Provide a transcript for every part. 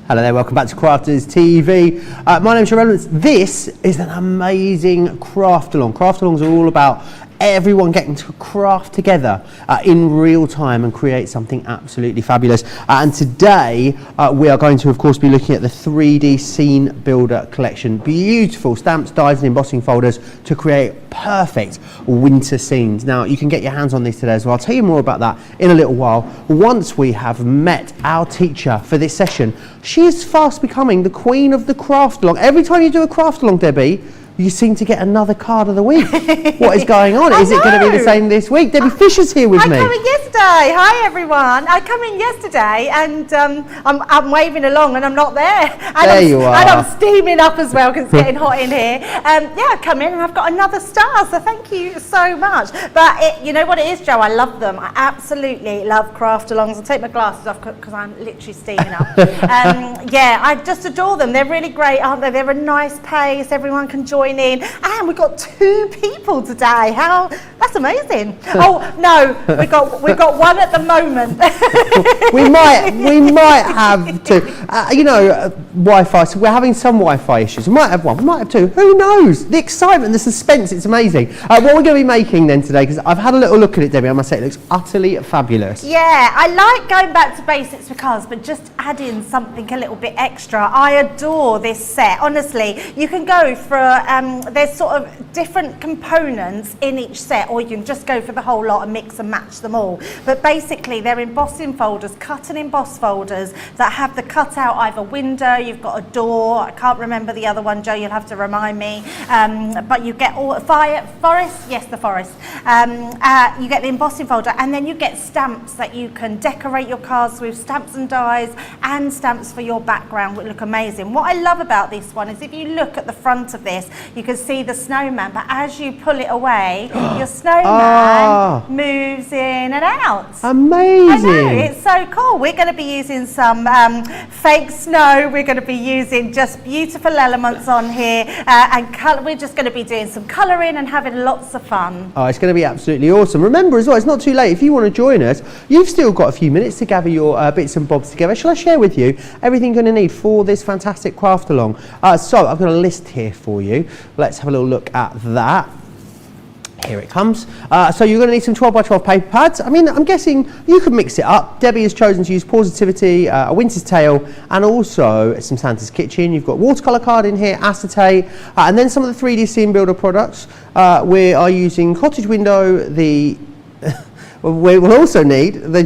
Hello there, welcome back to Crafters TV. My name's Joe Remblance. This is an amazing craft along. Craft alongs are all about everyone getting to craft together in real time and create something absolutely fabulous. And today we are going to, of course, be looking at the 3D Scene Builder collection. Beautiful stamps, dies and embossing folders to create perfect winter scenes. Now, you can get your hands on these today as well. I'll tell you more about that in a little while. Once we have met our teacher for this session, she is fast becoming the queen of the craft along. Every time you do a craft along, Debbie, you seem to get another card of the week. What is going on? Is it going to be the same this week? Debbie Fisher's here with me. I come in yesterday. Hi everyone. I come in yesterday and I'm waving along and I'm not there. And there you are. And I'm steaming up as well because it's getting hot in here. Yeah, I've come in and I've got another star, so thank you so much. But you know what it is, Joe? I love them. I absolutely love craft alongs. I'll take my glasses off because I'm literally steaming up. Yeah, I just adore them. They're really great, aren't they? They're a nice pace. Everyone can join in, and we've got 2 people today. That's amazing. Oh no, we've got one at the moment. we might have 2. Wi-Fi. So we're having some Wi-Fi issues. We might have 1. We might have 2. Who knows? The excitement, the suspense. It's amazing. What we're going to be making then today, because I've had a little look at it, Debbie. I must say it looks utterly fabulous. Yeah, I like going back to basics but just adding something a little bit extra. I adore this set. Honestly, you can go for there's sort of different components in each set, or you can just go for the whole lot and mix and match them all. But basically they're embossing folders, cut and emboss folders that have the cutout either window, you've got a door, I can't remember the other one, Joe, you'll have to remind me, but you get all forest, yes, the forest. You get the embossing folder, and then you get stamps that you can decorate your cards with, stamps and dies and stamps for your background, which look amazing. What I love about this one is if you look at the front of this, you can see the snowman, but as you pull it away, your snowman moves in and out. Amazing. I know, it's so cool. We're going to be using some fake snow. We're going to be using just beautiful elements on here, and we're just going to be doing some colouring and having lots of fun. Oh, it's going to be absolutely awesome. Remember as well, it's not too late. If you want to join us, you've still got a few minutes to gather your bits and bobs together. Shall I share with you everything you're going to need for this fantastic craft along? So I've got a list here for you. Let's have a little look at that. Here it comes. So you're going to need some 12 by 12 paper pads. I mean, I'm guessing you could mix it up. Debbie has chosen to use Positivity, a Winter's Tale, and also some Santa's Kitchen. You've got watercolour card in here, acetate, and then some of the 3D Scene Builder products. We are using Cottage Window, we will also need the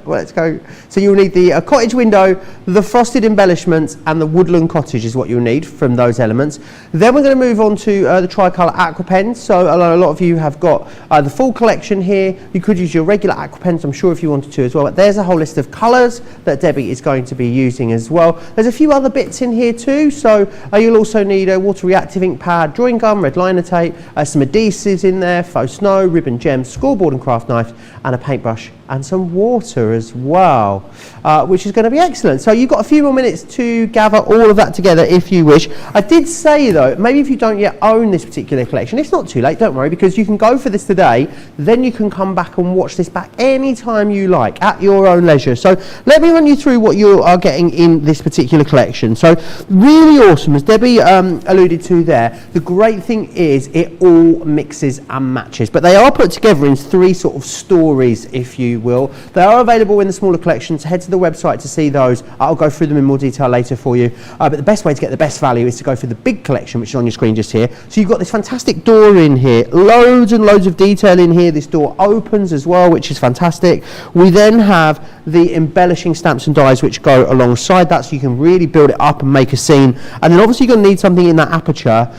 let's go. So you'll need the cottage window, the frosted embellishments, and the woodland cottage is what you'll need from those elements. Then we're going to move on to the tricolour aqua pens. So a lot of you have got the full collection here. You could use your regular aqua pens, I'm sure, if you wanted to as well. But there's a whole list of colours that Debbie is going to be using as well. There's a few other bits in here too. So you'll also need a water reactive ink pad, drawing gum, red liner tape, some adhesives in there, faux snow, ribbon gems, scoreboard and craft knife, and a paintbrush and some water as well, which is going to be excellent. So you've got a few more minutes to gather all of that together if you wish. I did say though, maybe if you don't yet own this particular collection, it's not too late, don't worry, because you can go for this today, then you can come back and watch this back anytime you like at your own leisure. So let me run you through what you are getting in this particular collection. So really awesome, as Debbie alluded to there, the great thing is it all mixes and matches, but they are put together in 3 sort of stories, if you will. They are available in the smaller collections. Head to the website to see those. I'll go through them in more detail later for you. But the best way to get the best value is to go for the big collection, which is on your screen just here. So you've got this fantastic door in here. Loads and loads of detail in here. This door opens as well, which is fantastic. We then have the embellishing stamps and dies, which go alongside that, so you can really build it up and make a scene. And then obviously you're going to need something in that aperture.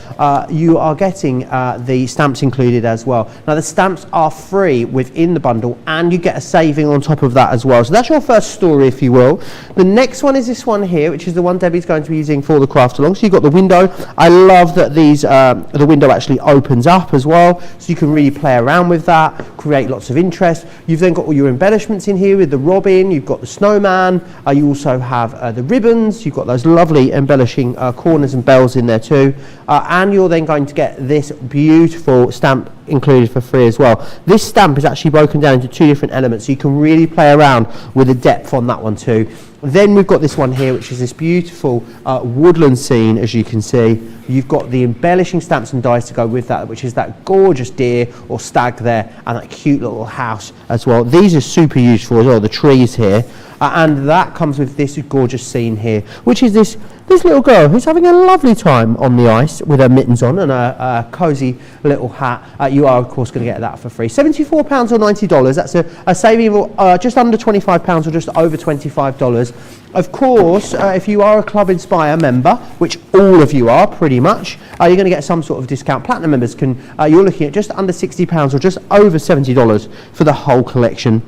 You are getting the stamps included as well. Now the stamps are free within the bundle, and you get a saving on top of that as well. So that's your first story, if you will. The next one is this one here, which is the one Debbie's going to be using for the craft along. So you've got the window. I love that the window actually opens up as well, so you can really play around with that, create lots of interest. You've then got all your embellishments in here with the robin, you've got the snowman, you also have the ribbons, you've got those lovely embellishing corners and bells in there too, and you're then going to get this beautiful stamp included for free as well. This stamp is actually broken down into 2 different elements, so you can really play around with the depth on that one too. Then we've got this one here, which is this beautiful woodland scene, as you can see. You've got the embellishing stamps and dies to go with that, which is that gorgeous deer or stag there, and that cute little house as well. These are super useful as well, the trees here. And that comes with this gorgeous scene here, which is this little girl who's having a lovely time on the ice with her mittens on and a cosy little hat. You are, of course, going to get that for free. £74 or $90. That's a saving of just under £25 or just over $25. Of course, if you are a Club Inspire member, which all of you are pretty much, you're going to get some sort of discount. Platinum members you're looking at just under £60 or just over $70 for the whole collection.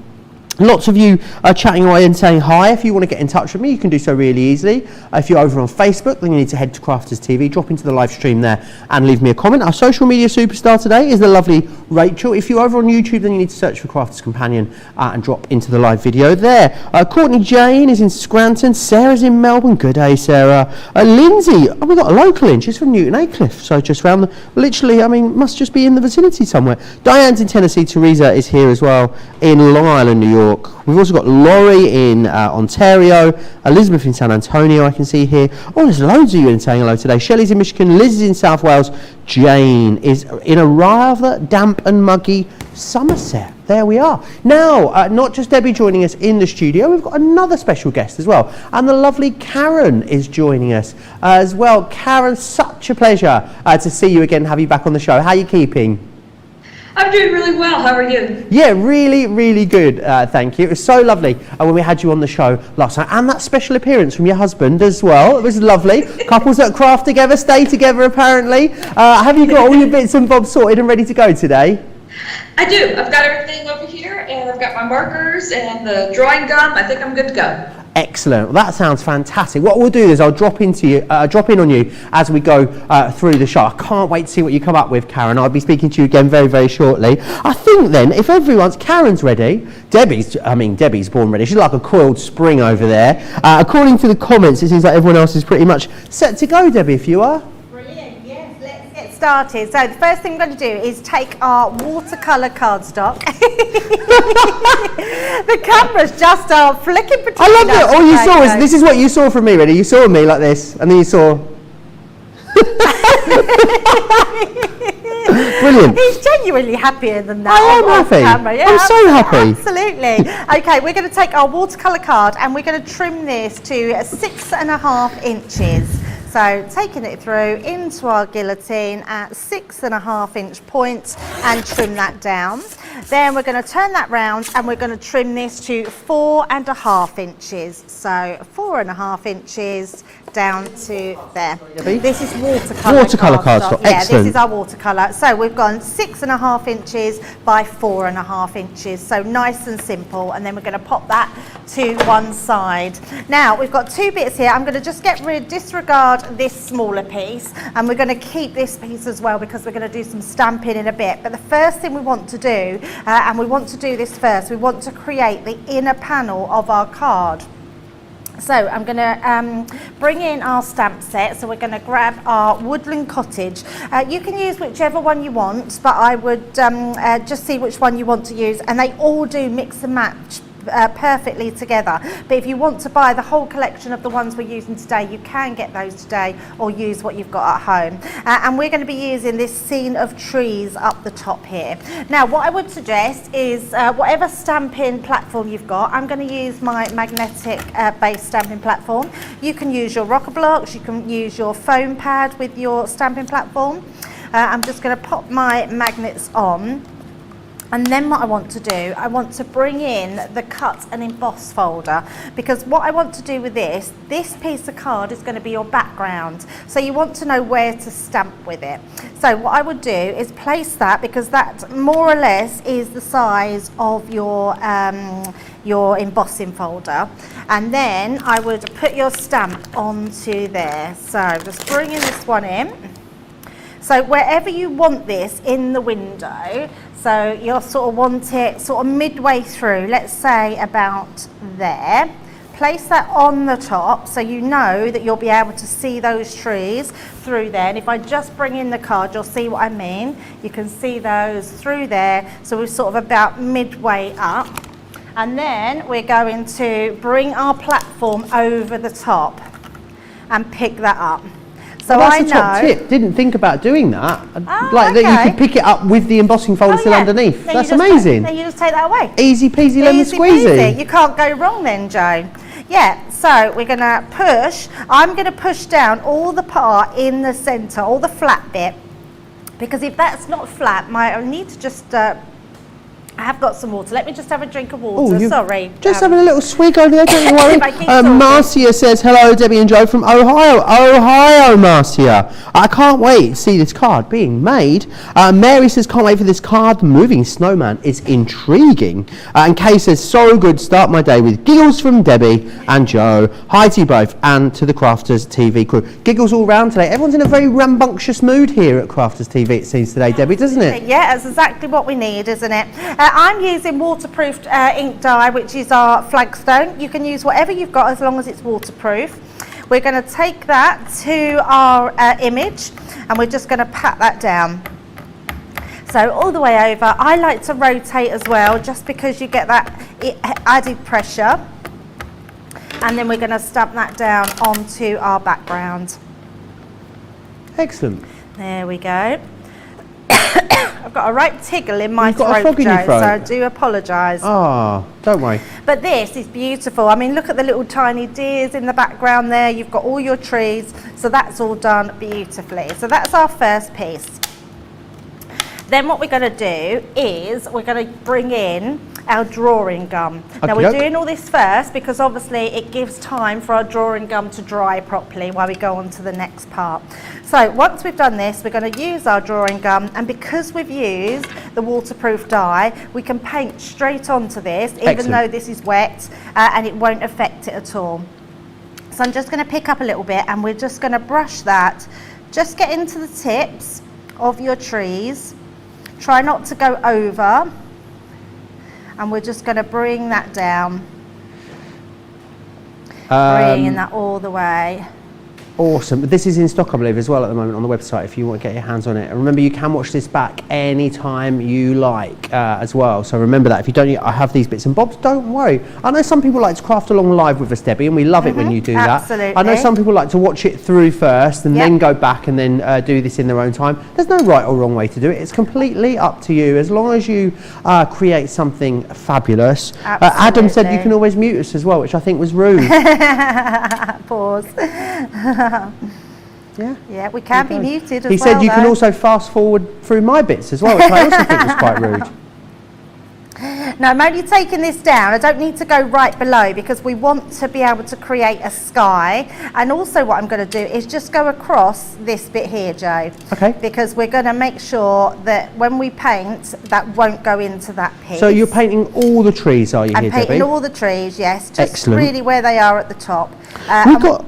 Lots of you are chatting away and saying hi. If you want to get in touch with me, you can do so really easily. If you're over on Facebook, then you need to head to Crafters TV, drop into the live stream there and leave me a comment. Our social media superstar today is the lovely Rachel. If you're over on YouTube, then you need to search for Crafters Companion and drop into the live video there. Courtney Jane is in Scranton. Sarah's in Melbourne. Good day, Sarah. Lindsay, we've got a local in. She's from Newton Aycliffe, so just round literally, must just be in the vicinity somewhere. Diane's in Tennessee. Teresa is here as well in Long Island, New York. We've also got Laurie in Ontario, Elizabeth in San Antonio, I can see here. Oh, there's loads of you in saying hello today. Shelley's in Michigan, Liz is in South Wales, Jane is in a rather damp and muggy Somerset. There we are. Now, not just Debbie joining us in the studio, we've got another special guest as well. And the lovely Karen is joining us as well. Karen, such a pleasure to see you again, have you back on the show. How are you keeping? I'm doing really well. How are you? Yeah, really, really good. Thank you. It was so lovely when we had you on the show last night, and that special appearance from your husband as well. It was lovely. Couples that craft together stay together, apparently. Have you got all your bits and bobs sorted and ready to go today? I do. I've got everything over here, and I've got my markers and the drawing gum. I think I'm good to go. Excellent. Well, that sounds fantastic. What we'll do is I'll drop in on you as we go through the show. I can't wait to see what you come up with, Karen. I'll be speaking to you again very, very shortly. I think then, if Karen's ready, Debbie's born ready. She's like a coiled spring over there. According to the comments, it seems like everyone else is pretty much set to go, Debbie, if you are. Started. So the first thing we're going to do is take our watercolour cardstock. The camera's just flicking between. I love it. All you saw is this is what you saw from me, really. You saw me like this, and then you saw. Brilliant. He's genuinely happier than that. I am happy. Camera. Yeah, I'm so happy. Absolutely. Okay, we're going to take our watercolour card and we're going to trim this to 6.5 inches. So taking it through into our guillotine at 6.5 inch points and trim that down. Then we're going to turn that round and we're going to trim this to 4.5 inches. So 4.5 inches down to there. This is watercolour cardstock. Yeah, excellent. This is our watercolour. So we've gone 6.5 inches by 4.5 inches. So nice and simple. And then we're going to pop that to one side. Now we've got two bits here. I'm going to just disregard this smaller piece, and we're going to keep this piece as well because we're going to do some stamping in a bit. But the first thing we want to do, and we want to do this first, we want to create the inner panel of our card. So I'm going to bring in our stamp set. So we're going to grab our Woodland Cottage. You can use whichever one you want, but I would just see which one you want to use, and they all do mix and match perfectly together. But if you want to buy the whole collection of the ones we're using today, you can get those today or use what you've got at home. And we're going to be using this scene of trees up the top here. Now what I would suggest is whatever stamping platform you've got, I'm going to use my magnetic based stamping platform. You can use your rocker blocks, you can use your foam pad with your stamping platform. I'm just going to pop my magnets on. And then what I want to do, I want to bring in the cut and emboss folder, because what I want to do with this piece of card is going to be your background. So you want to know where to stamp with it. So what I would do is place that, because that more or less is the size of your embossing folder. And then I would put your stamp onto there. So just bringing this one in. So wherever you want this in the window, so you'll sort of want it sort of midway through, let's say about there. Place that on the top so you know that you'll be able to see those trees through there. And if I just bring in the card, you'll see what I mean. You can see those through there. So we're sort of about midway up. And then we're going to bring our platform over the top and pick that up. So well, I that's know. a top tip. Didn't think about doing that. Oh, like that you okay. could pick it up with the embossing folder still underneath. Then That's you just amazing. Then you just take that away. Easy peasy lemon Easy squeezy. peasy. You can't go wrong then, Joe. Yeah, so we're going to push. I'm going to push down all the part in the centre, all the flat bit, because if that's not flat, I need to just. I have got some water. Let me just have a drink of water. Sorry. Just having a little swig over there, don't you worry. Keep talking. Marcia says, hello, Debbie and Joe from Ohio. Ohio, Marcia. I can't wait to see this card being made. Mary says, can't wait for this card. The moving snowman is intriguing. And Kay says, so good. Start my day with giggles from Debbie and Joe. Hi to you both and to the Crafters TV crew. Giggles all round today. Everyone's in a very rambunctious mood here at Crafters TV, it seems today, Debbie, doesn't it? Yeah, that's exactly what we need, isn't it? I'm using waterproof ink dye, which is our flagstone. You can use whatever you've got as long as it's waterproof. We're going to take that to our image and we're just going to pat that down. So all the way over. I like to rotate as well, just because you get that added pressure. And then we're going to stamp that down onto our background. Excellent. There we go. I've got a right tickle in my You've got a throat, frog in your Joe, throat. so I do apologise. Ah, don't worry. But this is beautiful. I mean, look at the little tiny deers in the background there. You've got all your trees, so that's all done beautifully. So that's our first piece. Then what we're going to do is we're going to bring in our drawing gum. Now we're doing all this first because obviously it gives time for our drawing gum to dry properly while we go on to the next part. So once we've done this, we're going to use our drawing gum, and because we've used the waterproof dye, we can paint straight onto this, even though this is wet, and it won't affect it at all. So I'm just going to pick up a little bit and we're just going to brush that. Just get into the tips of your trees. Try not to go over. And we're just going to bring that down. Bringing that all the way. Awesome. This is in stock, I believe, as well at the moment on the website if you want to get your hands on it. And remember, you can watch this back anytime you like as well. So remember that. If you don't, I have these bits and bobs, don't worry. I know some people like to craft along live with us, Debbie, and we love it when you do that. Absolutely. I know some people like to watch it through first and then go back and then do this in their own time. There's no right or wrong way to do it. It's completely up to you. As long as you create something fabulous. Adam said you can always mute us as well, which I think was rude. Pause. Yeah, we can be muted as well. He said you can also fast forward through my bits as well, which I also think was quite rude. Now I'm only taking this down. I don't need to go right below because we want to be able to create a sky. And also what I'm going to do is just go across this bit here, Joe. Okay. Because we're going to make sure that when we paint, that won't go into that piece. So you're painting all the trees, are you, I'm here, painting Debbie? all the trees, yes. Just Excellent. really where they are at the top. We've got...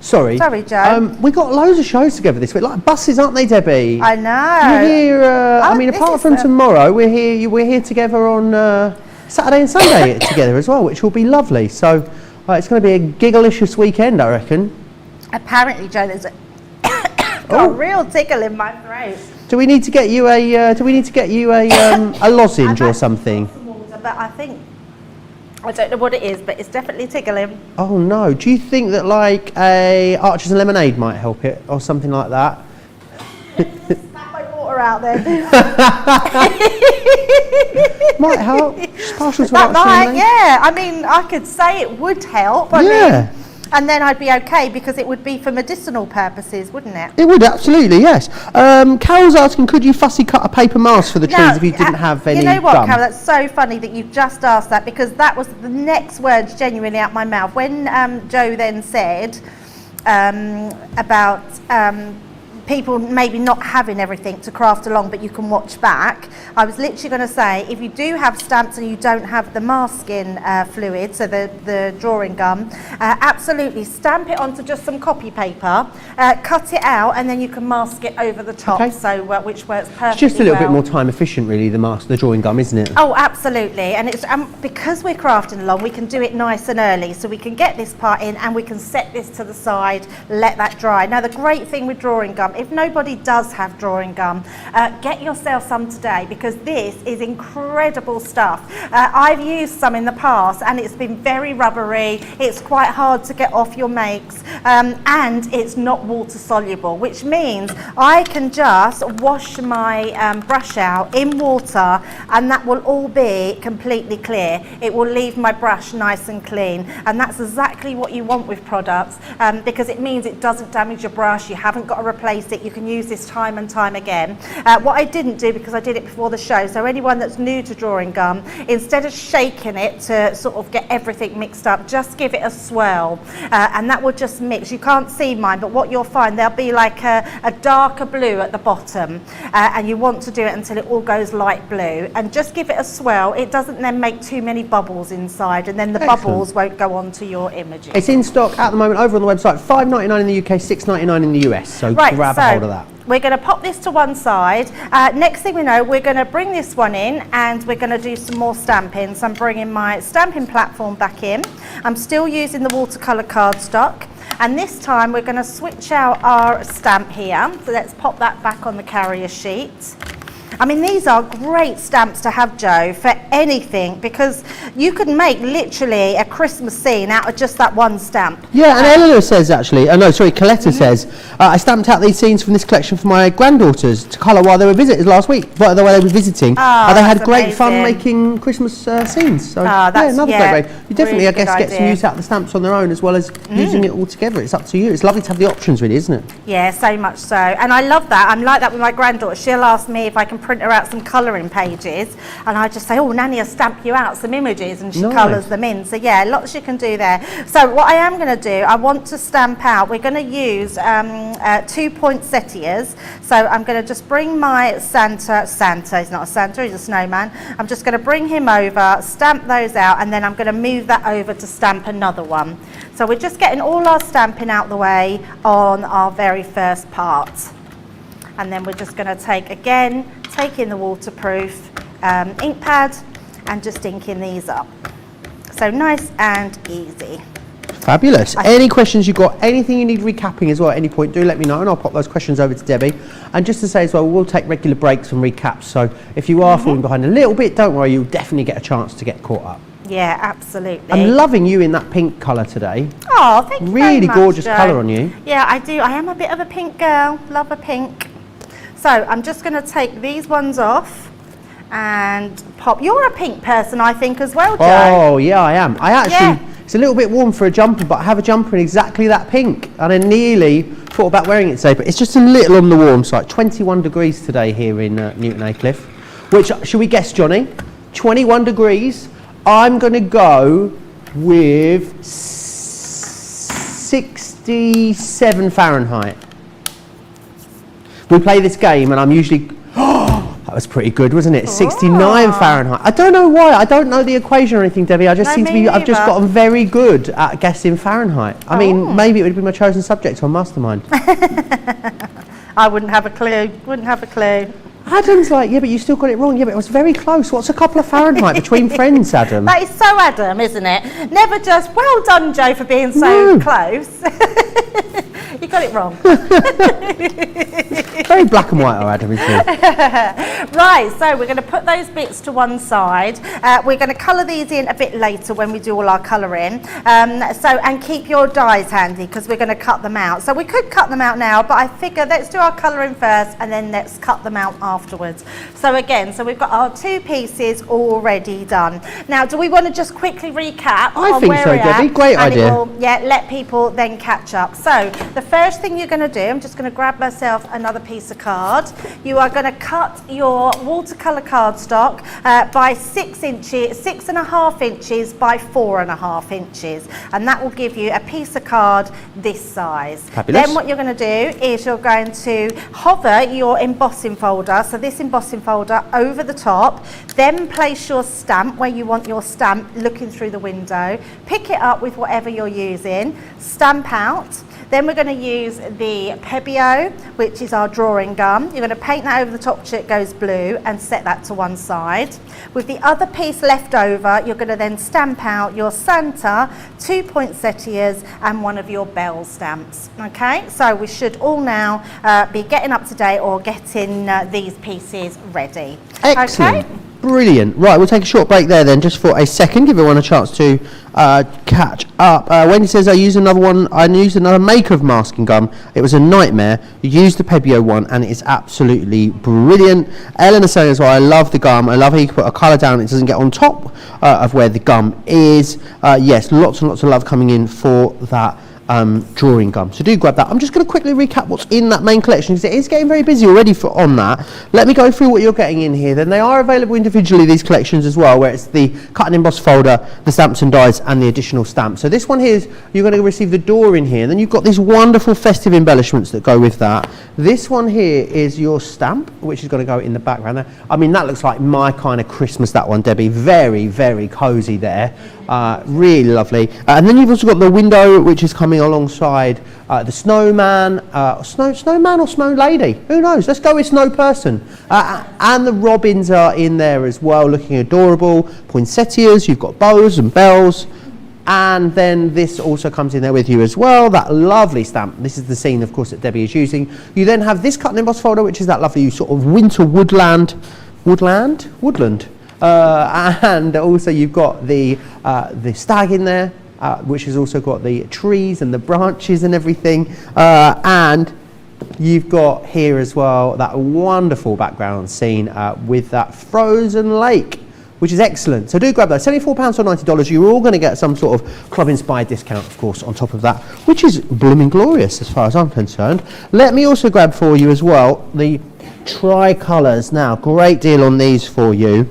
Sorry, Joe. We got loads of shows together this week, like buses, aren't they, Debbie? I know. You're here. I mean, apart from tomorrow, we're here. We're here together on Saturday and Sunday together as well, which will be lovely. So it's going to be a gigglicious weekend, I reckon. Apparently, Joe, there's a real tickle in my throat. Do we need to get you a? A lozenge or something? Some water, but I don't know what it is, but it's definitely tickling. Oh no! Do you think that like a Archers and Lemonade might help it, or something like that? Spat my water out then. Might help. Just partial to That Archers and might, Lemonade. yeah. I mean, I could say it would help. I mean, and then I'd be okay because it would be for medicinal purposes, wouldn't it? It would, absolutely, yes. Carol's asking, could you fussy cut a paper mask for the trees if you didn't have any You know what, gum? Carol, that's so funny that you've just asked that because that was the next words genuinely out my mouth. When Joe then said about people maybe not having everything to craft along, but you can watch back. I was literally going to say, if you do have stamps and you don't have the masking fluid, so the drawing gum, absolutely stamp it onto just some copy paper, cut it out, and then you can mask it over the top. Okay. So which works perfectly. It's just a little bit well. more time efficient, really, the drawing gum, isn't it? Oh, absolutely. And it's because we're crafting along, we can do it nice and early. So we can get this part in and we can set this to the side, let that dry. Now, the great thing with drawing gum if nobody does have drawing gum, get yourself some today, because this is incredible stuff. I've used some in the past and it's been very rubbery, it's quite hard to get off your makes, and it's not water soluble, which means I can just wash my brush out in water and that will all be completely clear. It will leave my brush nice and clean, and that's exactly what you want with products, because it means it doesn't damage your brush, you haven't got to replace it, you can use this time and time again. What I didn't do, because I did it before the show, so anyone that's new to drawing gum, instead of shaking it to sort of get everything mixed up, just give it a swirl, and that will just mix. You can't see mine, but what you'll find, there'll be like a darker blue at the bottom, and you want to do it until it all goes light blue, and just give it a swirl. It doesn't then make too many bubbles inside, and then the bubbles won't go onto your images. It's in stock at the moment over on the website, $5.99 in the UK, $6.99 in the US, so grab a hold of that. We're going to pop this to one side. Next thing we know, we're going to bring this one in and we're going to do some more stamping. So I'm bringing my stamping platform back in. I'm still using the watercolour cardstock, and this time we're going to switch out our stamp here. So let's pop that back on the carrier sheet. I mean, these are great stamps to have, Joe, for anything, because you could make literally a Christmas scene out of just that one stamp. Yeah, and Eleanor says actually, Coletta says, I stamped out these scenes from this collection for my granddaughters to colour while they were visitors last week, while they were visiting. They had great fun making Christmas scenes. So another great way. You definitely, really I guess, get some use out of the stamps on their own, as well as using it all together. It's up to you. It's lovely to have the options, really, isn't it? Yeah, so much so. And I love that. I'm like that with my granddaughter. She'll ask me if I can print her out some colouring pages, and I just say, oh, Nanny will stamp you out some images, and she colours them in. So yeah, lots you can do there. So what I am going to do, I want to stamp out, we're going to use 2 poinsettias. So I'm going to just bring my Santa, he's not a Santa, he's a snowman. I'm just going to bring him over, stamp those out, and then I'm going to move that over to stamp another one. So we're just getting all our stamping out the way on our very first part. And then we're just going to take in the waterproof ink pad and just inking these up. So nice and easy. Fabulous. Any questions you've got, anything you need recapping as well at any point, do let me know and I'll pop those questions over to Debbie. And just to say as well, we'll take regular breaks and recaps, so if you are falling behind a little bit, don't worry, you'll definitely get a chance to get caught up. Yeah, absolutely. I'm loving you in that pink colour today. Oh, thank you very much, gorgeous Joe. colour on you. Yeah, I do. I am a bit of a pink girl. Love a pink. So I'm just going to take these ones off and pop. You're a pink person, I think, as well, Joe. Oh, yeah, I am. I actually, it's a little bit warm for a jumper, but I have a jumper in exactly that pink. And I nearly thought about wearing it today, but it's just a little on the warm side. 21 degrees today here in Newton Aycliffe. Which, should we guess, Johnny? 21 degrees. I'm going to go with 67 Fahrenheit. We play this game and I'm usually, that was pretty good, wasn't it? 69 Fahrenheit. I don't know why, I don't know the equation or anything, Debbie. I just seem to be, I've just gotten very good at guessing Fahrenheit. I mean, maybe it would be my chosen subject on Mastermind. I wouldn't have a clue, Adam's like, yeah, but you still got it wrong. Yeah, but it was very close. What's a couple of Fahrenheit between friends, Adam? That is so Adam, isn't it? Never just, well done, Joe, for being so close. You got it wrong. Very black and white, Adam, isn't it? Right, so we're going to put those bits to one side. We're going to colour these in a bit later when we do all our colouring. And keep your dies handy, because we're going to cut them out. So we could cut them out now, but I figure let's do our colouring first and then let's cut them out afterwards. So again, so we've got our two pieces already done. Now, do we want to just quickly recap I think so, Debbie. Great idea. Let people then catch up. So the first thing you're going to do, I'm just going to grab myself another piece of card. You are going to cut your watercolour cardstock by 6.5 inches by 4.5 inches, and that will give you a piece of card this size. Fabulous. Then what you're going to do is you're going to hover your embossing folder, so this embossing folder over the top, then place your stamp where you want your stamp looking through the window, pick it up with whatever you're using, stamp out. Then we're going to use the Pebeo, which is our drawing gum. You're going to paint that over the top so it goes blue and set that to one side. With the other piece left over, you're going to then stamp out your Santa, 2 poinsettias and one of your bell stamps. Okay, so we should all now be getting up to date or getting these pieces ready. Excellent. Okay? Brilliant. Right, we'll take a short break there then, just for a second, give everyone a chance to catch up. Wendy says I used another maker of masking gum. It was a nightmare. You used the Pebeo one and it's absolutely brilliant. Ellen is saying as well, I love the gum. I love how you can put a colour down, it doesn't get on top of where the gum is. Yes, lots and lots of love coming in for that drawing gum, so do grab that. I'm just going to quickly recap what's in that main collection because it is getting very busy already on that. Let me go through what you're getting in here. Then they are available individually, these collections as well, where it's the cut and emboss folder, the stamps and dies and the additional stamps. So this one here is, you're going to receive the door in here, and then you've got these wonderful festive embellishments that go with that. This one here is your stamp, which is going to go in the background there. I mean, that looks like my kind of Christmas, that one, Debbie. Very, very cosy there. Really lovely. And then you've also got the window, which is coming alongside the snowman, snowman or snow lady, who knows, let's go with snow person. And the robins are in there as well, looking adorable. Poinsettias, you've got bows and bells. And then this also comes in there with you as well, that lovely stamp. This is the scene, of course, that Debbie is using. You then have this cut and emboss folder, which is that lovely sort of winter woodland. And also you've got the stag in there, which has also got the trees and the branches and everything. And you've got here as well that wonderful background scene with that frozen lake, which is excellent. So do grab that. £74 or $90. You're all going to get some sort of club inspired discount, of course, on top of that, which is blooming glorious as far as I'm concerned. Let me also grab for you as well the tricolours. Now, great deal on these for you.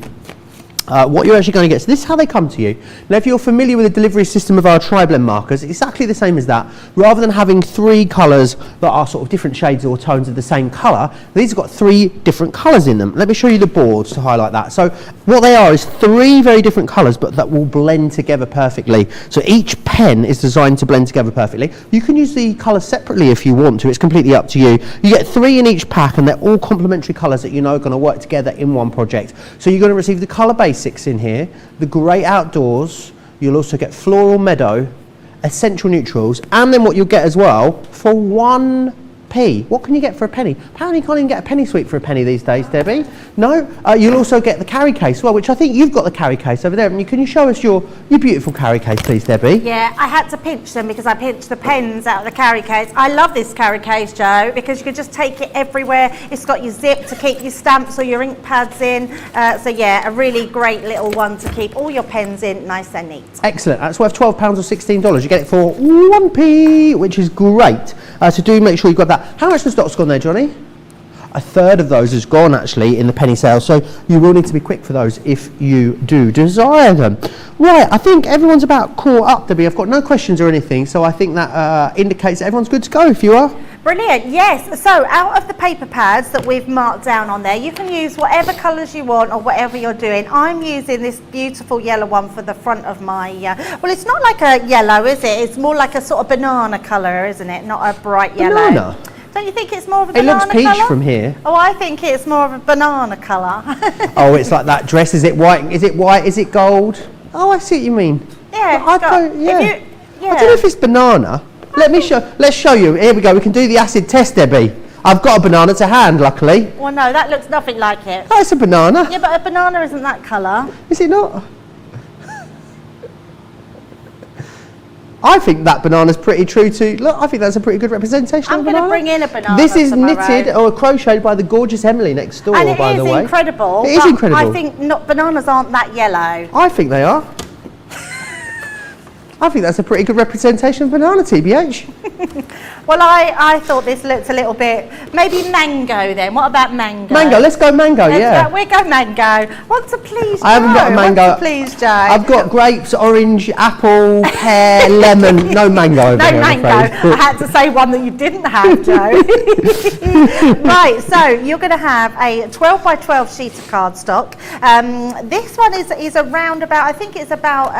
What you're actually going to get, so this is how they come to you. Now if you're familiar with the delivery system of our tri-blend markers, it's exactly the same as that. Rather than having 3 colours that are sort of different shades or tones of the same colour, these have got 3 different colours in them. Let me show you the boards to highlight that. So what they are is 3 very different colours, but that will blend together perfectly. So each pen is designed to blend together perfectly. You can use the colours separately if you want to, it's completely up to you. You get 3 in each pack and they're all complementary colours that you know are going to work together in one project. So you're going to receive the colour basics in here, the Great Outdoors, you'll also get Floral Meadow, Essential Neutrals, and then what you'll get as well for 1p. What can you get for a penny? Apparently you can't even get a penny sweep for a penny these days, Debbie. No? You'll also get the carry case as well, which I think you've got the carry case over there. Can you show us your beautiful carry case, please, Debbie? Yeah, I had to pinch them because I pinched the pens out of the carry case. I love this carry case, Joe, because you can just take it everywhere. It's got your zip to keep your stamps or your ink pads in. So yeah, a really great little one to keep all your pens in, nice and neat. Excellent. That's worth £12 or $16. You get it for 1p, which is great. So do make sure you've got that. How much has stock's gone there, Johnny? A third of those has gone actually in the penny sale, so you will need to be quick for those if you do desire them. Right, I think everyone's about caught up, Debbie. I've got no questions or anything, so I think that indicates that everyone's good to go if you are. Brilliant, yes. So out of the paper pads that we've marked down on there, you can use whatever colours you want or whatever you're doing. I'm using this beautiful yellow one for the front of my, well, it's not like a yellow, is it? It's more like a sort of banana colour, isn't it? Not a bright yellow. Banana? Don't you think it's more of a banana colour? It looks peach from here. Oh, I think it's more of a banana colour. Oh, it's like that dress. Is it white? Is it white? Is it gold? Oh, I see what you mean. Yeah. I don't know if it's banana. Let's show you. Here we go. We can do the acid test, Debbie. I've got a banana to hand, luckily. Well, no, that looks nothing like it. Oh, it's a banana. Yeah, but a banana isn't that colour. Is it not? I think that banana's pretty true to... Look, I think that's a pretty good representation of a banana. I'm going to bring in a banana This is tomorrow. knitted or crocheted by the gorgeous Emily next door, and by the way. It is incredible. It is incredible. I think bananas aren't that yellow. I think they are. I think that's a pretty good representation of banana, TBH. Well, I thought this looked a little bit, maybe mango then. What about mango? Mango, let's go mango, yeah. We'll go mango. Want to please Joe? I haven't got a mango. Want to please Joe? I've got grapes, orange, apple, pear, lemon. No mango over No here, I'm mango. afraid. I had to say one that you didn't have, Joe. Right, so you're going to have a 12 by 12 sheet of cardstock. This one is around about, I think it's about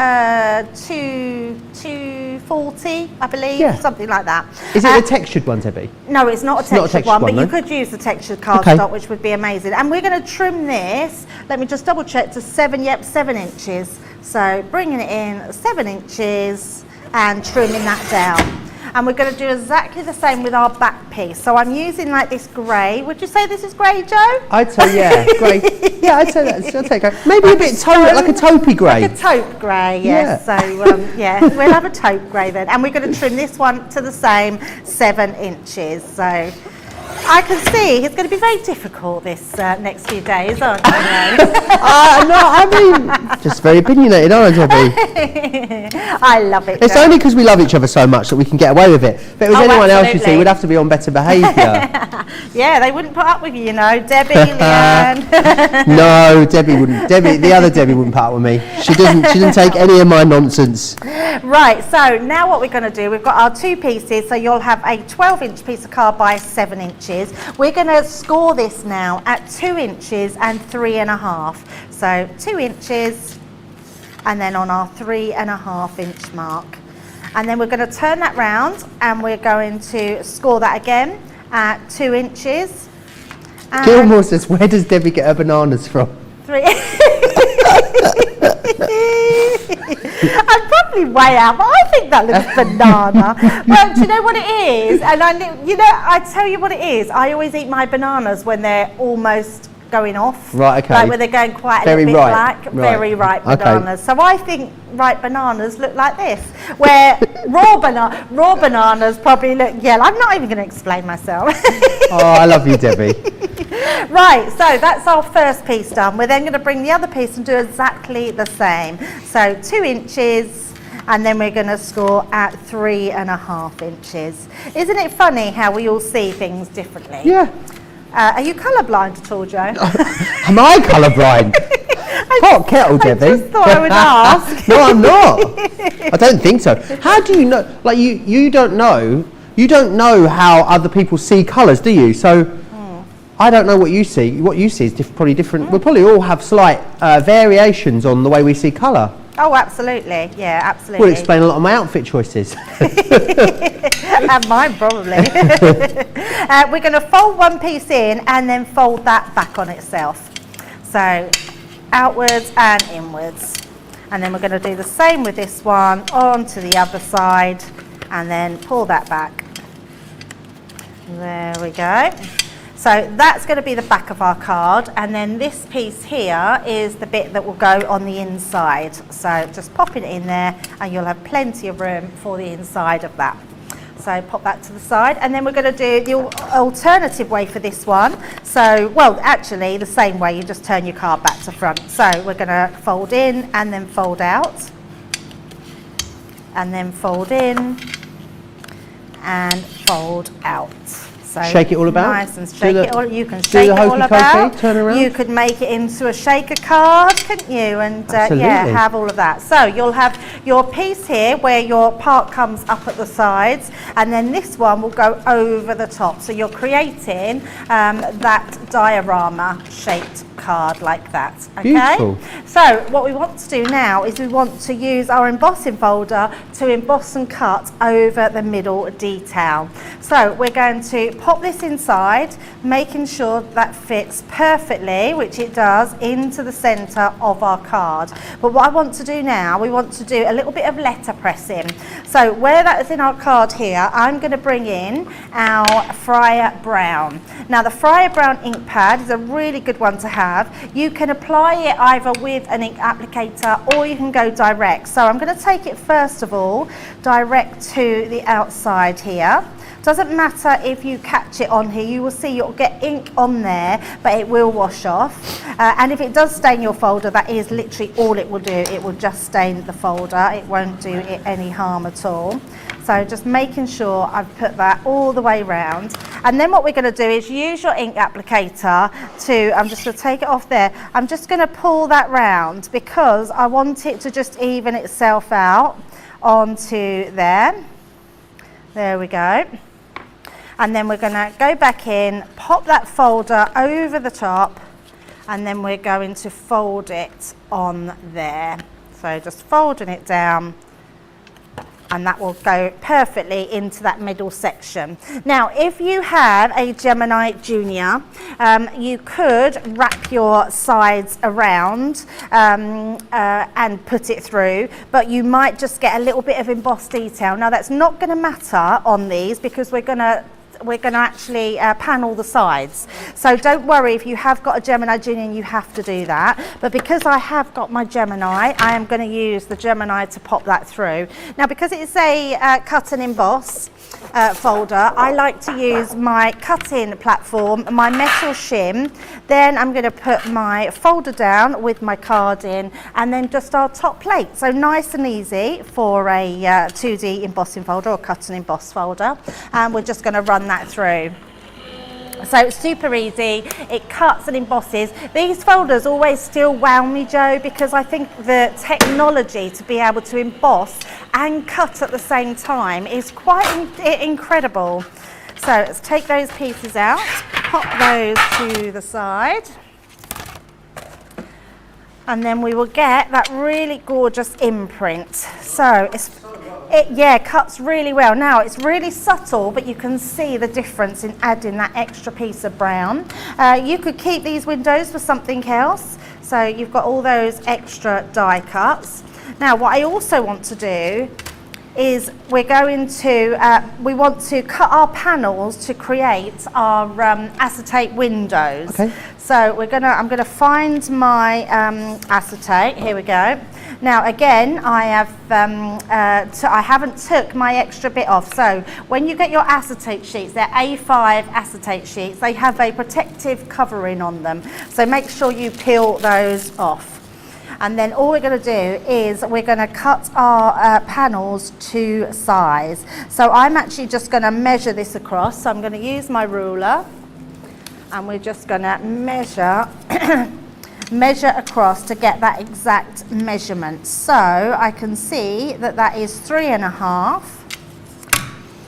240, I believe, Yeah. something like that. Is it a textured one, Debbie? No, it's not a textured one, but you could use the textured cardstock, which would be amazing. And we're going to trim this, let me just double check, to 7 inches. So bringing it in 7 inches and trimming that down. And we're going to do exactly the same with our back piece. So I'm using like this grey. Would you say this is grey, Joe? I'd say, yeah, grey. Yeah, I'd say that. I'd take grey. Maybe a bit like a taupey grey. Like a taupe grey, yes. Yeah. So, yeah, we'll have a taupe grey then. And we're going to trim this one to the same 7 inches. So I can see it's going to be very difficult this next few days, aren't you? No, I mean, just very opinionated, aren't I, Debbie? I love it. It's Joe. only because we love each other so much that we can get away with it. If it was anyone else, you see, we'd have to be on better behaviour. Yeah, they wouldn't put up with you, Debbie, Leanne. No, Debbie wouldn't. The other Debbie wouldn't put up with me. She doesn't take any of my nonsense. Right, so now what we're going to do, we've got our 2 pieces, so you'll have a 12-inch piece of card by 7 inches. We're going to score this now at 2 inches and 3.5. So 2 inches and then on our 3.5 inch mark. And then we're going to turn that round and we're going to score that again at 2 inches. Gilmore says, where does Debbie get her bananas from? 3. I'm probably way out, but I think that looks banana. Well, do you know what it is? And I tell you what it is. I always eat my bananas when they're almost going off. Right, okay. Like when they're going quite a little bit black. Very ripe bananas. So I think ripe bananas look like this, where raw bananas probably look yellow. I'm not even going to explain myself. Oh, I love you, Debbie. Right, so that's our first piece done. We're then going to bring the other piece and do exactly the same. So 2 inches, and then we're going to score at 3.5 inches. Isn't it funny how we all see things differently? Yeah. Are you colourblind at all, Joe? Am I colourblind? Hot kettle, Debbie. I just thought I would ask. No, I'm not. I don't think so. How do you know? Like you don't know. You don't know how other people see colours, do you? So I don't know what you see. What you see is probably different. We'll probably all have slight variations on the way we see colour. Oh, absolutely. Yeah, absolutely. Will explain a lot of my outfit choices. And mine probably. We're going to fold one piece in and then fold that back on itself. So outwards and inwards. And then we're going to do the same with this one onto the other side and then pull that back. There we go. So that's going to be the back of our card, and then this piece here is the bit that will go on the inside. So just popping it in there and you'll have plenty of room for the inside of that. So pop that to the side, and then we're going to do the alternative way for this one. So, well, actually the same way, you just turn your card back to front. So we're going to fold in and then fold out, and then fold in and fold out. So shake it all about. Nice and shake it all. You can shake it all about. Turn around. You could make it into a shaker card, couldn't you? And yeah, have all of that. So you'll have your piece here where your part comes up at the sides, and then this one will go over the top. So you're creating that diorama shaped card like that. Okay. Beautiful. So what we want to do now is we want to use our embossing folder to emboss and cut over the middle detail. So we're going to pop this inside, making sure that fits perfectly, which it does, into the centre of our card. But what I want to do now, we want to do a little bit of letter pressing. So where that is in our card here, I'm going to bring in our Friar Brown. Now the Friar Brown ink pad is a really good one to have. You can apply it either with an ink applicator or you can go direct. So I'm going to take it first of all direct to the outside here, Doesn't matter if you catch it on here, you will see you'll get ink on there, but it will wash off. And if it does stain your folder, that is literally all it will do. It will just stain the folder. It won't do it any harm at all. So just making sure I've put that all the way round. And then what we're going to do is use your ink applicator to, I'm just going to take it off there. I'm just going to pull that round because I want it to just even itself out onto there. There we go. And then we're going to go back in, pop that folder over the top, and then we're going to fold it on there. So just folding it down, and that will go perfectly into that middle section. Now, if you have a Gemini Junior, you could wrap your sides around and put it through, but you might just get a little bit of embossed detail. Now, that's not going to matter on these because we're going to actually panel the sides. So don't worry if you have got a Gemini Junior and you have to do that. But because I have got my Gemini, I am going to use the Gemini to pop that through. Now, because it's a cut and emboss folder, I like to use my cutting platform, my metal shim. Then I'm going to put my folder down with my card in, and then just our top plate. So nice and easy for a 2D embossing folder or cut and emboss folder. And we're just going to run that through. So it's super easy, it cuts and embosses. These folders always still wow me, Joe, because I think the technology to be able to emboss and cut at the same time is quite incredible. So let's take those pieces out, pop those to the side, and then we will get that really gorgeous imprint. So it cuts really well. Now it's really subtle, but you can see the difference in adding that extra piece of brown. You could keep these windows for something else. So you've got all those extra die cuts. Now what I also want to do is we want to cut our panels to create our acetate windows. Okay. So I'm gonna find my acetate. Here we go. Now again, I haven't took my extra bit off. So when you get your acetate sheets, they're A5 acetate sheets. They have a protective covering on them. So make sure you peel those off. And then all we're going to do is we're going to cut our panels to size. So I'm actually just going to measure this across. So I'm going to use my ruler, and we're just going to measure measure across to get that exact measurement. So I can see that that is 3.5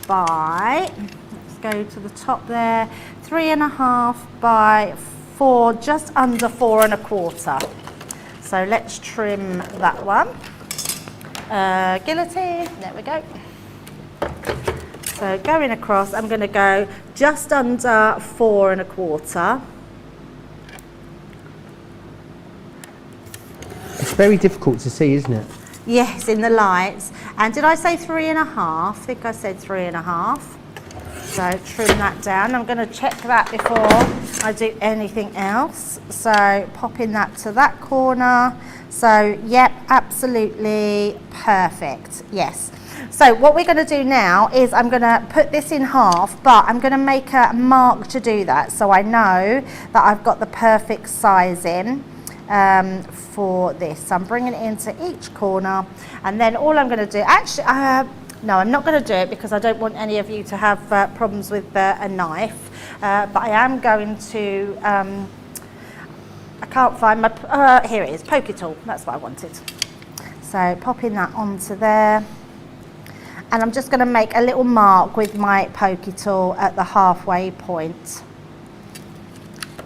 by, let's go to the top there, 3.5 by 4, just under 4.25. So let's trim that one. Guillotine, there we go. So going across, I'm going to go just under 4.25. It's very difficult to see, isn't it? Yes, in the lights. And did I say 3.5? I think I said 3.5. So trim that down. I'm going to check that before I do anything else. So popping that to that corner. So yep, absolutely perfect. Yes. So what we're going to do now is I'm going to put this in half, but I'm going to make a mark to do that. So I know that I've got the perfect sizing for this. So I'm bringing it into each corner, and then all I'm going to do, actually, no, I'm not going to do it because I don't want any of you to have problems with a knife, but I am going to, I can't find my, here it is, pokey tool, that's what I wanted. So popping that onto there, and I'm just going to make a little mark with my pokey tool at the halfway point.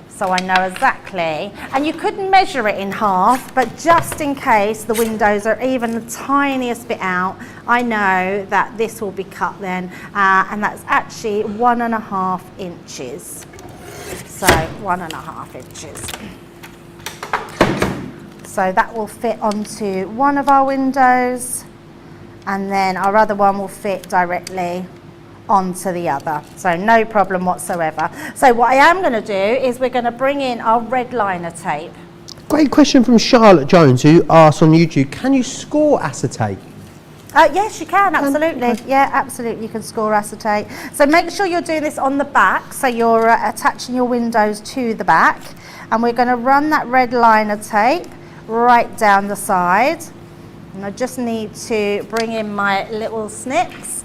So I know exactly, and you could measure it in half, but just in case the windows are even the tiniest bit out, I know that this will be cut then, and that's actually 1.5 inches. So 1.5 inches. So that will fit onto one of our windows, and then our other one will fit directly onto the other, so no problem whatsoever. So what I am going to do is we're going to bring in our red liner tape. Great question from Charlotte Jones, who asks on YouTube, can you score acetate? Yes, you can, absolutely. Okay. Yeah, absolutely, you can score acetate. So make sure you're doing this on the back, so you're attaching your windows to the back. And we're going to run that red liner tape right down the side. And I just need to bring in my little snips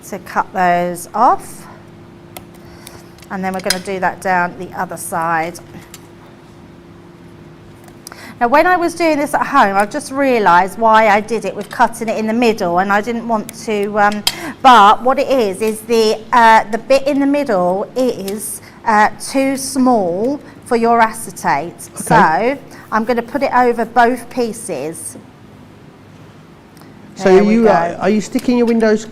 to cut those off. And then we're going to do that down the other side. Now when I was doing this at home, I've just realised why I did it with cutting it in the middle, and I didn't want to, but what it is the bit in the middle is too small for your acetate. Okay. So I'm going to put it over both pieces. So are you sticking your windows,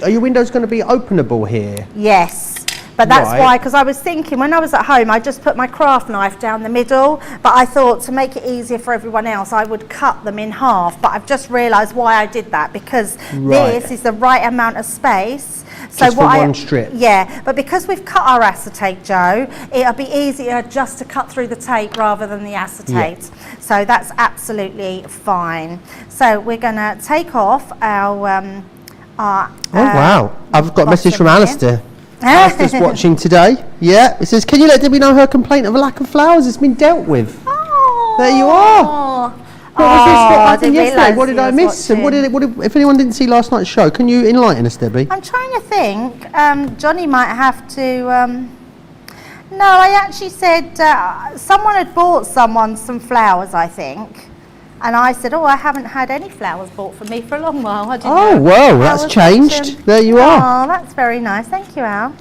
are your windows going to be openable here? Yes. But that's why, because I was thinking when I was at home, I just put my craft knife down the middle, but I thought to make it easier for everyone else, I would cut them in half. But I've just realised why I did that, because this is the right amount of space. So just for one strip. Yeah, but because we've cut our acetate, Joe, it'll be easier just to cut through the tape rather than the acetate. Yeah. So that's absolutely fine. So we're going to take off our oh wow, I've got a message from Alistair. Alistair's watching today. Yeah, it says, can you let Debbie know her complaint of a lack of flowers has been dealt with? Oh, there you are. What was this? What happened yesterday? What did I miss? And what did, if anyone didn't see last night's show, can you enlighten us, Debbie? I'm trying to think. Johnny might have to. No, I actually said someone had bought someone some flowers, I think. And I said, oh, I haven't had any flowers bought for me for a long while. I didn't know. Well, that's changed. There you are. Oh, that's very nice. Thank you, Al.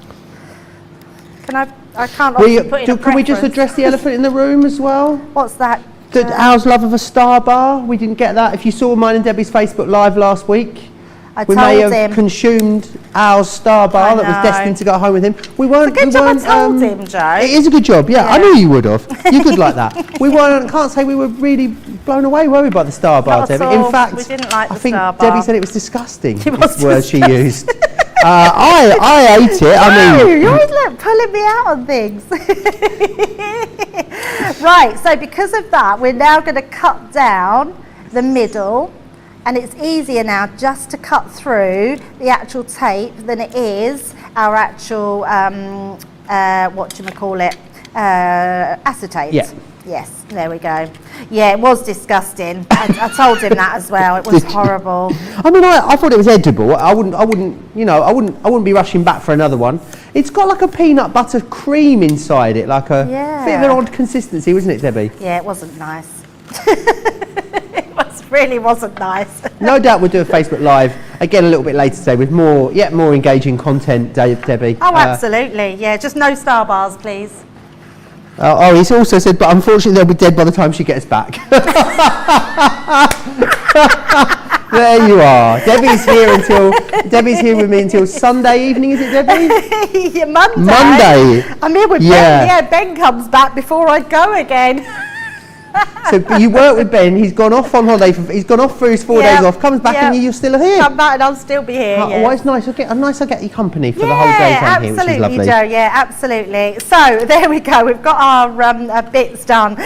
I can't put in Can we just address the elephant in the room as well? What's that? Al's love of a star bar. We didn't get that. If you saw mine and Debbie's Facebook Live last week, we may have consumed Al's star bar that was destined to go home with him. We weren't. It's a good job I told him, Joe. It is a good job. Yeah, I knew you would have. You're good like that. We weren't. Can't say we were really blown away, were we, by the star bar, Debbie? In fact, we didn't like I think star bar. Debbie said it was disgusting. Was the word she used. I ate it. No, you're always pulling me out on things. Right, so because of that, we're now going to cut down the middle, and it's easier now just to cut through the actual tape than it is our actual, acetate. Yeah. Yes, there we go. Yeah, it was disgusting. I told him that as well. It was horrible. I mean, I thought it was edible. I wouldn't be rushing back for another one. It's got like a peanut butter cream inside it, like a bit of an odd consistency, wasn't it, Debbie? Yeah, it wasn't nice. Really wasn't nice. No doubt we'll do a Facebook Live again a little bit later today with more engaging content, Debbie. Oh, absolutely. Yeah, just no star bars, please. He's also said, but unfortunately they'll be dead by the time she gets back. There you are. Debbie's here with me until Sunday evening, is it, Debbie? Yeah, Monday. Monday. I'm here with Ben. Yeah, Ben comes back before I go again. So you work with Ben. He's gone off on holiday. He's gone off for his 4 days off. Comes back and you're still here. Come back and I'll still be here. Oh, it's nice. I get your company for the whole day down here, which is lovely. Joe. Yeah, absolutely. So there we go. We've got our bits done.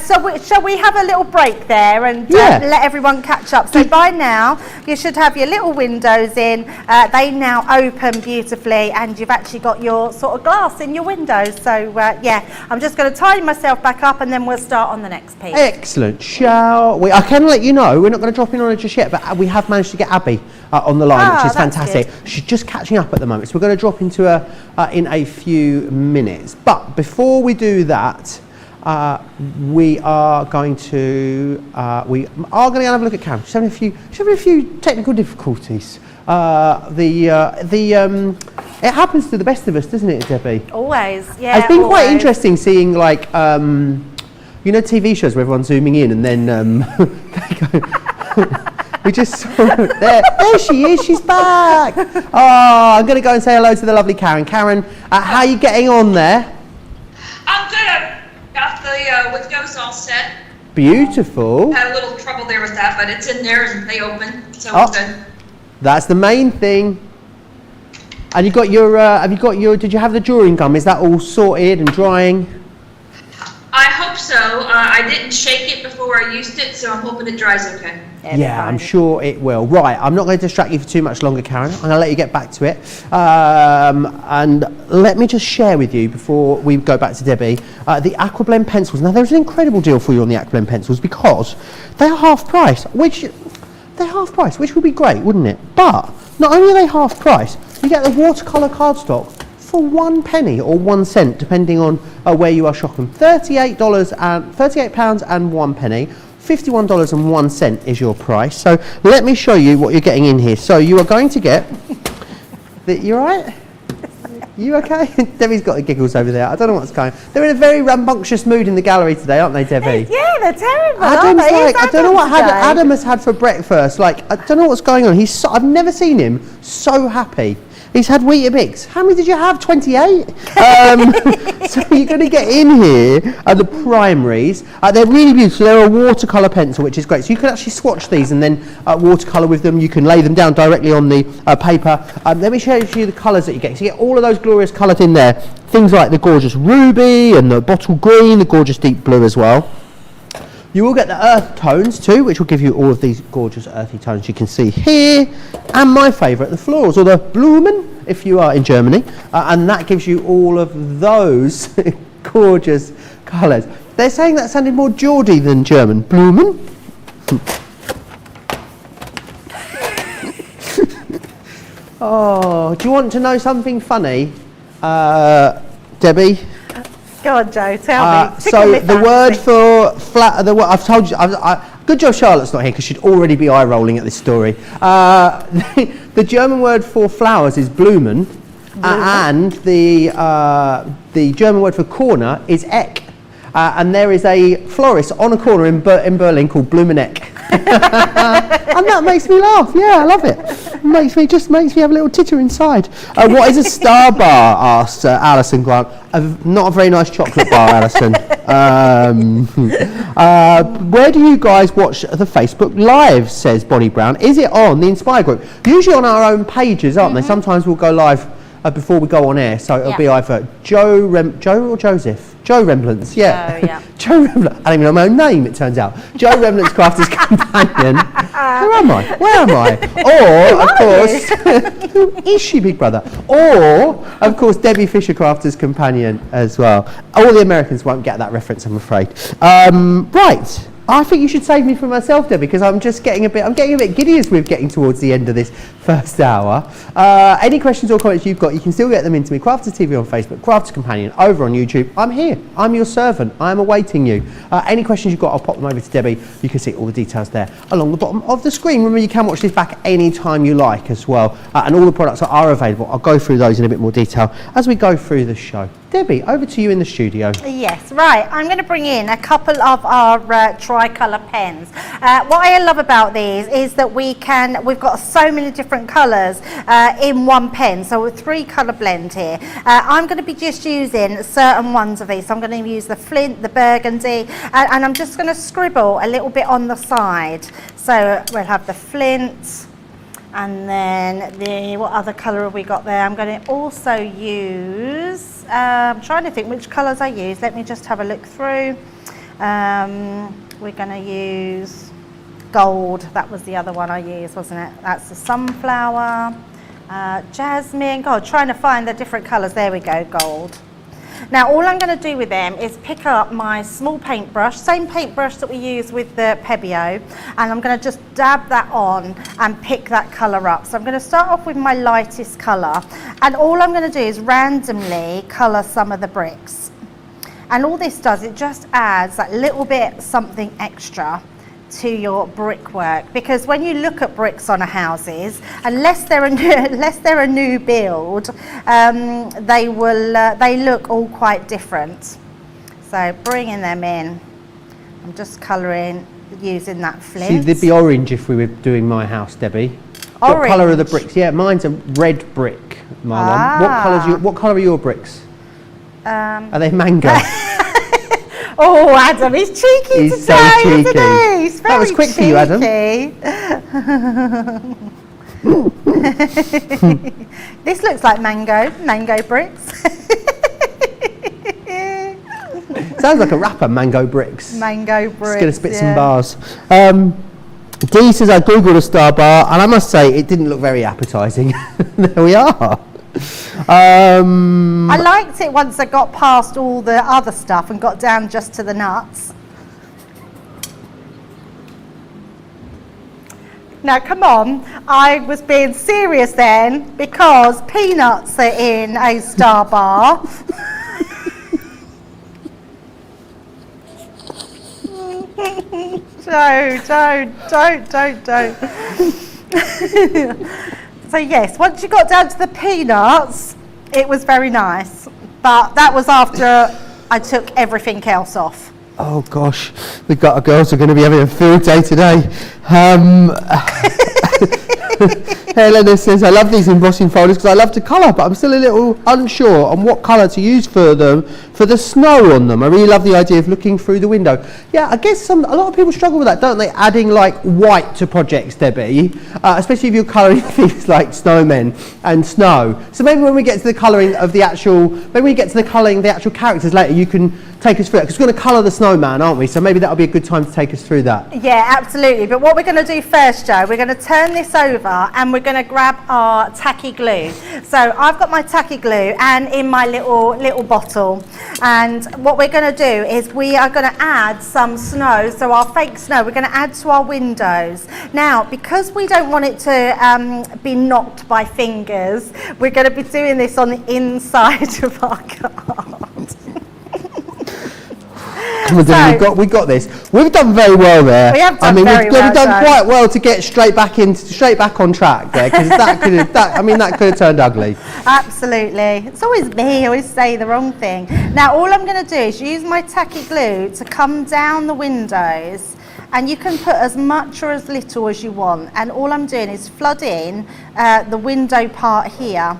Shall we have a little break there and let everyone catch up? So by now you should have your little windows in. They now open beautifully, and you've actually got your sort of glass in your windows. So I'm just going to tidy myself back up, and then we'll start on the next piece. Excellent. Shall we? I can let you know, we're not going to drop in on her just yet, but we have managed to get Abby on the line, which is fantastic. Good. She's just catching up at the moment, so we're going to drop into her in a few minutes. But before we do that, we are going to have a look at Karen. She's having a few technical difficulties. It happens to the best of us, doesn't it, Debbie? Always, yeah. It's been quite interesting seeing TV shows where everyone's zooming in and then they go. We just saw there she is. She's back. Oh, I'm going to go and say hello to the lovely Karen. Karen, how are you getting on there? I'm good. I got the windows all set. Beautiful. Had a little trouble there with that, but it's in there and they open, so it's good. That's the main thing. And you got your? Did you have the drawing gum? Is that all sorted and drying? I hope hope so. I didn't shake it before I used it, so I'm hoping it dries okay. Yeah, I'm sure it will. Right, I'm not going to distract you for too much longer, Karen. I'm going to let you get back to it. And let me just share with you, before we go back to Debbie, the Aqua Blend pencils. Now, there's an incredible deal for you on the Aqua Blend pencils because they're half price, which would be great, wouldn't it? But not only are they half price, you get the watercolour cardstock for 1 penny or 1 cent, depending on where you are shopping. £38 and 1 penny. $51.01 is your price. So let me show you what you're getting in here. So you are going to get you all right? You okay? Debbie's got the giggles over there. I don't know what's going on. They're in a very rambunctious mood in the gallery today, aren't they, Debbie? Yeah, they're terrible. Adam's aren't they? like, I don't know what Adam has had for breakfast. Like, I don't know what's going on. I've never seen him so happy. He's had Weetabix. How many did you have? 28? So you're going to get in here the primaries. They're really beautiful. They're a watercolour pencil, which is great. So you can actually swatch these and then watercolour with them. You can lay them down directly on the paper. Let me show you the colours that you get. So you get all of those glorious colours in there. Things like the gorgeous ruby and the bottle green, the gorgeous deep blue as well. You will get the earth tones too, which will give you all of these gorgeous earthy tones you can see here. And my favourite, the florals, or the Blumen, if you are in Germany. And that gives you all of those gorgeous colours. They're saying that sounded more Geordie than German. Blumen. Oh, do you want to know something funny, Debbie? Go on, Joe, tell me. So the word for flat, I've told you, good job Charlotte's not here because she'd already be eye rolling at this story. The German word for flowers is Blumen, and the German word for corner is Eck. And there is a florist on a corner in Berlin called Blumeneck. And that makes me laugh. Yeah, I love it. Makes me have a little titter inside. What is a star bar? Asked Alison Grant. Not a very nice chocolate bar, Alison. Where do you guys watch the Facebook Live? Says Bonnie Brown. Is it on the Inspire group? Usually on our own pages, aren't they? Sometimes we'll go live before we go on air, so it'll be either Joe or Joseph. Joe Remblance, yeah. Oh, yeah. Joe Remblance. I don't even know my own name, it turns out. Joe Remblance Crafters Companion. Who am I? Where am I? Or, of course, who is she, Big Brother? Or, of course, Debbie Fisher Crafters Companion as well. All the Americans won't get that reference, I'm afraid. Right. I think you should save me for myself, Debbie, because I'm getting a bit giddy as we're getting towards the end of this first hour. Any questions or comments you've got, you can still get them into me. Crafters TV on Facebook, Crafters Companion over on YouTube. I'm here. I'm your servant. I'm awaiting you. Any questions you've got, I'll pop them over to Debbie. You can see all the details there along the bottom of the screen. Remember, you can watch this back any time you like as well. And all the products that are available, I'll go through those in a bit more detail as we go through the show. Debbie, over to you in the studio. Yes, right. I'm going to bring in a couple of our tricolour pens. What I love about these is that we've got so many different colours in one pen. So a 3-colour blend here. I'm going to be just using certain ones of these. So I'm going to use the flint, the burgundy, and I'm just going to scribble a little bit on the side. So we'll have the flint. And then what other colour have we got there? I'm going to also use, I'm trying to think which colours I use. Let me just have a look through. We're going to use gold. That was the other one I used, wasn't it? That's the sunflower, jasmine. God, trying to find the different colours. There we go, gold. Now all I'm going to do with them is pick up my small paintbrush, same paintbrush that we use with the Pebeo, and I'm going to just dab that on and pick that colour up. So I'm going to start off with my lightest colour, and all I'm going to do is randomly colour some of the bricks. And all this does, it just adds that little bit something extra to your brickwork, because when you look at bricks on a houses, unless they're a new build, they look all quite different. So bringing them in, I'm just colouring using that flint. See, they'd be orange if we were doing my house, Debbie. Orange? What colour are the bricks? Yeah, mine's a red brick, my one. What colour are your bricks? Are they mango? Oh, Adam, he's cheeky He's today, so cheeky. isn't he? He's very That was quick for you, Adam. This looks like mango bricks. Sounds like a rapper, Mango Bricks. Mango Bricks. Just going to spit some bars. Dee says I googled a Star Bar, and I must say it didn't look very appetising. There we are. I liked it once I got past all the other stuff and got down just to the nuts. Now come on, I was being serious then because peanuts are in a Star Bar. Don't. So yes, once you got down to the peanuts, it was very nice. But that was after I took everything else off. Oh gosh, we've got our girls who are going to be having a field day today. Helena says, I love these embossing folders because I love to colour, but I'm still a little unsure on what colour to use for them, for the snow on them. I really love the idea of looking through the window. Yeah, I guess a lot of people struggle with that, don't they? Adding like white to projects, Debbie, especially if you're colouring things like snowmen and snow. So maybe when we get to the colouring of the actual, characters later, you can take us through it, because we're going to colour the snowman, aren't we? So maybe that'll be a good time to take us through that. Yeah, absolutely. But what we're going to do first, Joe, we're going to turn this over and we're going to grab our tacky glue. So I've got my tacky glue and in my little bottle. And what we're going to do is we are going to add some snow, so our fake snow, we're going to add to our windows. Now, because we don't want it to be knocked by fingers, we're going to be doing this on the inside of our card. Come on, Debbie, we got this. We've done very well there. We have done very well. We've done quite well to get straight back on track there, because that could have turned ugly. Absolutely. It's always me. I always say the wrong thing. Now, all I'm going to do is use my tacky glue to come down the windows, and you can put as much or as little as you want. And all I'm doing is flooding the window part here.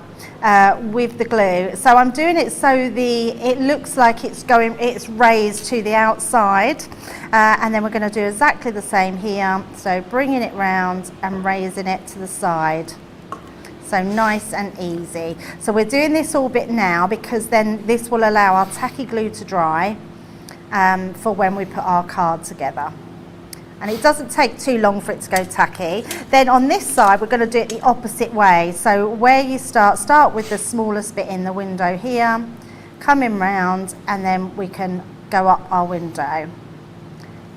With the glue. So I'm doing it so it looks like it's raised to the outside, and then we're going to do exactly the same here. So bringing it round and raising it to the side. So nice and easy. So we're doing this all bit now because then this will allow our tacky glue to dry for when we put our card together. And it doesn't take too long for it to go tacky. Then on this side, we're going to do it the opposite way. So where you start with the smallest bit in the window here, coming round, and then we can go up our window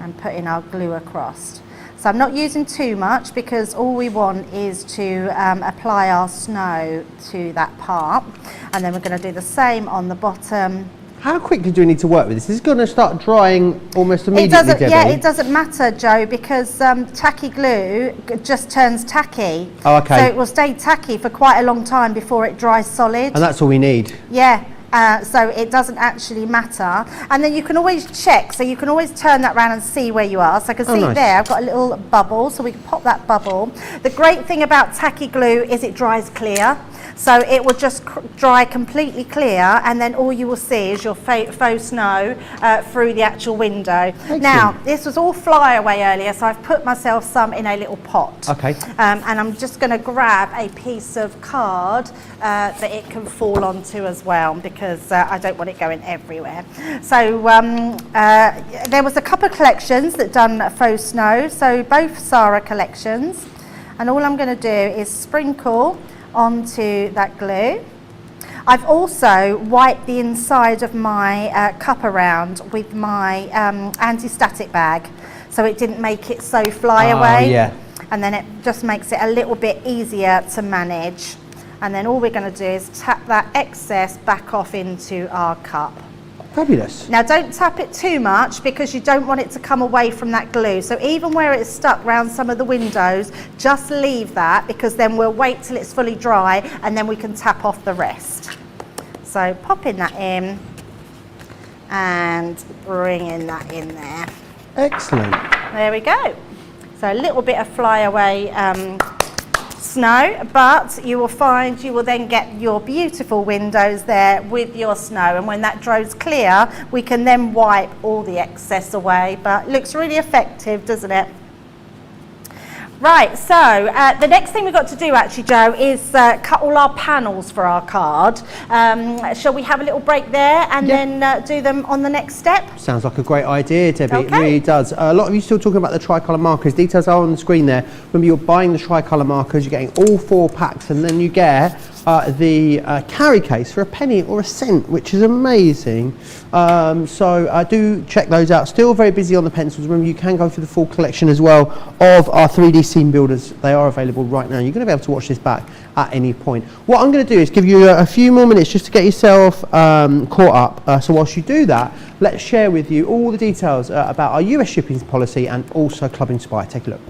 and put in our glue across. So I'm not using too much because all we want is to apply our snow to that part. And then we're going to do the same on the bottom. How quickly do we need to work with this? Is it going to start drying almost immediately, Debbie? Yeah, it doesn't matter, Joe, because tacky glue just turns tacky. Oh, okay. So it will stay tacky for quite a long time before it dries solid. And that's all we need? Yeah. So it doesn't actually matter. And then you can always check, so you can always turn that around and see where you are. So I can see nice. there, I've got a little bubble, so we can pop that bubble. The great thing about tacky glue is it dries clear. So it will just dry completely clear, and then all you will see is your faux snow through the actual window. Excellent. Now, this was all fly away earlier, so I've put myself some in a little pot. Okay. And I'm just going to grab a piece of card that it can fall onto as well, because I don't want it going everywhere. So there was a couple of collections that done faux snow, so both Sarah collections. And all I'm going to do is sprinkle onto that glue. I've also wiped the inside of my cup around with my anti-static bag, so it didn't make it so fly away. Yeah. And then it just makes it a little bit easier to manage. And then all we're going to do is tap that excess back off into our cup. Fabulous. Now don't tap it too much because you don't want it to come away from that glue. So even where it's stuck around some of the windows, just leave that, because then we'll wait till it's fully dry and then we can tap off the rest. So popping that in and bringing that in there. Excellent. There we go. So a little bit of flyaway snow, but you will find you will then get your beautiful windows there with your snow, and when that dries clear we can then wipe all the excess away. But it looks really effective, doesn't it? Right, so the next thing we've got to do actually, Joe, is cut all our panels for our card. Shall we have a little break there and then do them on the next step? Sounds like a great idea, Debbie. Okay. It really does. A lot of you still talking about the tricolour markers. Details are on the screen there. Remember, you're buying the tricolour markers, you're getting all 4 packs, and then you get the carry case for a penny or a cent, which is amazing. So do check those out. Still very busy on the pencils. Remember, you can go for the full collection as well of our 3D scene builders. They are available right now. You're going to be able to watch this back at any point. What I'm going to do is give you a few more minutes just to get yourself caught up. So whilst you do that, let's share with you all the details about our US shipping policy and also Club Inspire. Take a look.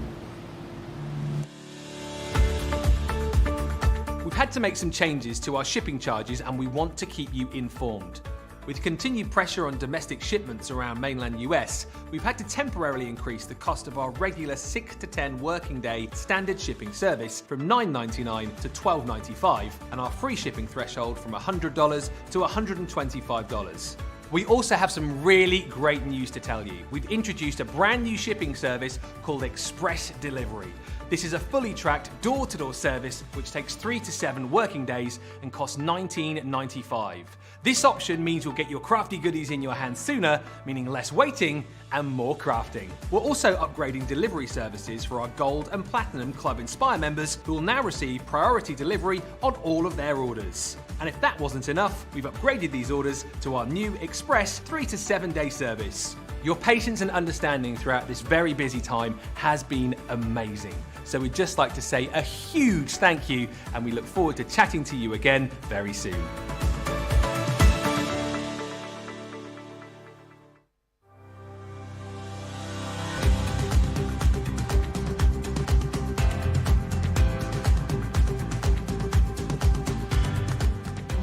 We've had to make some changes to our shipping charges and we want to keep you informed. With continued pressure on domestic shipments around mainland US, we've had to temporarily increase the cost of our regular 6 to 10 working day standard shipping service from $9.99 to $12.95 and our free shipping threshold from $100 to $125. We also have some really great news to tell you. We've introduced a brand new shipping service called Express Delivery. This is a fully tracked door-to-door service which takes 3 to 7 working days and costs $19.95. This option means you'll get your crafty goodies in your hands sooner, meaning less waiting and more crafting. We're also upgrading delivery services for our Gold and Platinum Club Inspire members who will now receive priority delivery on all of their orders. And if that wasn't enough, we've upgraded these orders to our new Express 3 to 7 day service. Your patience and understanding throughout this very busy time has been amazing. So we'd just like to say a huge thank you and we look forward to chatting to you again very soon.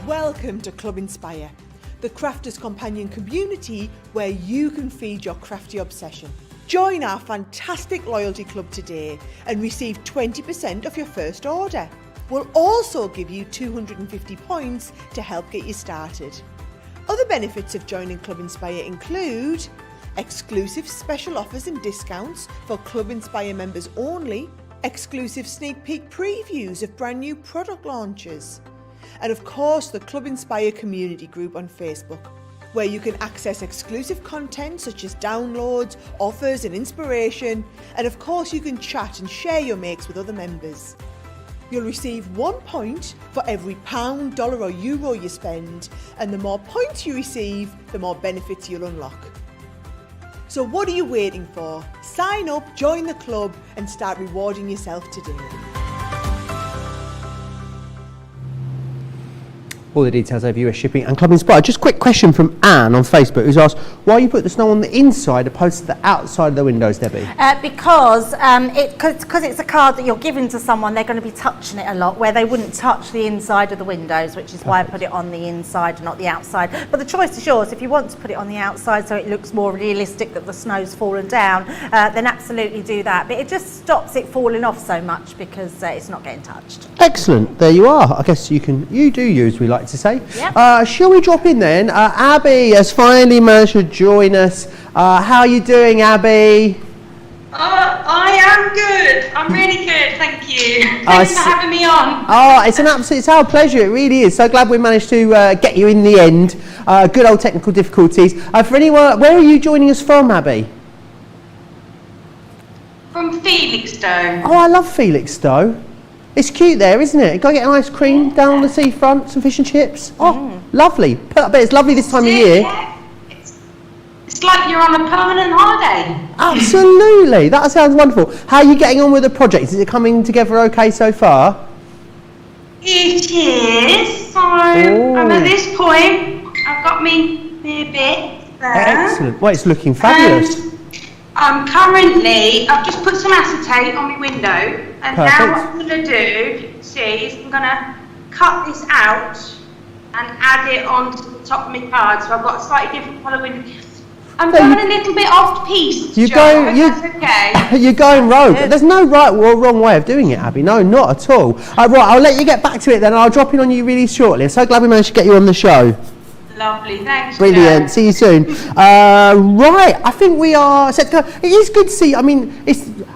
Welcome to Club Inspire, the crafters' companion community where you can feed your crafty obsession. Join our fantastic loyalty club today and receive 20% of your first order. We'll also give you 250 points to help get you started. Other benefits of joining Club Inspire include exclusive special offers and discounts for Club Inspire members only, exclusive sneak peek previews of brand new product launches, and of course the Club Inspire community group on Facebook, where you can access exclusive content such as downloads, offers and inspiration, and of course you can chat and share your makes with other members. You'll receive 1 point for every pound, dollar or euro you spend, and the more points you receive, the more benefits you'll unlock. So what are you waiting for? Sign up, join the club and start rewarding yourself today. All the details over US shipping and Club Inspire. Just a quick question from Anne on Facebook who's asked why you put the snow on the inside opposed to the outside of the windows, Debbie? Because it's a card that you're giving to someone, they're going to be touching it a lot where they wouldn't touch the inside of the windows, which is why I put it on the inside and not the outside. But the choice is yours. If you want to put it on the outside so it looks more realistic that the snow's fallen down, then absolutely do that. But it just stops it falling off so much because it's not getting touched. Excellent. There you are. I guess you do use, we like to say. Yep. Shall we drop in then? Abby has finally managed to join us. How are you doing, Abby? I am good. I'm really good, thank you. Thanks for having me on. Oh, it's our pleasure. It really is. So glad we managed to get you in the end. Good old technical difficulties. For anyone, where are you joining us from, Abby? From Felixstowe. Oh, I love Felixstowe. It's cute there, isn't it? Go get an ice cream down on the seafront, some fish and chips. Oh, lovely. I bet it's lovely this time of year. Yeah. It's like you're on a permanent holiday. Absolutely. That sounds wonderful. How are you getting on with the project? Is it coming together okay so far? It is. So I'm at this point. I've got me bit there. Excellent. Well, it's looking fabulous. Currently, I've just put some acetate on my window, and Perfect. now what I'm going to do, if you can see, is I'm going to cut this out and add it onto the top of my card, so I've got a slightly different colour window. I'm going a little bit off piece, that's okay. You're going rogue. There's no right or wrong way of doing it, Abby. No, not at all. Right, I'll let you get back to it then. I'll drop in on you really shortly. I'm so glad we managed to get you on the show. Lovely, thanks. Brilliant. Jo. See you soon. Right, I think we are set to go. It is good to see. I mean,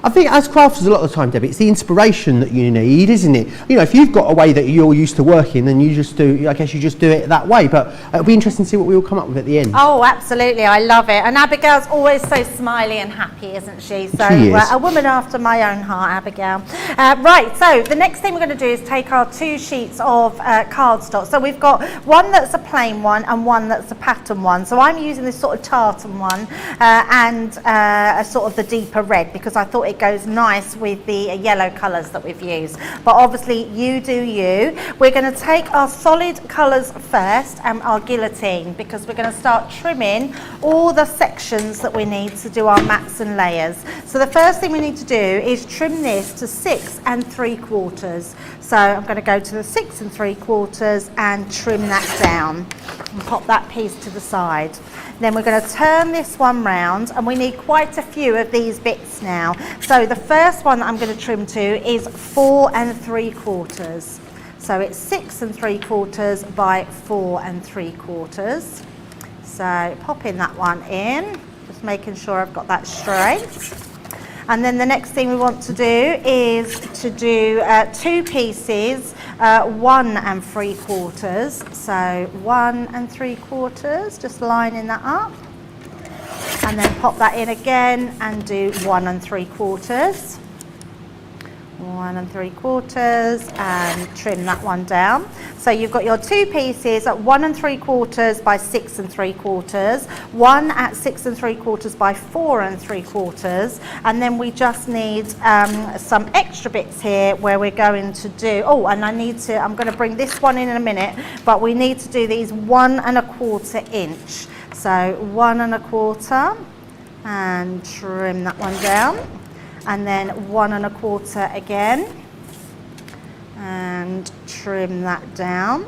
I think as crafters a lot of the time, Debbie, it's the inspiration that you need, isn't it? You know, if you've got a way that you're used to working, then you just do. I guess you just do it that way. But it'll be interesting to see what we all come up with at the end. Oh, absolutely. I love it. And Abigail's always so smiley and happy, isn't she? So She is. A woman after my own heart, Abigail. Right, so the next thing we're going to do is take our 2 sheets of cardstock. So we've got one that's a plain one and one that's a pattern one. So I'm using this sort of tartan one and a sort of the deeper red, because I thought it goes nice with the yellow colours that we've used. But obviously you do you. We're going to take our solid colours first and our guillotine, because we're going to start trimming all the sections that we need to do our mats and layers. So the first thing we need to do is trim this to 6 3/4. So I'm going to go to the 6 3/4 and trim that down and pop that piece to the side. Then we're going to turn this one round, and we need quite a few of these bits now. So the first one that I'm going to trim to is 4 3/4. So it's 6 3/4 by 4 3/4. So popping that one in, just making sure I've got that straight. And then the next thing we want to do is to do 2 pieces, 1 3/4. So 1 3/4, just lining that up. And then pop that in again and do 1 3/4. 1 3/4 and trim that one down. So you've got your 2 pieces at 1 3/4 by 6 3/4, 1 at 6 3/4 by 4 3/4, and then we just need some extra bits here where we're going to do, and I'm going to bring this one in a minute, but we need to do these 1 1/4 inch. So 1 1/4 and trim that one down. And then 1 1/4 again, and trim that down.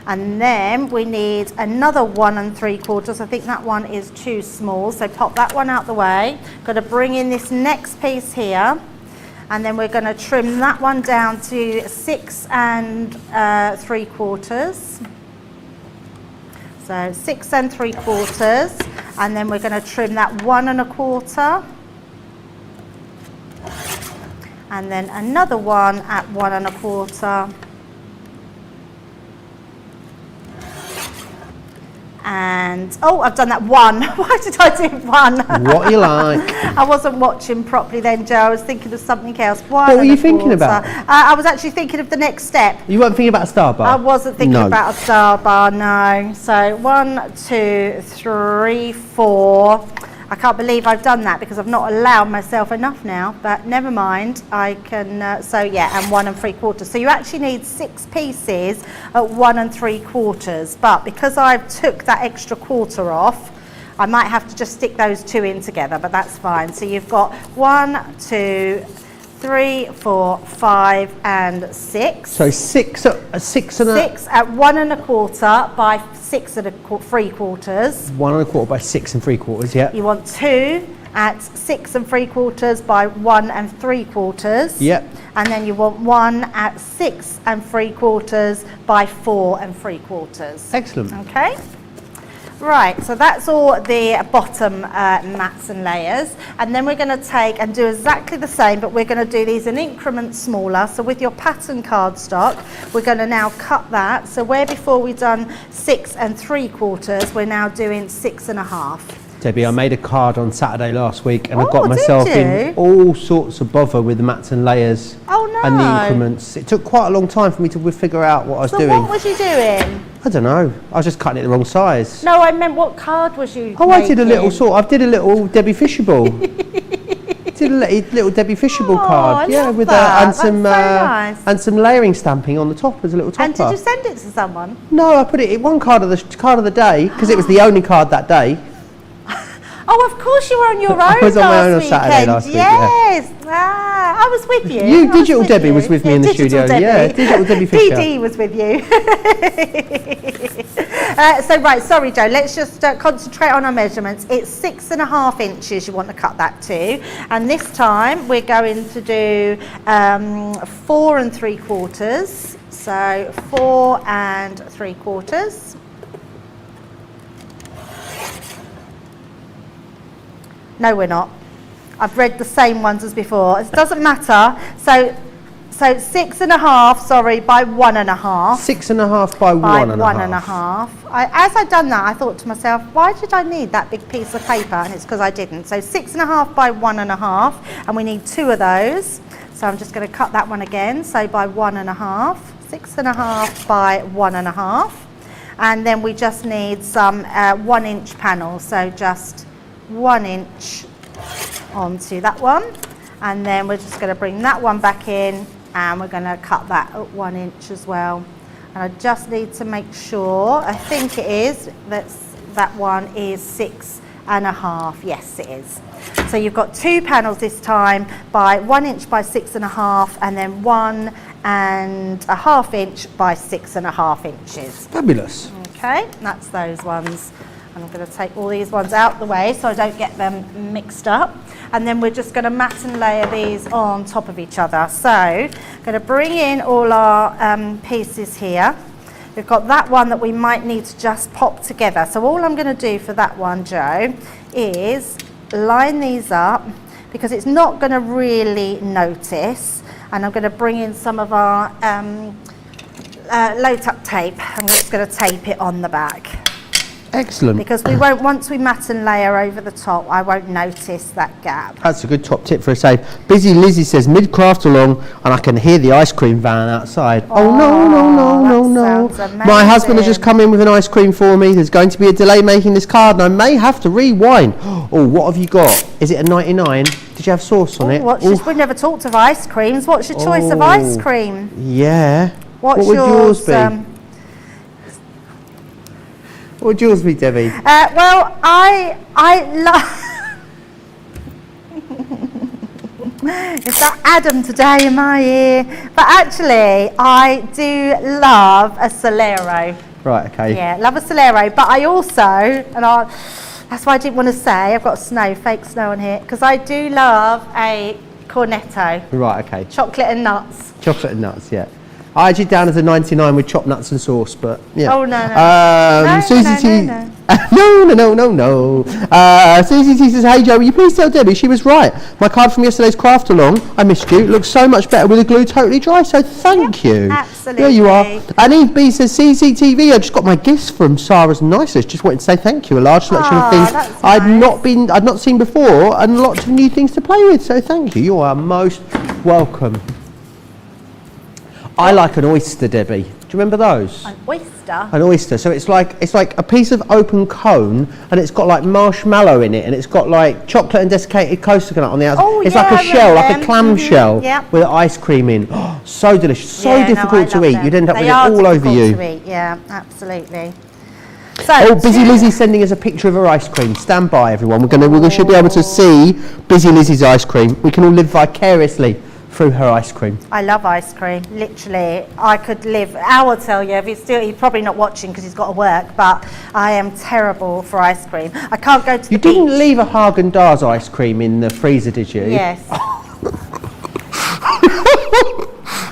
And then we need another 1 3/4. I think that one is too small, so pop that one out the way. Got to bring in this next piece here, and then we're going to trim that one down to 6 3/4. So 6 3/4, and then we're going to trim that 1 1/4. And then another one at 1 1/4. And I've done that 1. Why did I do 1? What you like. I wasn't watching properly then, Joe. I was thinking of something else. 1 What were you thinking about? I was actually thinking of the next step. You weren't thinking about a star bar? I wasn't thinking about a star bar, no. So 1 2 3 4. I can't believe I've done that, because I've not allowed myself enough now, but never mind. I can, and 1 3/4. So you actually need 6 pieces at 1 3/4, but because I've took that extra quarter off, I might have to just stick those 2 in together, but that's fine. So you've got 1 2 3 4 5 and 6. So 6 at 6 at 1 1/4 by 6 3/4. 1 1/4 by 6 3/4. Yeah. You want 2 at 6 3/4 by 1 3/4. Yep. And then you want 1 at 6 3/4 by 4 3/4. Excellent. Okay. Right, so that's all the bottom mats and layers, and then we're going to take and do exactly the same, but we're going to do these in increments smaller. So with your pattern cardstock, we're going to now cut that. So where before we've done 6 3/4, we're now doing 6 1/2. Debbie, I made a card on Saturday last week, and I Oh, got myself did you? in all sorts of bother with the mats and layers and the increments. It took quite a long time for me to figure out what I was doing. So what was you doing? I don't know. I was just cutting it the wrong size. No, I meant what card was you I did a little making? I did a little Debbie Fisher ball. Did a little Debbie Fisher ball Oh, card. I Yeah, love with that. and That's some so nice. and some layering stamping on the top as a little topper. And did you send it to someone? No, I put it in one card of the day because it was the only card that day. Oh, of course you were on your own I was on my own on last Saturday weekend. last week, yeah. Yes. I was with you. You, I was Digital with Debbie you. was with me in the Digital studio. Debbie. Yeah, Digital Debbie Fisher. DD was with you. Sorry Joe, let's just concentrate on our measurements. It's 6 1/2 inches you want to cut that to, and this time we're going to do 4 3/4. So 4 3/4. No, we're not. I've read the same ones as before. It doesn't matter. So 6 1/2, sorry, by 1 1/2. 6 1/2 by 1 1/2. 1 1/2. As I'd done that, I thought to myself, why did I need that big piece of paper? And it's because I didn't. So 6 1/2 by 1 1/2, and we need 2 of those. So I'm just going to cut that one again. So by 1 1/2, 6 1/2 by 1 1/2, and then we just need some 1 inch panels. So just 1 inch onto that one, and then we're just going to bring that one back in, and we're going to cut that at 1 inch as well. And I just need to make sure, I think it is, that one is 6 1/2. Yes, it is. So you've got 2 panels this time by 1 inch by 6 1/2, and then 1 1/2 inch by 6 1/2 inches. Fabulous. Okay, that's those ones. And I'm going to take all these ones out the way so I don't get them mixed up. And then we're just going to mat and layer these on top of each other. So I'm going to bring in all our pieces here. We've got that one that we might need to just pop together. So all I'm going to do for that one, Joe, is line these up because it's not going to really notice. And I'm going to bring in some of our low tuck tape. I'm just going to tape it on the back. Excellent. Because we won't, once we mat and layer over the top, I won't notice that gap. That's a good top tip for a save. Busy Lizzie says mid-craft along and I can hear the ice cream van outside. Oh no. My husband has just come in with an ice cream for me. There's going to be a delay making this card and I may have to rewind. Oh, what have you got? Is it a 99? Did you have sauce on it? We've never talked of ice creams. What's your choice of ice cream? Yeah. What would yours be? What would yours be, Debbie? Well, I love... It's that Adam today in my ear. But actually, I do love a Solero. Right, okay. Yeah, love a Solero. But I also, that's why I didn't want to say, I've got fake snow on here, because I do love a Cornetto. Right, okay. Chocolate and nuts. Chocolate and nuts, yeah. I had you down as a 99 with chopped nuts and sauce, but yeah. Oh, no. Susie T. No. Susie T says, hey Joe, will you please tell Debbie she was right. My card from yesterday's craft along, I missed you, looks so much better with the glue totally dry, so thank you. Absolutely. There you are. And Eve B says, CCTV, I just got my gifts from Sarah's Nicest. Just wanted to say thank you. A large selection of things I'd not seen before and lots of new things to play with, so thank you. You are most welcome. I like an oyster, Debbie. Do you remember those? An oyster? An oyster. So it's like a piece of open cone, and it's got like marshmallow in it, and it's got like chocolate and desiccated coconut on the outside. Oh, it's yeah, like a shell, like a clam shell Yep. with ice cream in. Oh, so delicious, so difficult to eat. Them. You'd end up They with it all over you. To eat. Yeah, absolutely. So, oh, Busy Lizzie's sending us a picture of her ice cream. Stand by, everyone. We should be able to see Busy Lizzie's ice cream. We can all live vicariously through her ice cream. I love ice cream. Literally, I could live. Al will tell you. If he's probably not watching because he's got to work. But I am terrible for ice cream. I can't go to the beach. You didn't leave a Haagen-Dazs ice cream in the freezer, did you? Yes.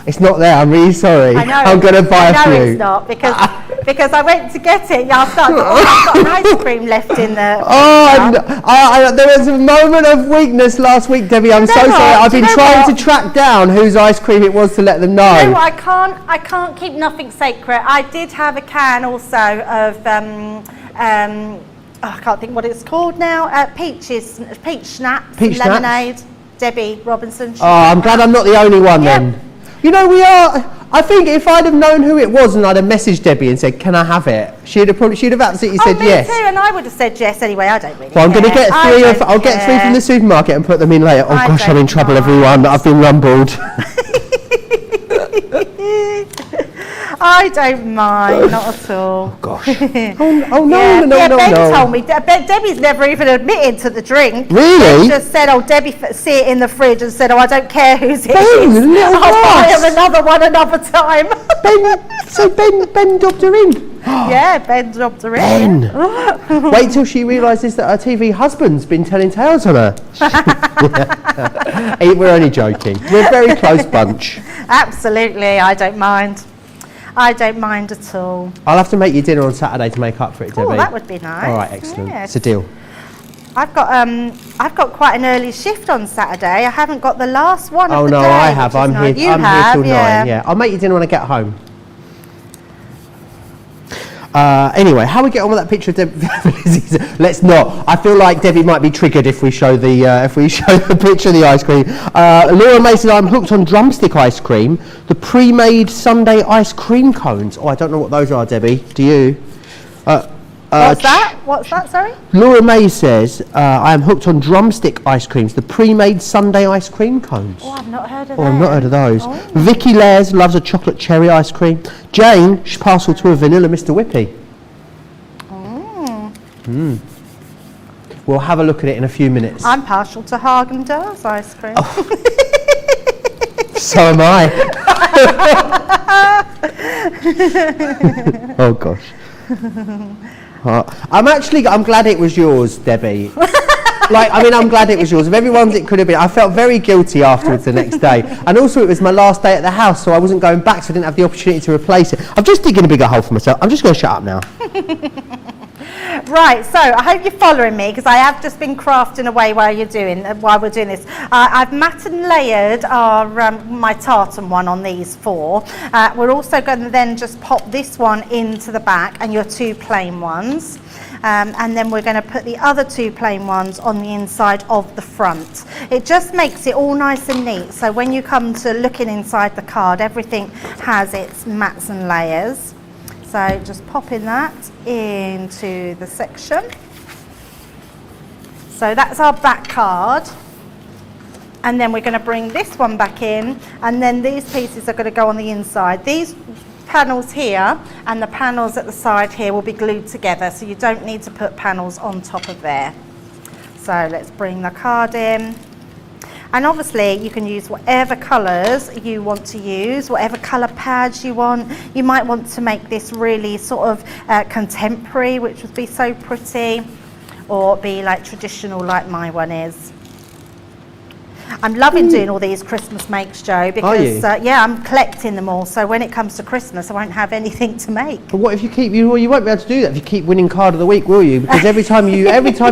It's not there. I'm really sorry. I know. I'm going to buy a few. I know it's not because I went to get it. Yeah, I've got an ice cream left in the. There was a moment of weakness last week, Debbie. I'm so sorry. I've been trying to track down whose ice cream it was to let them know. No, I can't keep nothing sacred. I did have a can also of I can't think what it's called now. Peach schnapps, lemonade. Debbie Robinson. Oh, I'm glad I'm not the only one then. You know, we are. I think if I'd have known who it was and I'd have messaged Debbie and said, "Can I have it?" She'd have absolutely said yes. Me too, and I would have said yes anyway. I don't really. Well, I'm going to get three. I'll get 3 from the supermarket and put them in later. Oh gosh, I'm in trouble, everyone. I've been rumbled. I don't mind, not at all. Oh gosh. No. Ben told me. Debbie's never even admitted to the drink. Really? She just said, "Oh, Debbie, see it in the fridge," and said, "Oh, I don't care whose it is. I'll buy her another one another time." Ben dobbed her in. Yeah, Ben dobbed her in. Wait till she realises that her TV husband's been telling tales on her. We're only joking. We're a very close bunch. Absolutely, I don't mind. I don't mind at all. I'll have to make you dinner on Saturday to make up for it, Debbie. Oh, that would be nice. All right, excellent. Yes. It's a deal. I've got quite an early shift on Saturday. I haven't got the last one of the day. Oh no, I have. I'm here. You I'm have, here till 9. Yeah, I'll make you dinner when I get home. Anyway, how we get on with that picture of Debbie? Let's not. I feel like Debbie might be triggered if we show the picture of the ice cream. Laura May says, I'm hooked on drumstick ice cream, the pre-made Sunday ice cream cones. Oh, I don't know what those are, Debbie. Do you? What's that? What's that? Sorry. Laura May says, I am hooked on drumstick ice creams, the pre-made Sunday ice cream cones. Oh, I've not heard of Oh, I've not heard of those. Oh. Vicky Lares loves a chocolate cherry ice cream. Jane, she's partial to a vanilla Mr. Whippy. We'll have a look at it in a few minutes. I'm partial to Haagen-Dazs ice cream. So am I. Oh gosh. I'm glad it was yours, Debbie. I'm glad it was yours. Of everyone's it could have been. I felt very guilty afterwards the next day. And also it was my last day at the house, so I wasn't going back, so I didn't have the opportunity to replace it. I'm just digging a bigger hole for myself. I'm just going to shut up now. Right, so I hope you're following me because I have just been crafting away while we're doing this. I've mat and layered my tartan one on these 4. We're also going to then just pop this one into the back and your 2 plain ones. And then we're going to put the other 2 plain ones on the inside of the front. It just makes it all nice and neat. So when you come to looking inside the card, everything has its mats and layers. So just popping that into the section. So that's our back card. And then we're going to bring this one back in, and then these pieces are going to go on the inside. These panels here and the panels at the side here will be glued together, so you don't need to put panels on top of there. So let's bring the card in. And obviously you can use whatever colours you want to use, whatever colour pads you want. You might want to make this really sort of contemporary, which would be so pretty, or be like traditional like my one is. I'm loving doing all these Christmas makes, Joe, because I'm collecting them all, so when it comes to Christmas I won't have anything to make. But what if you you won't be able to do that if you keep winning card of the week, will you? Because every time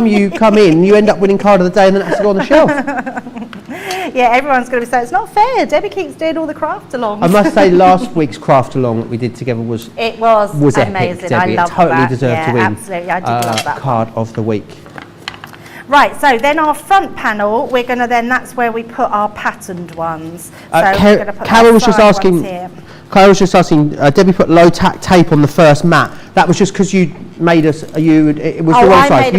you come in, you end up winning card of the day and then it has to go on the shelf. Yeah, everyone's going to be saying, it's not fair, Debbie keeps doing all the craft alongs. I must say last week's craft along that we did together was amazing. epic, Debbie. I loved it totally that. deserved to win. Absolutely, I did love that card of the week. Right, so then our front panel, we're going to that's where we put our patterned ones. So we're going to put Carol was just asking, Debbie put low tack tape on the first mat. That was just because you made us, it was the wrong size.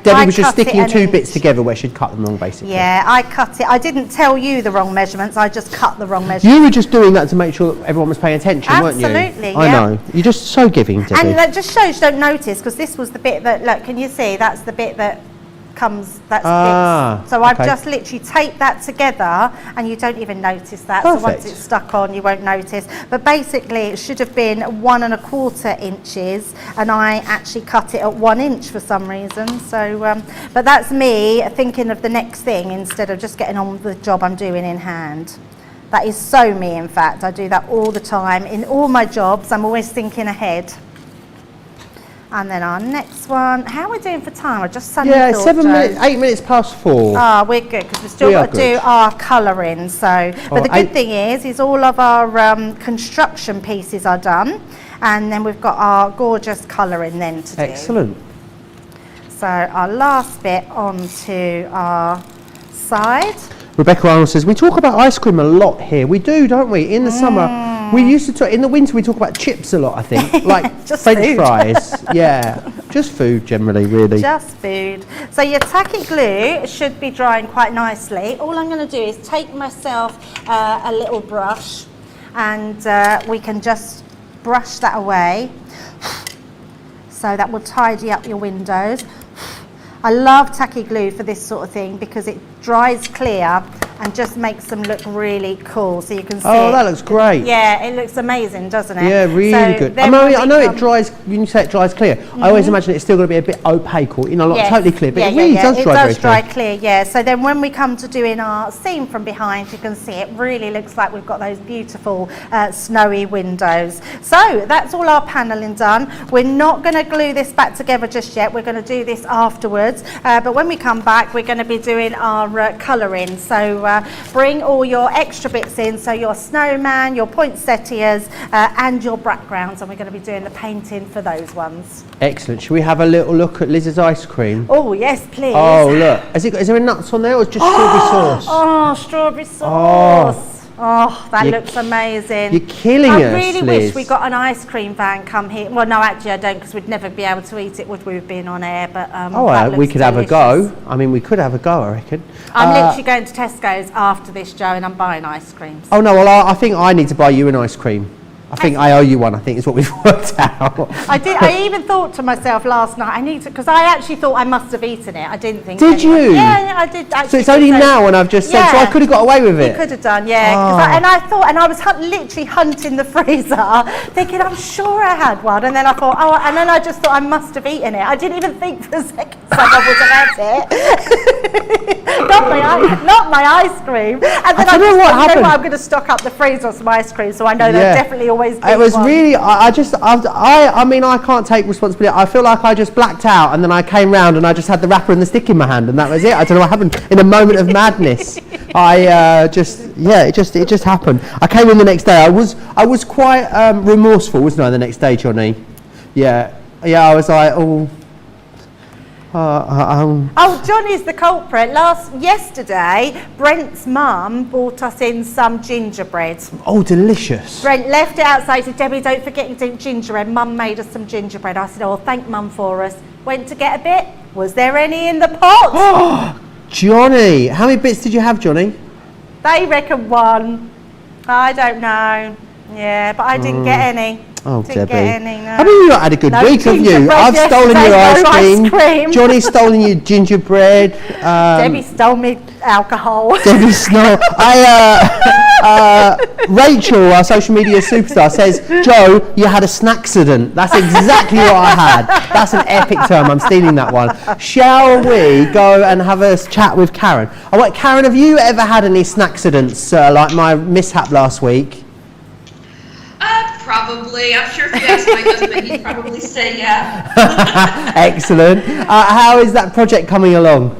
Debbie was just sticking 2 bits together where she'd cut them wrong, basically. Yeah, I cut it. I didn't tell you the wrong measurements, I just cut the wrong measurements. You were just doing that to make sure that everyone was paying attention, weren't you? Absolutely, yeah. I know. You're just so giving, Debbie. And that just shows you don't notice, because this was the bit that, look, can you see, that's the bit that comes, so I've just literally taped that together and you don't even notice that. Perfect. So once it's stuck on you won't notice, but basically it should have been 1 1/4 inches and I actually cut it at 1 inch for some reason. So but that's me thinking of the next thing instead of just getting on with the job I'm doing in hand. That is so me, in fact. I do that all the time in all my jobs. I'm always thinking ahead. And then our next one, how are we doing for time? I just suddenly thought, 7 minutes, 8 minutes past 4. Ah, we're good because we've still got to do our colouring. So, but the good thing is all of our construction pieces are done, and then we've got our gorgeous colouring then to do. Excellent. So our last bit onto our side. Rebecca Arnold says, we talk about ice cream a lot here. We do, don't we? In the summer. We used to talk, in the winter we talk about chips a lot, I think. Like French fries. Yeah. Just food generally, really. Just food. So your tacky glue should be drying quite nicely. All I'm going to do is take myself a little brush and we can just brush that away. So that will tidy up your windows. I love tacky glue for this sort of thing because it dries clear and just makes them look really cool. So you can see. Oh, that looks great. Yeah, it looks amazing, doesn't it? Yeah, really good. I know it dries, when you say it dries clear, I always imagine it's still going to be a bit opaque or, not totally clear, but it really does dry very clear. Clear, yeah. So then when we come to doing our scene from behind, you can see it really looks like we've got those beautiful snowy windows. So that's all our panelling done. We're not going to glue this back together just yet. We're going to do this afterwards. But when we come back, we're going to be doing our colouring. So bring all your extra bits in. So your snowman, your poinsettias, and your backgrounds. And we're going to be doing the painting for those ones. Excellent. Should we have a little look at Liz's ice cream? Oh, yes, please. Oh, look. Is there nuts on there or just strawberry sauce? Oh, strawberry sauce. Oh, that looks amazing. You're killing us, I really Liz. wish we got an ice cream van come here. Well, no, actually I don't, because we'd never be able to eat it, would we, being on air? But we could have a go. I mean, we could have a go, I reckon. I'm literally going to Tesco's after this, Joe, and I'm buying ice creams. Oh, no, well, I think I need to buy you an ice cream. I think I owe you one, I think is what we've worked out. I even thought to myself last night, I need to, because I actually thought I must have eaten it. I didn't think. Did you? Yeah, I did. So it's only now when I've just said, so I could have got away with it. You could have done, yeah. And I was literally hunting the freezer, thinking, I'm sure I had one. And then I thought, and then I just thought I must have eaten it. I didn't even think for a second someone would have had it. not my ice cream. And then I just thought, I'm going to stock up the freezer with some ice cream, so I know there'll definitely always be it was one. really, I mean, I can't take responsibility. I feel like I just blacked out and then I came round and I just had the wrapper and the stick in my hand and that was it. I don't know what happened. In a moment of madness, it just happened. I came in the next day. I was quite remorseful, wasn't I, the next day, Johnny? Yeah, I was like, Johnny's the culprit. Yesterday, Brent's mum bought us in some gingerbread. Oh, delicious. Brent left it outside. He said, Debbie, don't forget your gingerbread. Mum made us some gingerbread. I said, oh, thank Mum for us. Went to get a bit. Was there any in the pot? Oh, Johnny. How many bits did you have, Johnny? They reckon one. I don't know. Yeah, but I didn't get any. Oh, Didn't Debbie. Get any, no. I mean, you've not had a good week, have you? I've stolen your ice cream. Johnny's stolen your gingerbread. Debbie stole me alcohol. Debbie stole. Rachel, our social media superstar, says, Joe, you had a snacksident. That's exactly what I had. That's an epic term. I'm stealing that one. Shall we go and have a chat with Karen? Karen, have you ever had any snacksidents like my mishap last week? Probably. I'm sure if you asked my husband, he'd probably say yeah. Excellent. How is that project coming along?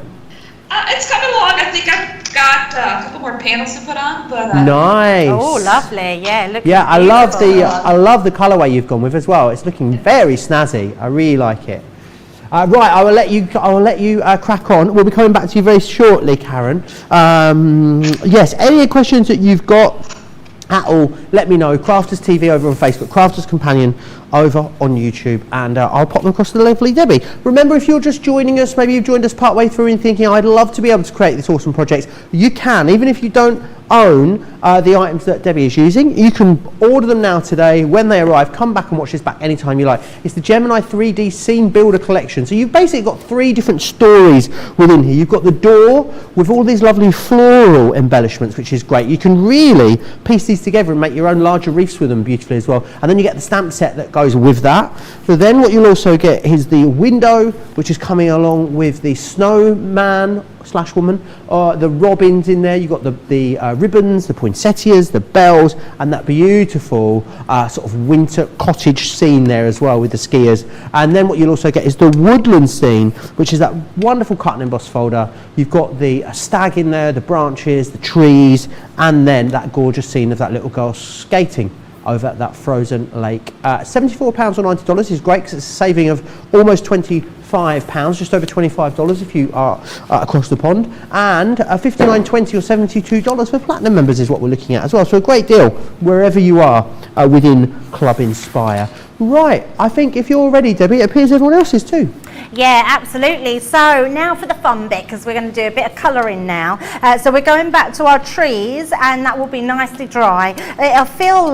It's coming along. I think I've got a couple more panels to put on. But nice. Oh, lovely. Yeah. I love the colourway you've gone with as well. It's looking very snazzy. I really like it. Right, I will let you crack on. We'll be coming back to you very shortly, Karen. Yes. Any questions that you've got at all, let me know. Crafters TV over on Facebook, Crafters Companion over on YouTube, and I'll pop them across to the lovely Debbie. Remember, if you're just joining us, maybe you've joined us partway through and thinking, I'd love to be able to create this awesome project, you can. Even if you don't own the items that Debbie is using, you can order them now today. When they arrive, come back and watch this back anytime you like. It's the Gemini 3D Scene Builder Collection. So you've basically got 3 different stories within here. You've got the door with all these lovely floral embellishments, which is great. You can really piece these together and make your own larger wreaths with them beautifully as well. And then you get the stamp set that goes with that. So then what you'll also get is the window, which is coming along with the snowman / woman, the robins in there. You've got the ribbons, the poinsettias, the bells, and that beautiful sort of winter cottage scene there as well with the skiers. And then what you'll also get is the Woodland Scene, which is that wonderful cut and emboss folder. You've got the stag in there, the branches, the trees, and then that gorgeous scene of that little girl skating over that frozen lake. £74 or $90 is great because it's a saving of almost £25, just over $25 if you are across the pond, and $59.20 or $72 for platinum members is what we're looking at as well. So a great deal wherever you are within Club Inspire. Right, I think if you're ready, Debbie, it appears everyone else is too. Yeah, absolutely. So now for the fun bit, because we're going to do a bit of colouring now. So we're going back to our trees, and that will be nicely dry. It'll feel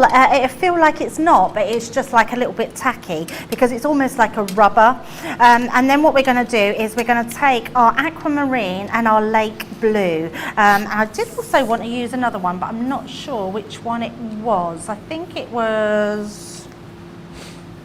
like it's not, but it's just like a little bit tacky because it's almost like a rubber. And then what we're going to do is we're going to take our aquamarine and our lake blue. And I did also want to use another one, but I'm not sure which one it was. I think it was...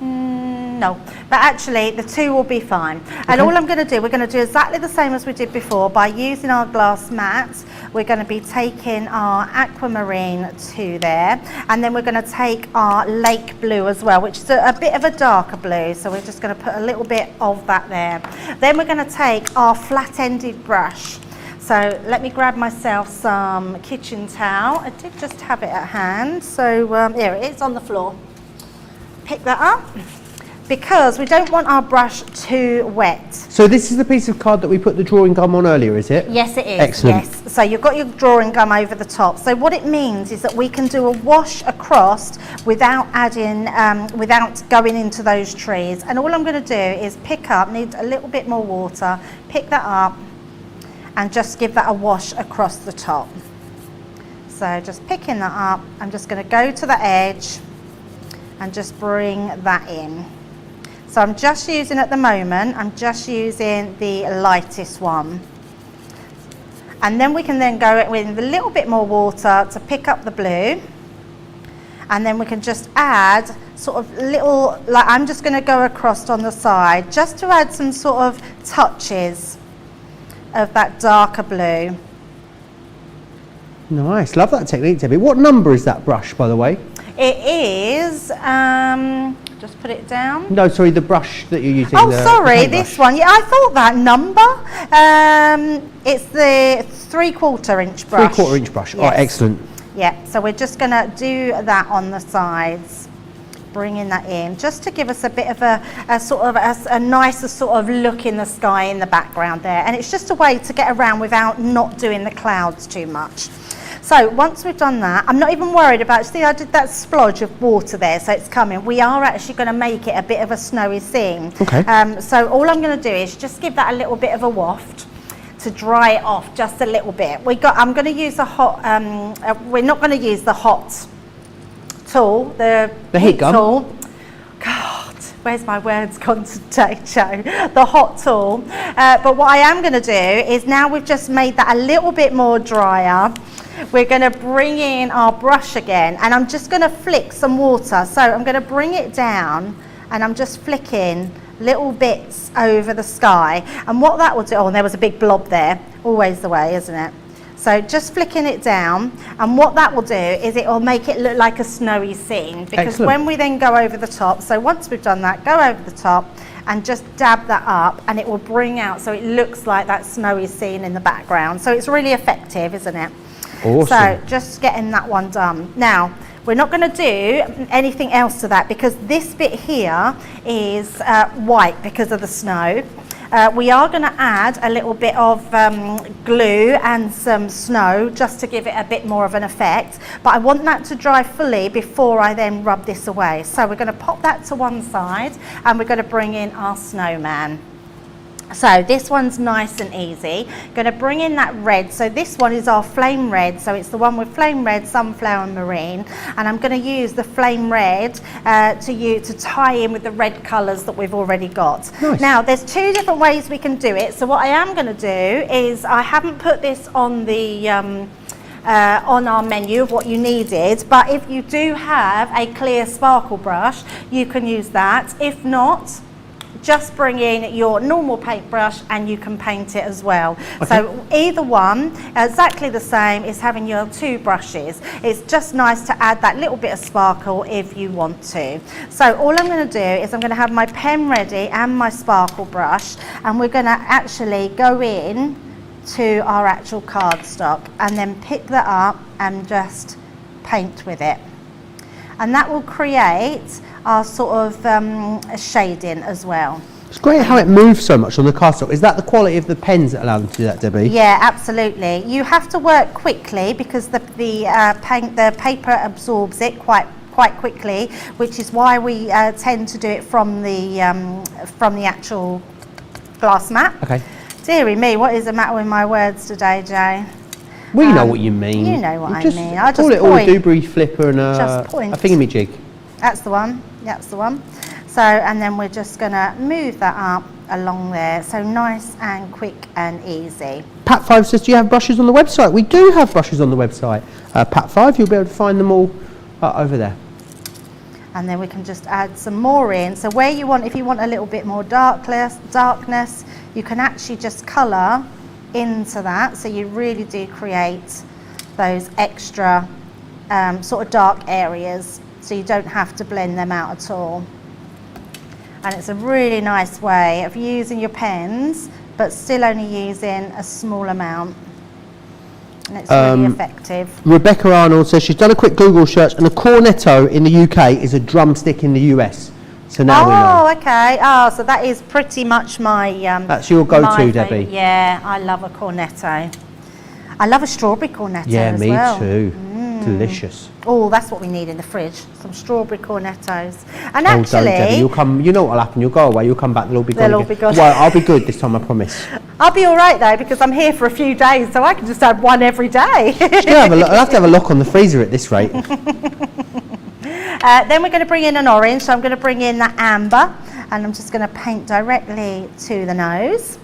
no, but actually the two will be fine. And all I'm going to do, we're going to do exactly the same as we did before. By using our glass mat, we're going to be taking our aquamarine to there, and then we're going to take our lake blue as well, which is a bit of a darker blue, so we're just going to put a little bit of that there. Then we're going to take our flat-ended brush. So let me grab myself some kitchen towel. I did just have it at hand, so here it is on the floor. Pick that up, because we don't want our brush too wet. So this is the piece of card that we put the drawing gum on earlier, is it? Yes, it is. Excellent. Yes. So you've got your drawing gum over the top. So what it means is that we can do a wash across without adding, without going into those trees. And all I'm going to do is pick up, need a little bit more water, pick that up, and just give that a wash across the top. So just picking that up, I'm just going to go to the edge and just bring that in. So I'm just using, at the moment, I'm just using the lightest one. And then we can then go with a little bit more water to pick up the blue. And then we can just add sort of little, like I'm just going to go across on the side, just to add some sort of touches of that darker blue. Nice, love that technique, Debbie. What number is that brush, by the way? It is, just put it down. No, sorry, the brush that you're using. Oh, sorry, this one. Yeah, I thought that number. It's the 3/4 inch brush. 3/4 inch brush. Yes. All right, excellent. Yeah, so we're just going to do that on the sides, bringing that in, just to give us a bit of a sort of a nicer sort of look in the sky in the background there. And it's just a way to get around without not doing the clouds too much. So once we've done that, I'm not even worried about, see, I did that splodge of water there, so it's coming. We are actually going to make it a bit of a snowy scene. Okay. So all I'm going to do is just give that a little bit of a waft to dry it off just a little bit. I'm going to use a hot, we're not going to use the hot tool, the heat gun tool. God, where's my words gone today, Joe? The hot tool. But what I am going to do is, now we've just made that a little bit more drier, we're going to bring in our brush again, and I'm just going to flick some water. So I'm going to bring it down, and I'm just flicking little bits over the sky. And what that will do, oh, and there was a big blob there, always the way, isn't it? So just flicking it down, and what that will do is it will make it look like a snowy scene, because Excellent. when we then go over the top, so once we've done that, go over the top and just dab that up, and it will bring out, so it looks like that snowy scene in the background. So it's really effective, isn't it? Awesome. So just getting that one done. Now, we're not going to do anything else to that, because this bit here is white because of the snow. We are going to add a little bit of glue and some snow just to give it a bit more of an effect, but I want that to dry fully before I then rub this away. So we're going to pop that to one side, and we're going to bring in our snowman. So this one's nice and easy. Going to bring in that red. So this one is our flame red. So it's the one with flame red, sunflower and marine. And I'm going to use the flame red to tie in with the red colours that we've already got. Nice. Now there's two different ways we can do it. So what I am going to do is, I haven't put this on the on our menu of what you needed, but if you do have a clear sparkle brush, you can use that. If not, just bring in your normal paintbrush and you can paint it as well. Okay. So either one, exactly the same, is having your two brushes. It's just nice to add that little bit of sparkle if you want to. So all I'm going to do is, I'm going to have my pen ready and my sparkle brush, and we're going to actually go in to our actual cardstock and then pick that up and just paint with it. And that will create our sort of shading as well. It's great how it moves so much on the cardstock. Is that the quality of the pens that allow them to do that, Debbie? Yeah, absolutely. You have to work quickly because the paper absorbs it quite quite quickly, which is why we tend to do it from the actual glass mat. Okay. Dearie me, what is the matter with my words today, Joe? We know what you mean. You know what I just mean. I call just it all a point. Dewberry flipper and Just a point. thingamajig. That's the one. That's the one. So, and then we're just going to move that up along there. So nice and quick and easy. Pat5 says, do you have brushes on the website? We do have brushes on the website. Pat5, you'll be able to find them all over there. And then we can just add some more in. So where you want, if you want a little bit more darkness, you can actually just colour into that. So you really do create those extra sort of dark areas. So you don't have to blend them out at all. And it's a really nice way of using your pens, but still only using a small amount. And it's really effective. Rebecca Arnold says she's done a quick Google search and a cornetto in the UK is a drumstick in the US. So now we know. Oh, okay. Oh, so that is pretty much my... That's your go-to, Debbie. Yeah, I love a cornetto. I love a strawberry cornetto as me well. too. Delicious. Oh, that's what we need in the fridge. Some strawberry cornettos. And Don't, Debbie. actually... You'll come, you know what'll happen, you'll go away, you'll come back, they'll all be gone They'll all again. be gone. Well, I'll be good this time, I promise. I'll be all right though, because I'm here for a few days, so I can just have one every day. I'll have to have a lock on the freezer at this rate. Then we're going to bring in an orange, so I'm going to bring in that amber, and I'm just going to paint directly to the nose.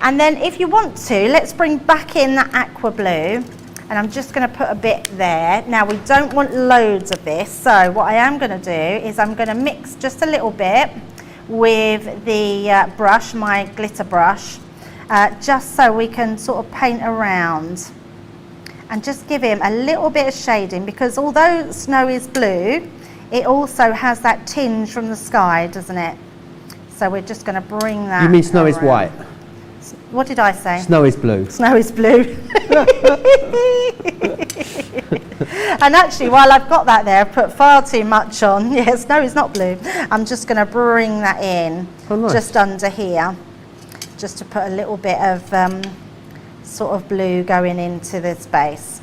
And then if you want to, let's bring back in that aqua blue, and I'm just going to put a bit there. Now we don't want loads of this, so what I am going to do is I'm going to mix just a little bit with the brush, my glitter brush, just so we can sort of paint around and just give him a little bit of shading, because although snow is blue, it also has that tinge from the sky, doesn't it? So we're just going to bring that. You mean snow is around. white? What did I say? Snow is blue. Snow is blue. And actually, while I've got that there, I've put far too much on. Yeah, snow is not blue. I'm just going to bring that in, nice. just under here, just to put a little bit of sort of blue going into the space.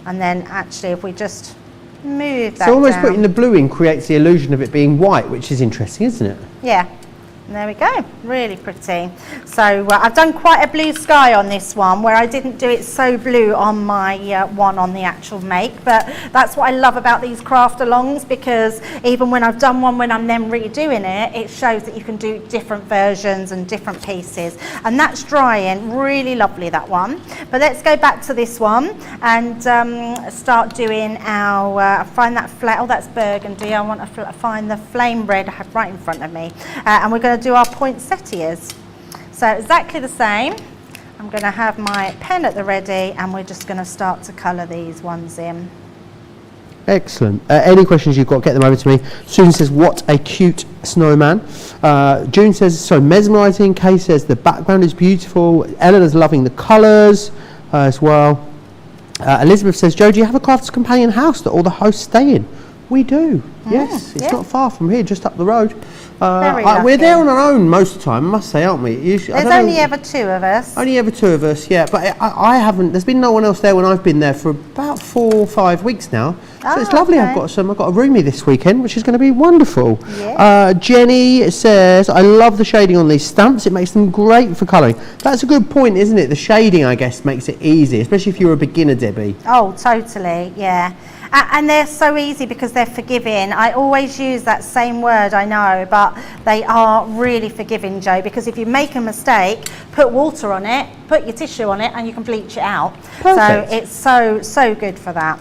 And then actually, if we just move that So almost down. putting the blue in creates the illusion of it being white, which is interesting, isn't it? Yeah. And there we go, really pretty. So I've done quite a blue sky on this one, where I didn't do it so blue on my one on the actual make, but that's what I love about these craft alongs, because even when I've done one, when I'm then redoing it, it shows that you can do different versions and different pieces. And that's drying really lovely, that one. But let's go back to this one and start doing our, find that flat, oh that's burgundy, I want to find the flame red I have right in front of me. And we're going to do our poinsettias. So exactly the same. I'm going to have my pen at the ready, and we're just going to start to colour these ones in. Excellent. Any questions you've got, get them over to me. Susan says, what a cute snowman. June says, so mesmerising. Kay says, the background is beautiful. Eleanor's loving the colours as well. Elizabeth says, Joe, do you have a Crafter's Companion house that all the hosts stay in? We do, yes. It's not far from here, just up the road. We're there on our own most of the time, I must say, aren't we? There's only ever two of us. Only ever two of us, yeah. But I haven't, there's been no one else there when I've been there for about 4 or 5 weeks now. So it's lovely. Okay. I've got a roomie this weekend, which is going to be wonderful. Yeah. Jenny says, I love the shading on these stamps. It makes them great for colouring. That's a good point, isn't it? The shading, I guess, makes it easy, especially if you're a beginner, Debbie. Oh, totally, yeah. And they're so easy because they're forgiving. I always use that same word, I know, but they are really forgiving, Joe, because if you make a mistake, put water on it, put your tissue on it, and you can bleach it out. Perfect. So it's so good for that.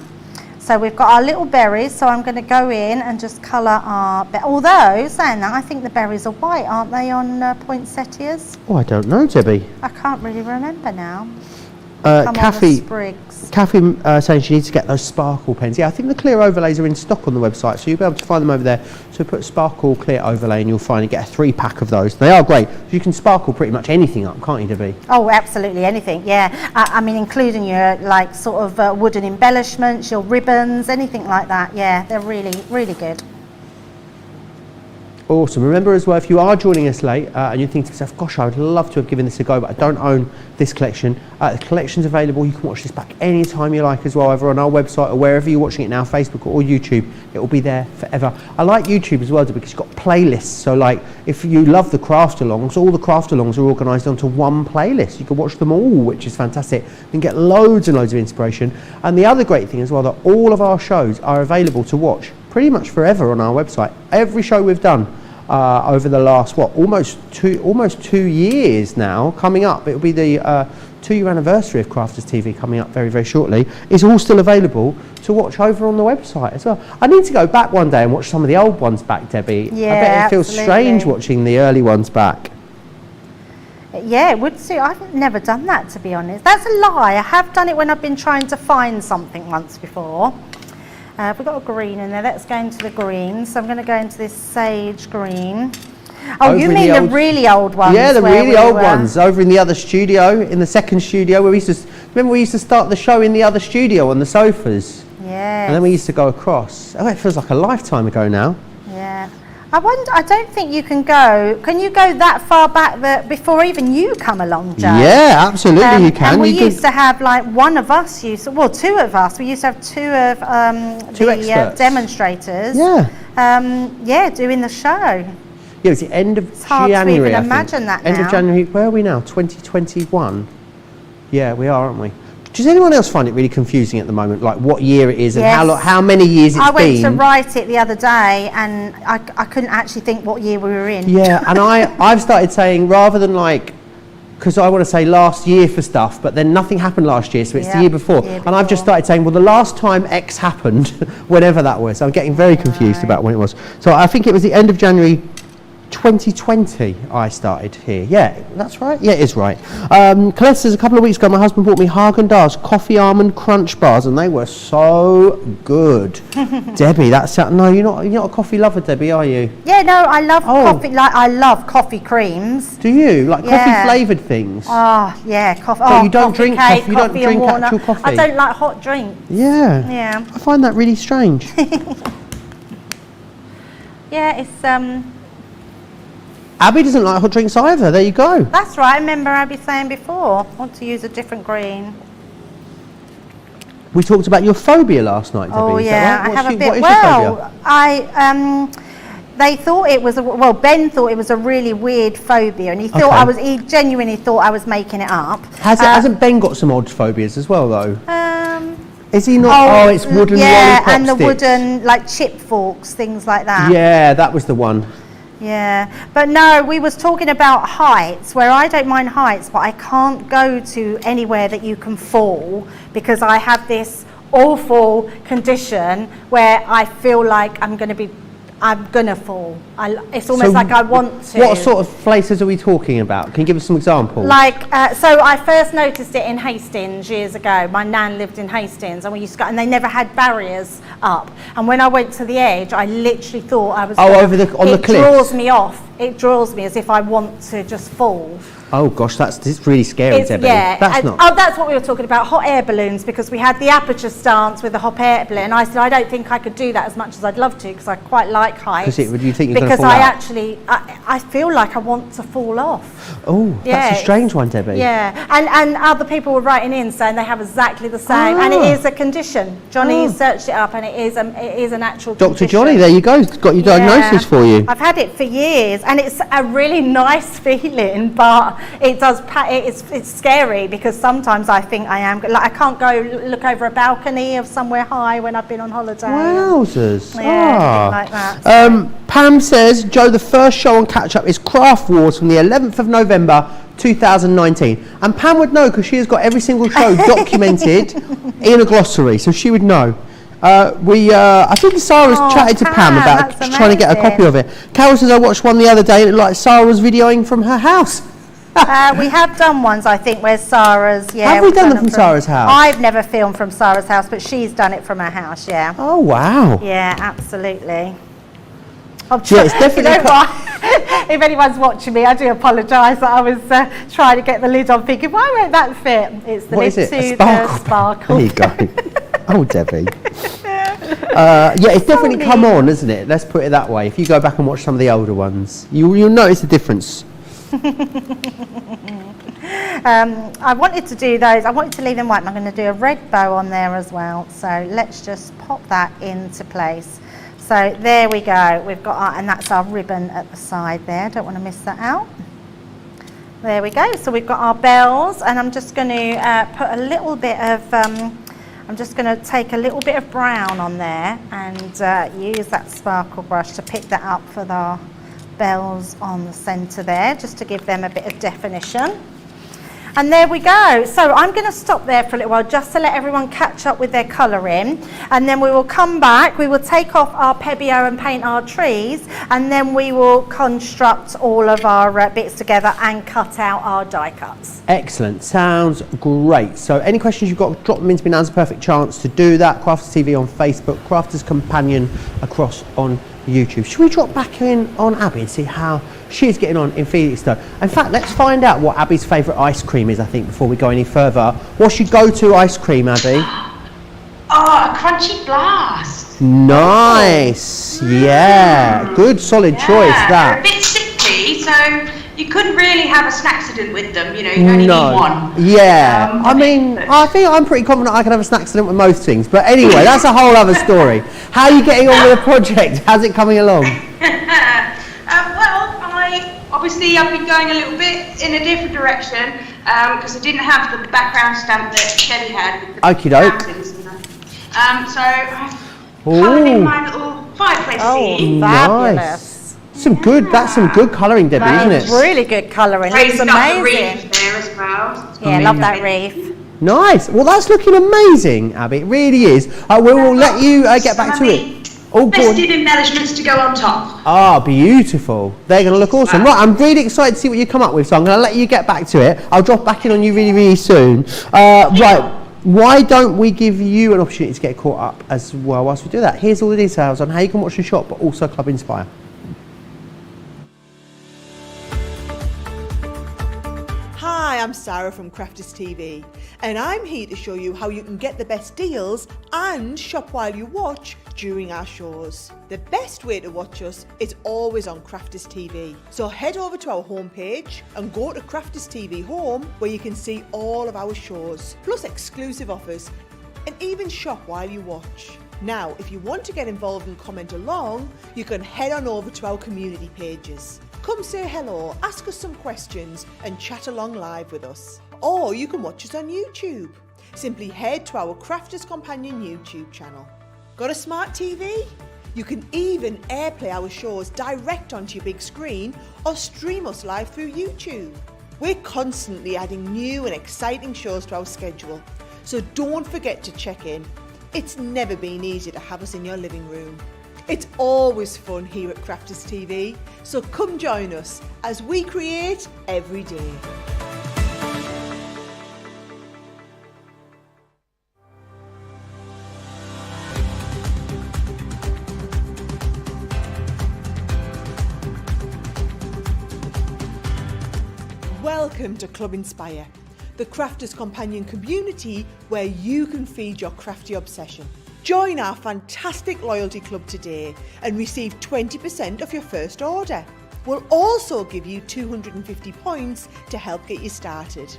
So we've got our little berries, so I'm going to go in and just colour our... Although, saying that, I think the berries are white, aren't they, on poinsettias? Oh, I don't know, Debbie. I can't really remember now. Kathy Sprigs. saying she needs to get those sparkle pens. Yeah, I think the clear overlays are in stock on the website, so you'll be able to find them over there. So put sparkle clear overlay and you'll find you get a 3-pack of those. They are great. You can sparkle pretty much anything up, can't you, Debbie? Oh, absolutely anything, yeah. I mean, including your like sort of wooden embellishments, your ribbons, anything like that. Yeah, they're really, really good. Awesome. Remember as well, if you are joining us late and you're thinking to yourself, gosh, I would love to have given this a go, but I don't own this collection. The collection's available. You can watch this back anytime you like as well, either on our website or wherever you're watching it now, Facebook or YouTube. It will be there forever. I like YouTube as well because you've got playlists. So like, if you love the craft alongs, all the craft alongs are organised onto one playlist. You can watch them all, which is fantastic. You can get loads and loads of inspiration. And the other great thing as well, that all of our shows are available to watch pretty much forever on our website. Every show we've done over the last almost 2 years now, coming up, it'll be the 2-year anniversary of Crafters TV coming up very, very shortly, is all still available to watch over on the website as well. I need to go back one day and watch some of the old ones back, Debbie. Yeah, I bet it feels absolutely. strange watching the early ones back. Yeah, it would suit. I've never done that, to be honest. That's a lie. I have done it when I've been trying to find something once before. We've got a green in there. Let's go into the green. So I'm going to go into this sage green. Oh, Over you in mean the the old- really old ones? Yeah, the where really we old were- ones over in the other studio, in the second studio, where we used to, remember we used to start the show in the other studio on the sofas? Yeah. And then we used to go across. Oh, it feels like a lifetime ago now. Yeah. I wonder, I don't think you can go. Can you go that far back before even you come along, Joe? Yeah, absolutely you can. And we You can- used to have like one of us two of us. We used to have two of Two the experts. demonstrators. Yeah. Doing the show. Yeah, it was the end of hard to January, even I think. imagine that End now. of January, where are we now? 2021? Yeah, we are, aren't we? Does anyone else find it really confusing at the moment, like what year it is and Yes. how many years it's I went been? to write it the other day, and I couldn't actually think what year we were in. Yeah, and I've started saying, rather than like, because I want to say last year for stuff, but then nothing happened last year, so it's the Yeah, year before. year And I've just before. started saying, well, the last time X happened, whenever that was. I'm getting very confused about when it was. So I think it was the end of January 2020 I started here. Yeah, that's right. Yeah, it is right. Colette says, a couple of weeks ago my husband bought me Haagen-Dazs coffee almond crunch bars and they were so good. Debbie, no, you're not a coffee lover, Debbie, are you? Yeah, no, I love Oh. coffee. Like I love coffee creams. Do you? Like Yeah. coffee flavoured things? Oh yeah, coffee. But Oh, you don't coffee drink cake, coffee, you don't coffee drink and water. actual coffee? I don't like hot drinks. Yeah. Yeah. I find that really strange. Yeah, it's Abby doesn't like hot drinks either. There you go. That's right. I remember Abby saying before. Want to use a different green. We talked about your phobia last night, Debbie. Oh is that yeah, right? I have a bit. What is your phobia? Well, they thought it was Ben thought it was a really weird phobia, and he thought Okay. he genuinely thought I was making it up. Hasn't Ben got some odd phobias as well, though? Is he not? Oh, it's wooden lollipop and the sticks. wooden like chip forks, things like that. Yeah, that was the one. Yeah, but no, we was talking about heights, where I don't mind heights, but I can't go to anywhere that you can fall because I have this awful condition where I feel like I'm going to fall. It's almost like I want to. What sort of places are we talking about? Can you give us some examples? Like, so I first noticed it in Hastings years ago. My nan lived in Hastings, and we used to go, and they never had barriers up. And when I went to the edge, I literally thought I was. on the cliffs? It draws me off. It draws me as if I want to just fall. Oh gosh, it's really scary, Debbie. That's not. Oh, that's what we were talking about, hot air balloons, because we had the aperture stance with the hot air balloon. And I said I don't think I could do that as much as I'd love to, because I quite like heights. Because you think you're going to because fall I out? actually, I feel like I want to fall off. Oh, that's a strange one, Debbie. Yeah, and other people were writing in saying they have exactly the same, and it is a condition. Johnny searched it up, and it is an actual Dr. condition. Johnny, there you go. He's got your diagnosis for you. I've had it for years, and it's a really nice feeling, but it does. It's scary because sometimes I think I am. Like I can't go look over a balcony of somewhere high when I've been on holiday. Wowzers. Yeah, like that. Pam says, Joe, the first show on Catch Up is Craft Wars from the 11th of November 2019. And Pam would know because she has got every single show documented in a glossary, so she would know. I think Sarah's chatted to Pam about that's trying to get a amazing. copy of it. Carol says, I watched one the other day and it looked like Sarah was videoing from her house. We have done ones, I think, where Sarah's. Yeah, Have we we've done them them from Sarah's house? I've never filmed from Sarah's house, but she's done it from her house. Yeah. Oh, wow. Yeah, absolutely. I'm Yeah, it's definitely You know what? If anyone's watching me, I do apologise that I was trying to get the lid on, thinking, why won't that fit? It's the What lid is it? to A the sparkle. sparkle. There you go. Oh, Debbie. Yeah, it's definitely come on, isn't it? Let's put it that way. If you go back and watch some of the older ones, you'll notice the difference. I wanted to do those. I wanted to leave them white, and I'm going to do a red bow on there as well. So let's just pop that into place. So there we go. We've got our, and that's our ribbon at the side there. Don't want to miss that out. There we go. So we've got our bells, and I'm just going to put a little bit of, I'm just going to take a little bit of brown on there and use that sparkle brush to pick that up for the bells on the centre there, just to give them a bit of definition. And there we go. So I'm going to stop there for a little while just to let everyone catch up with their colouring, and then we will come back. We will take off our Pebeo and paint our trees, and then we will construct all of our bits together and cut out our die cuts. Excellent, sounds great. So any questions you've got, drop them into me. Now's a perfect chance to do that. Crafters TV on Facebook, Crafters Companion across on YouTube. Should we drop back in on Abby and see how she's getting on in Felixstowe? In fact, let's find out what Abby's favourite ice cream is, I think, before we go any further. What's your go-to ice cream, Abby? Oh, a crunchy blast. Nice, yeah, good solid choice that. They're a bit sickly, so you couldn't really have a snacksident with them, you know, you only need one. Yeah, I mean, I think I'm pretty confident I can have a snacksident with most things, but anyway, that's a whole other story. How are you getting on with the project? How's it coming along? Obviously, I've been going a little bit in a different direction because I didn't have the background stamp that Debbie had. With the Okie doke. So I've coloured in my little fireplace scene. Fabulous. That's some good colouring, Debbie, isn't it? Really good colouring. It's Raised up the amazing. reef there as well. So Yeah, love that reef. Nice. Well, that's looking amazing, Abby. It really is. We will let you get back to it. Oh, festive embellishments to go on top. Ah, beautiful. They're going to look awesome. Right, I'm really excited to see what you come up with, so I'm going to let you get back to it. I'll drop back in on you really, really soon. Right, why don't we give you an opportunity to get caught up as well whilst we do that? Here's all the details on how you can watch the shop, but also Club Inspire. Hi, I'm Sarah from Crafters TV, and I'm here to show you how you can get the best deals and shop while you watch during our shows. The best way to watch us is always on Crafters TV. So head over to our homepage and go to Crafters TV Home, where you can see all of our shows, plus exclusive offers, and even shop while you watch. Now, if you want to get involved and comment along, you can head on over to our community pages. Come say hello, ask us some questions and chat along live with us. Or you can watch us on YouTube. Simply head to our Crafters Companion YouTube channel. Got a smart TV? You can even airplay our shows direct onto your big screen or stream us live through YouTube. We're constantly adding new and exciting shows to our schedule, so don't forget to check in. It's never been easier to have us in your living room. It's always fun here at Crafters TV, so come join us as we create every day. Welcome to Club Inspire, the Crafters Companion community where you can feed your crafty obsession. Join our fantastic loyalty club today and receive 20% off your first order. We'll also give you 250 points to help get you started.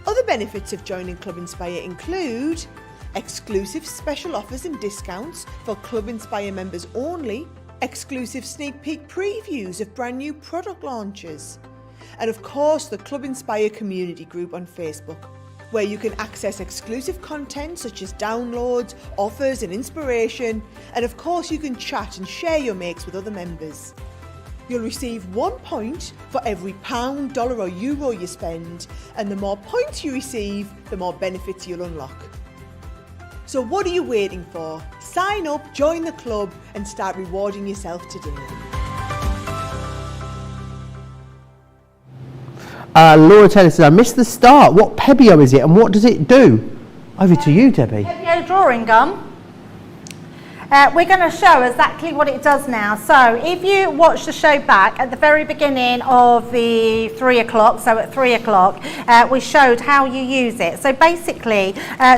Other benefits of joining Club Inspire include exclusive special offers and discounts for Club Inspire members only, exclusive sneak peek previews of brand new product launches, and of course the Club Inspire community group on Facebook, where you can access exclusive content such as downloads, offers and inspiration, and of course you can chat and share your makes with other members. You'll receive 1 point for every £1, dollar or euro you spend, and the more points you receive, the more benefits you'll unlock. So what are you waiting for? Sign up, join the club and start rewarding yourself today. Laura Taylor says, I missed the start. What Pebeo is it and what does it do? Over to you, Debbie. Pebeo drawing gum. We're going to show exactly what it does now. So if you watch the show back at the very beginning of the 3 o'clock, so at 3 o'clock, we showed how you use it. So basically,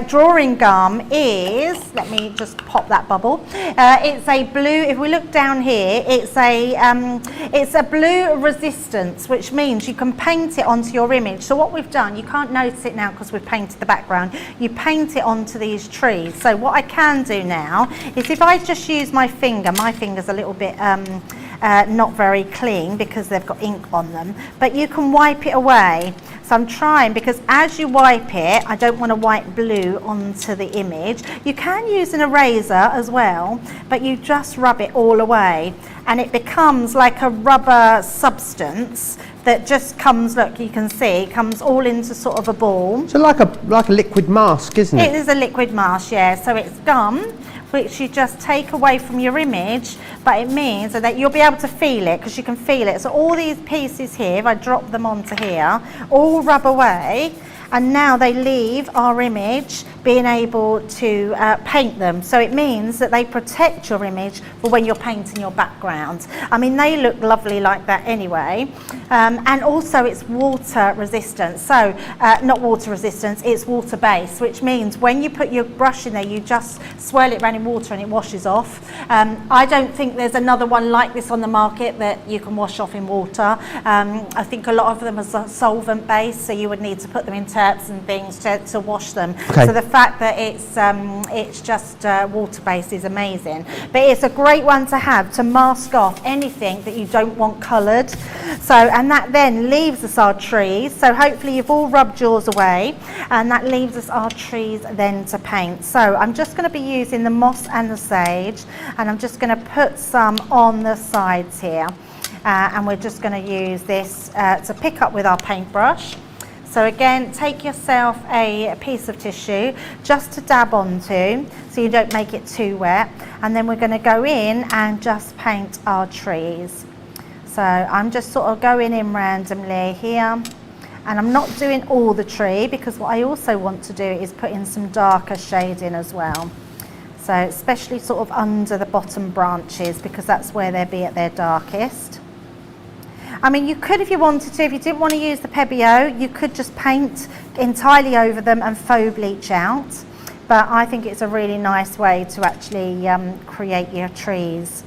drawing gum is, let me just pop that bubble. It's a blue, if we look down here, it's a blue resistance, which means you can paint it onto your image. So what we've done, you can't notice it now because we've painted the background, you paint it onto these trees. So what I can do now is if I just use my finger's a little bit not very clean because they've got ink on them, but you can wipe it away. So I'm trying, because as you wipe it, I don't want to wipe blue onto the image. You can use an eraser as well, but you just rub it all away and it becomes like a rubber substance that just comes, look, you can see, comes all into sort of a ball. So like a liquid mask, isn't it? It is a liquid mask, yeah. So it's gum, which you just take away from your image, but it means that you'll be able to feel it, because you can feel it. So all these pieces here, if I drop them onto here, all rub away, and now they leave our image being able to paint them. So it means that they protect your image for when you're painting your background. I mean, they look lovely like that anyway. And also it's water resistant. So not water resistant, it's water based, which means when you put your brush in there, you just swirl it around in water and it washes off. I don't think there's another one like this on the market that you can wash off in water. I think a lot of them are solvent based, so you would need to put them in turps and things to wash them. Okay. So the fact that it's just water based is amazing. But it's a great one to have to mask off anything that you don't want coloured. So, and that then leaves us our trees. So hopefully you've all rubbed yours away, and that leaves us our trees then to paint. So I'm just going to be using the moss and the sage, and I'm just going to put some on the sides here. And we're just going to use this to pick up with our paintbrush. So again, take yourself a piece of tissue just to dab onto so you don't make it too wet, and then we're going to go in and just paint our trees. So I'm just sort of going in randomly here, and I'm not doing all the tree, because what I also want to do is put in some darker shading as well. So especially sort of under the bottom branches, because that's where they'll be at their darkest. I mean, you could, if you wanted to, if you didn't want to use the Pebeo, you could just paint entirely over them and faux bleach out. But I think it's a really nice way to actually create your trees.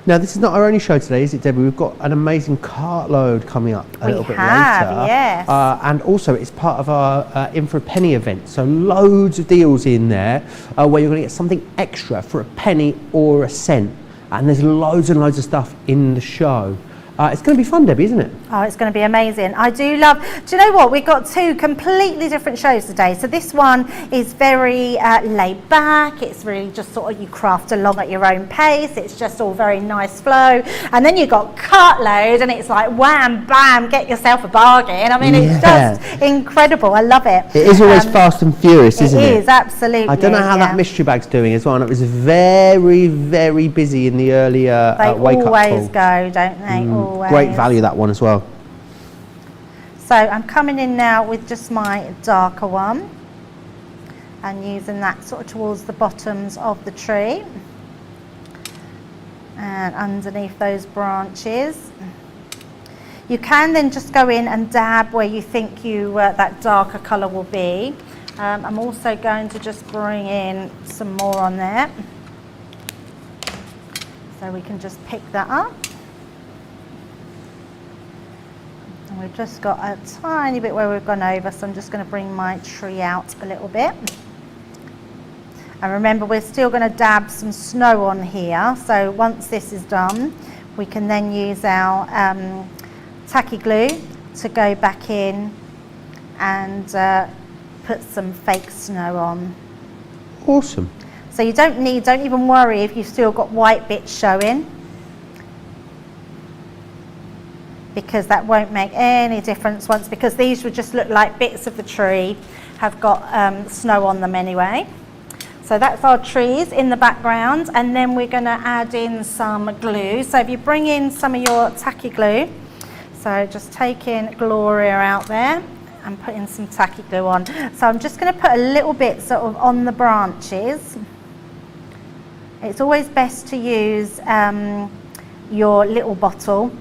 Now, this is not our only show today, is it, Debbie? We've got an amazing cartload coming up a little bit later. Yes. And also, it's part of our In for a Penny event. So loads of deals in there where you're going to get something extra for a penny or a cent. And there's loads and loads of stuff in the show. It's going to be fun, Debbie, isn't it? Oh, it's going to be amazing. I do love, do you know what? We've got two completely different shows today. So this one is very laid back. It's really just sort of, you craft along at your own pace. It's just all very nice flow. And then you've got Cartload, and it's like wham, bam, get yourself a bargain. I mean, it's just incredible. I love it. It is always fast and furious, isn't it? It is, absolutely. I don't know how that mystery bag's doing as well. And it was very, very busy in the earlier wake-up call. They always go, don't they? Always. Great value, that one as well. So I'm coming in now with just my darker one and using that sort of towards the bottoms of the tree and underneath those branches. You can then just go in and dab where you think that darker colour will be. I'm also going to just bring in some more on there, so we can just pick that up. And we've just got a tiny bit where we've gone over, so I'm just going to bring my tree out a little bit. And remember, we're still going to dab some snow on here, so once this is done, we can then use our tacky glue to go back in and put some fake snow on. Awesome. So you don't even worry if you've still got white bits showing, because that won't make any difference because these would just look like bits of the tree have got snow on them anyway. So that's our trees in the background, and then we're going to add in some glue. So if you bring in some of your tacky glue, so just taking Gloria out there and putting some tacky glue on. So I'm just going to put a little bit sort of on the branches It's always best to use your little bottle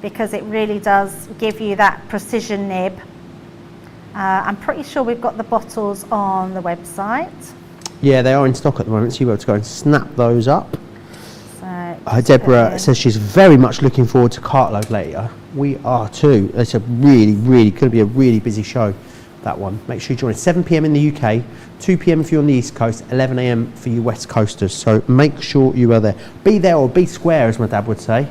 because it really does give you that precision nib. I'm pretty sure we've got the bottles on the website. Yeah, they are in stock at the moment, so you'll be able to go and snap those up. So Deborah says she's very much looking forward to Cartload later. We are too. It's a really going to be a really busy show, that one. Make sure you join us. 7 p.m. in the UK, 2 p.m. if you're on the East Coast, 11 a.m. for you West Coasters. So make sure you are there. Be there or be square, as my dad would say.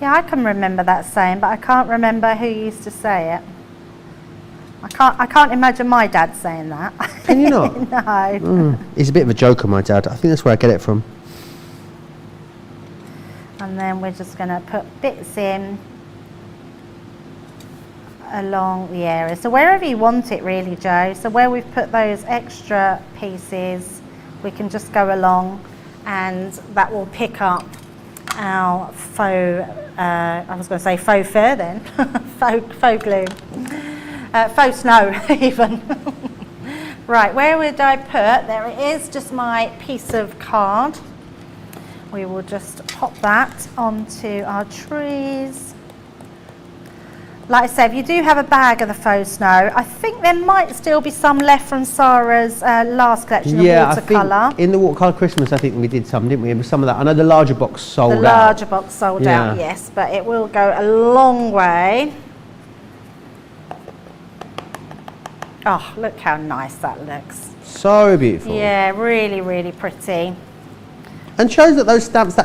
yeah, I can remember that saying, but I can't remember who used to say it. I can't imagine my dad saying that. Can you not? No. He's a bit of a joker, my dad. I think that's where I get it from. And then we're just going to put bits in along the area. So wherever you want it really, Joe. So where we've put those extra pieces, we can just go along and that will pick up our faux, I was going to say faux fur then, faux glue. Faux snow even. Right, where would I put? There it is, just my piece of card. We will just pop that onto our trees. Like I said, if you do have a bag of the faux snow, I think there might still be some left from Sarah's last collection of watercolour. I think in the watercolour Christmas, I think we did some, didn't we? And some of that. I know the larger box sold out. The larger box sold out, yes, but it will go a long way. Oh, look how nice that looks. So beautiful. Yeah, really pretty. And shows that those stamps,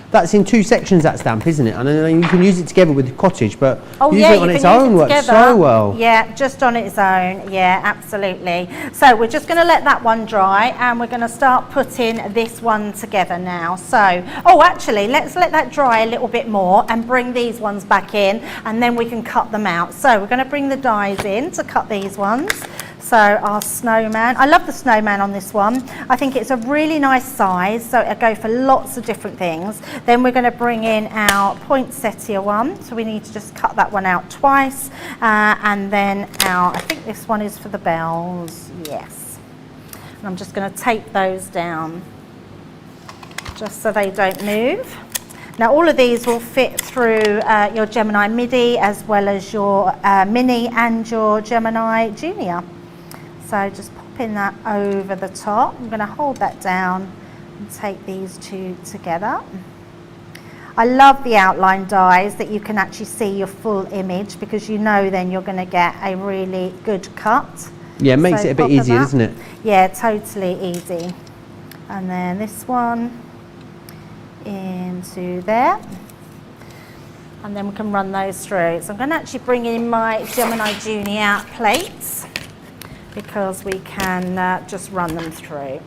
that's in two sections, that stamp, isn't it? And then you can use it together with the cottage, but using it on its own works so well. Yeah, just on its own. Yeah, absolutely. So we're just going to let that one dry and we're going to start putting this one together now. So, oh, actually, let's let that dry a little bit more and bring these ones back in and then we can cut them out. So we're going to bring the dies in to cut these ones. So our snowman, I love the snowman on this one. I think it's a really nice size, so it'll go for lots of different things. Then we're going to bring in our poinsettia one, so we need to just cut that one out twice. And then I think this one is for the bells, yes. And I'm just going to tape those down, just so they don't move. Now all of these will fit through your Gemini Midi as well as your Mini and your Gemini Junior. So just popping that over the top. I'm going to hold that down and take these two together. I love the outline dies that you can actually see your full image because you know then you're going to get a really good cut. Yeah, it makes it a bit easier, doesn't it? Yeah, totally easy. And then this one into there. And then we can run those through. So I'm going to actually bring in my Gemini Junior plates because we can just run them through.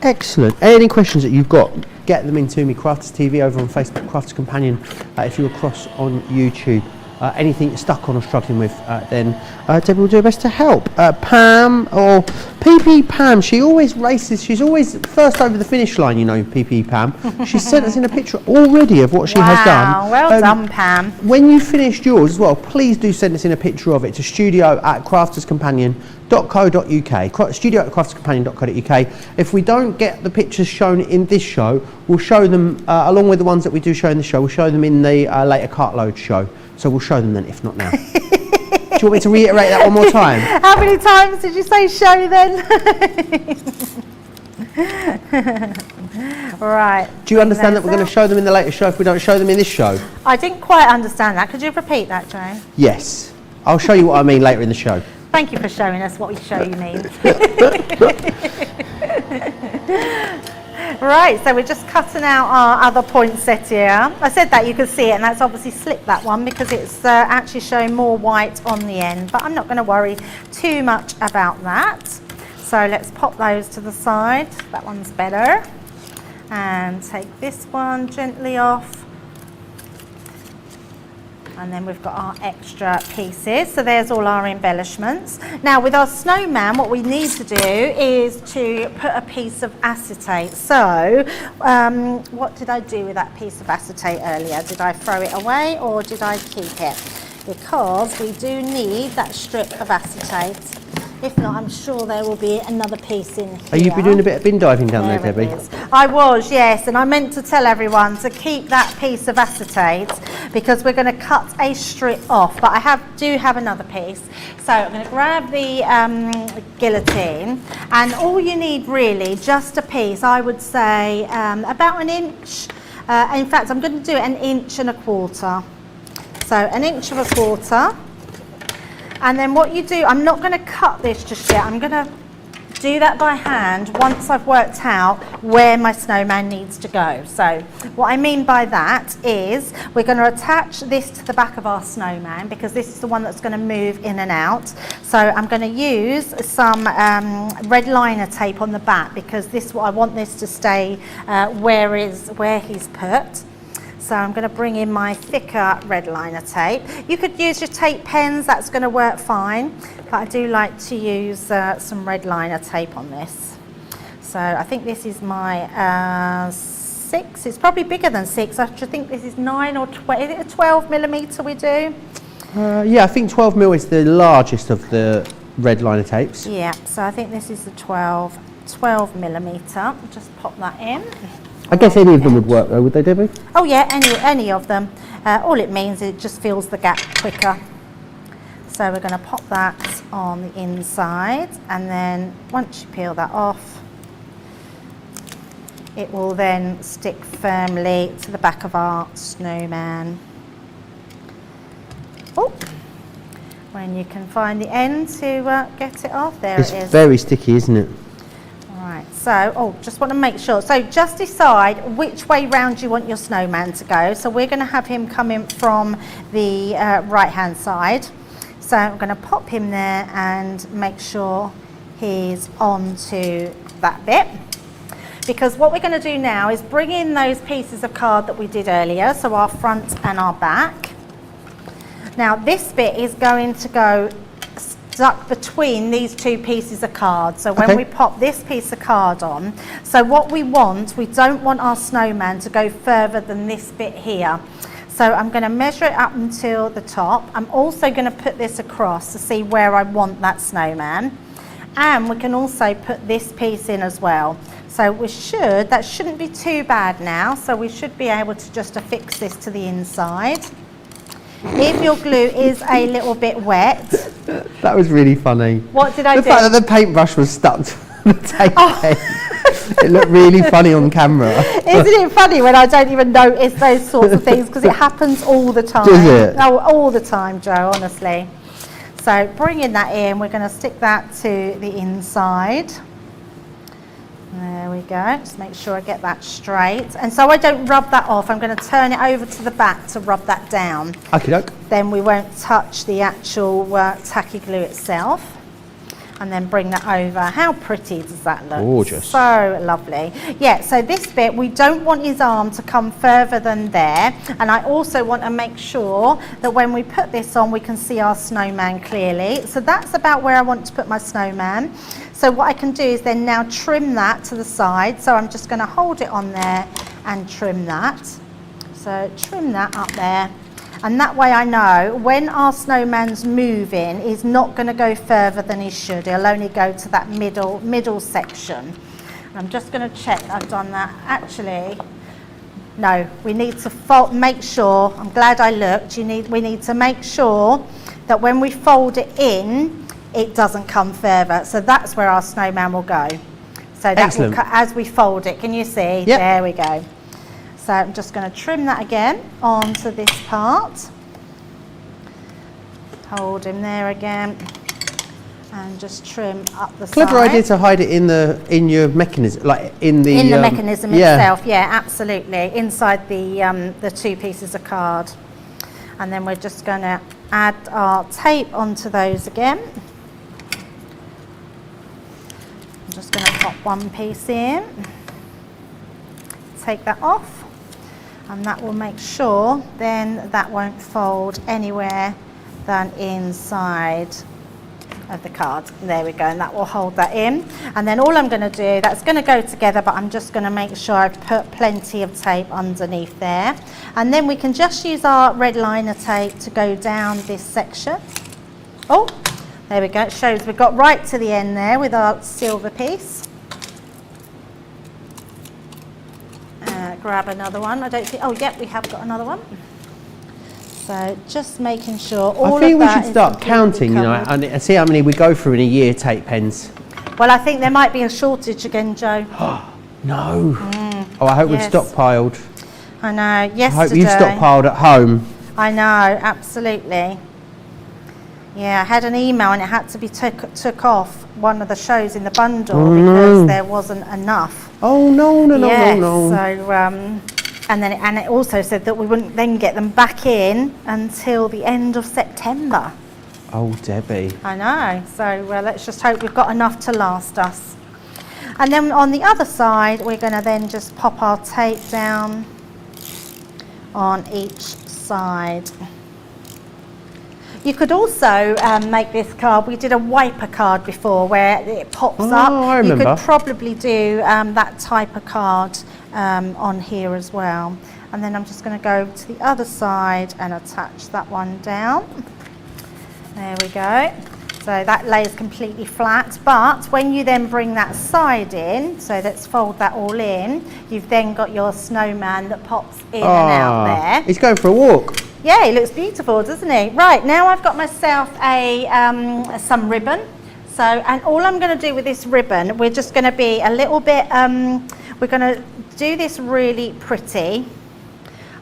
Excellent. Any questions that you've got, get them into me, Crafters TV over on Facebook, Crafters Companion. If you're across on YouTube, anything you're stuck on or struggling with, then Debbie will do her best to help. Pam, or PP Pam, she always races, she's always first over the finish line, you know, PP Pam. She's sent us in a picture already of what she has done. Wow, well done, Pam. When you finished yours as well, please do send us in a picture of it to studio@crafterscompanion.co.uk, studio@crafterscompanion.co.uk. If we don't get the pictures shown in this show, we'll show them, along with the ones that we do show in the show, we'll show them in the later Cartload show. So we'll show them then, if not now. Do you want me to reiterate that one more time? How many times did you say show then? Right. Do you understand that we're going to show them in the later show if we don't show them in this show? I didn't quite understand that. Could you repeat that, Joe? Yes. I'll show you what I mean later in the show. Thank you for showing us what we show you means. Right, so we're just cutting out our other poinsettia. I said that you could see it, and that's obviously slipped that one because it's actually showing more white on the end, but I'm not going to worry too much about that. So let's pop those to the side. That one's better. And take this one gently off. And then we've got our extra pieces. So there's all our embellishments. Now with our snowman, what we need to do is to put a piece of acetate. So what did I do with that piece of acetate earlier? Did I throw it away or did I keep it? Because we do need that strip of acetate If not, I'm sure there will be another piece in here. Are you doing a bit of bin diving down there, There Debbie? it is. I was, yes, and I meant to tell everyone to keep that piece of acetate because we're going to cut a strip off, but I do have another piece. So I'm going to grab the guillotine, and all you need really, just a piece, I would say about 1 inch. In fact, I'm going to do 1.25 inches. So 1.25 inches. And then what you do, I'm not going to cut this just yet, I'm going to do that by hand once I've worked out where my snowman needs to go. So what I mean by that is we're going to attach this to the back of our snowman because this is the one that's going to move in and out. So I'm going to use some red liner tape on the back because I want this to stay where he's put. So I'm going to bring in my thicker red liner tape. You could use your tape pens, that's going to work fine, but I do like to use some red liner tape on this. So I think this is my 6, it's probably bigger than 6, I should think this is 9 or 12, is it a 12 millimetre we do? Yeah, I think 12 mil is the largest of the red liner tapes. Yeah, so I think this is the 12 millimetre, just pop that in. I guess any of them would work though, would they, Debbie? Oh yeah, any of them. All it means is it just fills the gap quicker. So we're going to pop that on the inside, and then once you peel that off, it will then stick firmly to the back of our snowman. Oh, when you can find the end to get it off, there it is. It's very sticky, isn't it? Right, so, just want to make sure. So just decide which way round you want your snowman to go. So we're going to have him coming from the right-hand side. So I'm going to pop him there and make sure he's onto that bit. Because what we're going to do now is bring in those pieces of card that we did earlier, so our front and our back. Now this bit is going to go stuck between these two pieces of card. So when we pop this piece of card on, so what we don't want our snowman to go further than this bit here. So I'm going to measure it up until the top. I'm also going to put this across to see where I want that snowman. And we can also put this piece in as well. So that shouldn't be too bad now. So we should be able to just affix this to the inside. If your glue is a little bit wet. That was really funny. What did I do? The fact that the paintbrush was stuck to the tape pen. It looked really funny on camera. Isn't it funny when I don't even notice those sorts of things, because it happens all the time. Does it? Oh, all the time, Joe, honestly. So bringing that in, we're going to stick that to the inside. There we go, just make sure I get that straight. And so I don't rub that off, I'm going to turn it over to the back to rub that down. Okie doke. Then we won't touch the actual tacky glue itself. And then bring that over. How pretty does that look? Gorgeous. So lovely. Yeah, so this bit, we don't want his arm to come further than there. And I also want to make sure that when we put this on, we can see our snowman clearly. So that's about where I want to put my snowman. So what I can do is then now trim that to the side. So I'm just going to hold it on there and trim that. So trim that up there. And that way I know when our snowman's moving, he's not going to go further than he should. He'll only go to that middle section. I'm just going to check I've done that. Actually, no, we need to make sure, I'm glad I looked, we need to make sure that when we fold it in, it doesn't come further. So that's where our snowman will go. So that will cut as we fold it. Can you see? Yep. There we go. So I'm just going to trim that again onto this part. Hold him there again, and just trim up the side. Clever idea to hide it in your mechanism, like in the mechanism itself. Yeah, absolutely. Inside the two pieces of card, and then we're just going to add our tape onto those again. I'm just going to pop one piece in. Take that off. And that will make sure then that won't fold anywhere than inside of the card. There we go, and that will hold that in. And then all I'm going to do, that's going to go together, but I'm just going to make sure I've put plenty of tape underneath there. And then we can just use our red liner tape to go down this section. Oh, There we go, it shows we've got right to the end there with our silver piece. Grab another one. I don't think, oh yep, we have got another one. So just making sure all I think of we that should start counting, you know, and see how many we go through in a year, tape pens. Well, I think there might be a shortage again, Joe. No. Oh, I hope we've stockpiled. I know, yesterday. I hope you've stockpiled at home. I know, absolutely. Yeah, I had an email and it had to be took off one of the shows in the bundle because there wasn't enough. Oh no. So and it also said that we wouldn't then get them back in until the end of September. Oh, Debbie. I know. So let's just hope we've got enough to last us. And then on the other side, we're going to then just pop our tape down on each side. You could also make this card. We did a wiper card before where it pops up. I remember. You could probably do that type of card on here as well. And then I'm just going to go to the other side and attach that one down. There we go. So that lays completely flat, but when you then bring that side in, so let's fold that all in, you've then got your snowman that pops in and out there. He's going for a walk. Yeah, he looks beautiful, doesn't he? Right, now I've got myself some ribbon. So, and all I'm going to do with this ribbon, we're just going to be a little bit, we're going to do this really pretty.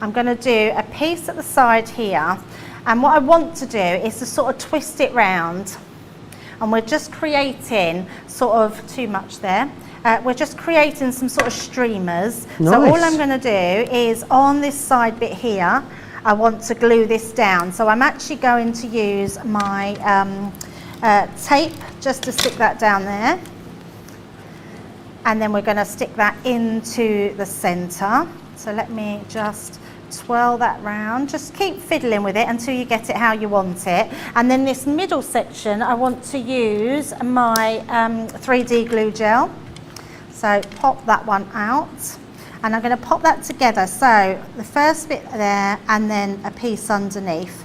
I'm going to do a piece at the side here, and what I want to do is to sort of twist it round. And we're just creating sort of too much there. We're just creating some sort of streamers. Nice. So all I'm going to do is on this side bit here, I want to glue this down. So I'm actually going to use my tape just to stick that down there. And then we're going to stick that into the center. So let me just twirl that round. Just keep fiddling with it until you get it how you want it. And then this middle section, I want to use my 3D glue gel. So pop that one out. And I'm going to pop that together. So the first bit there and then a piece underneath.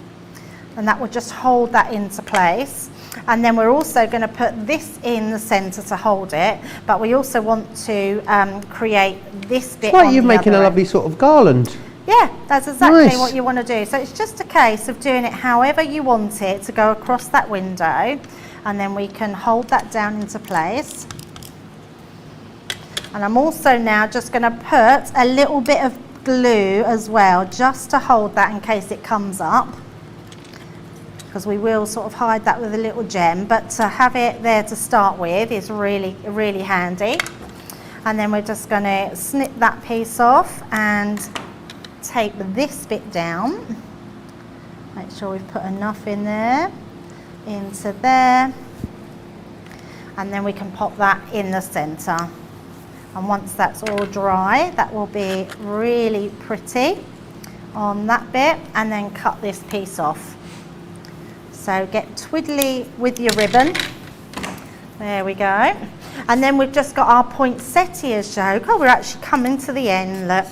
And that will just hold that into place. And then we're also going to put this in the centre to hold it. But we also want to create this bit. It's like you're making a lovely sort of garland. Yeah, that's exactly Nice. what you want to do. So it's just a case of doing it however you want it to go across that window, and then we can hold that down into place. And I'm also now just going to put a little bit of glue as well, just to hold that in case it comes up, because we will sort of hide that with a little gem, but to have it there to start with is really, really handy. And then we're just going to snip that piece off and tape this bit down. Make sure we've put enough in there, into there, and then we can pop that in the center. And once that's all dry, that will be really pretty on that bit, and then cut this piece off. So get twiddly with your ribbon. There we go. And then we've just got our poinsettias, Joe. Oh, we're actually coming to the end, look.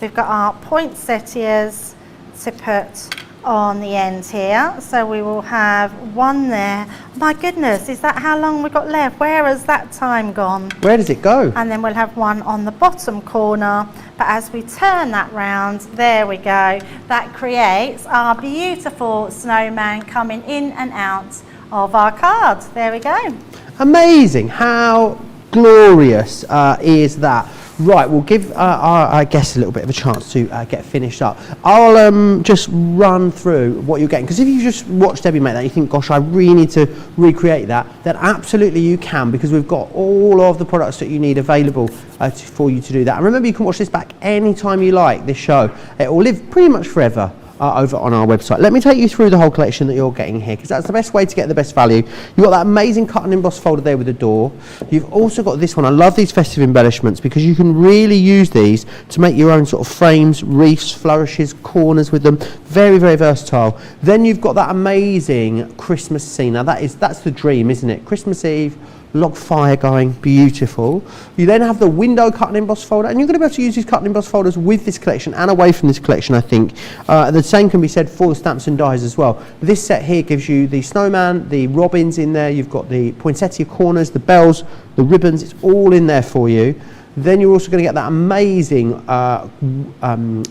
We've got our poinsettias to put on the end here. So we will have one there. My goodness, is that how long we've got left? Where has that time gone? Where does it go? And then we'll have one on the bottom corner. But as we turn that round, there we go. That creates our beautiful snowman coming in and out of our card. There we go. Amazing. How glorious is that? Right, we'll give our guests a little bit of a chance to get finished up. I'll just run through what you're getting, because if you just watch Debbie make that, you think, gosh, I really need to recreate that, then absolutely you can, because we've got all of the products that you need available for you to do that. And remember, you can watch this back anytime you like, this show. It will live pretty much forever over on our website. Let me take you through the whole collection that you're getting here, because that's the best way to get the best value. You've got that amazing cut and emboss folder there with the door. You've also got this one. I love these festive embellishments, because you can really use these to make your own sort of frames, reefs, flourishes, corners with them. Very, very versatile. Then you've got that amazing Christmas scene. Now that's the dream, isn't it? Christmas Eve, log fire going, beautiful. You then have the window cut and emboss folder, and you're going to be able to use these cut and emboss folders with this collection and away from this collection, I think. The same can be said for the stamps and dies as well. This set here gives you the snowman, the robins in there, you've got the poinsettia corners, the bells, the ribbons, it's all in there for you. Then you're also going to get that amazing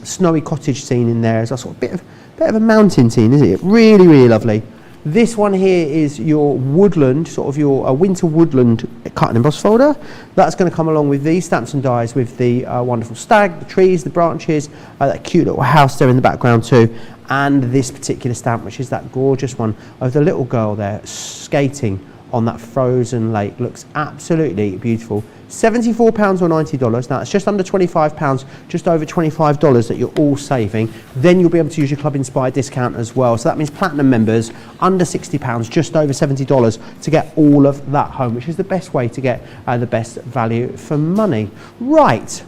snowy cottage scene in there as a sort of bit of a mountain scene, isn't it? Really, really lovely. This one here is your woodland, sort of your winter woodland cut and emboss folder. That's going to come along with these stamps and dies with the wonderful stag, the trees, the branches, that cute little house there in the background too, and this particular stamp, which is that gorgeous one of the little girl there skating on that frozen lake. Looks absolutely beautiful. £74 or $90. Now it's just under £25, just over $25 that you're all saving. Then you'll be able to use your Club Inspire discount as well. So that means platinum members under £60, just over $70 to get all of that home, which is the best way to get the best value for money. Right,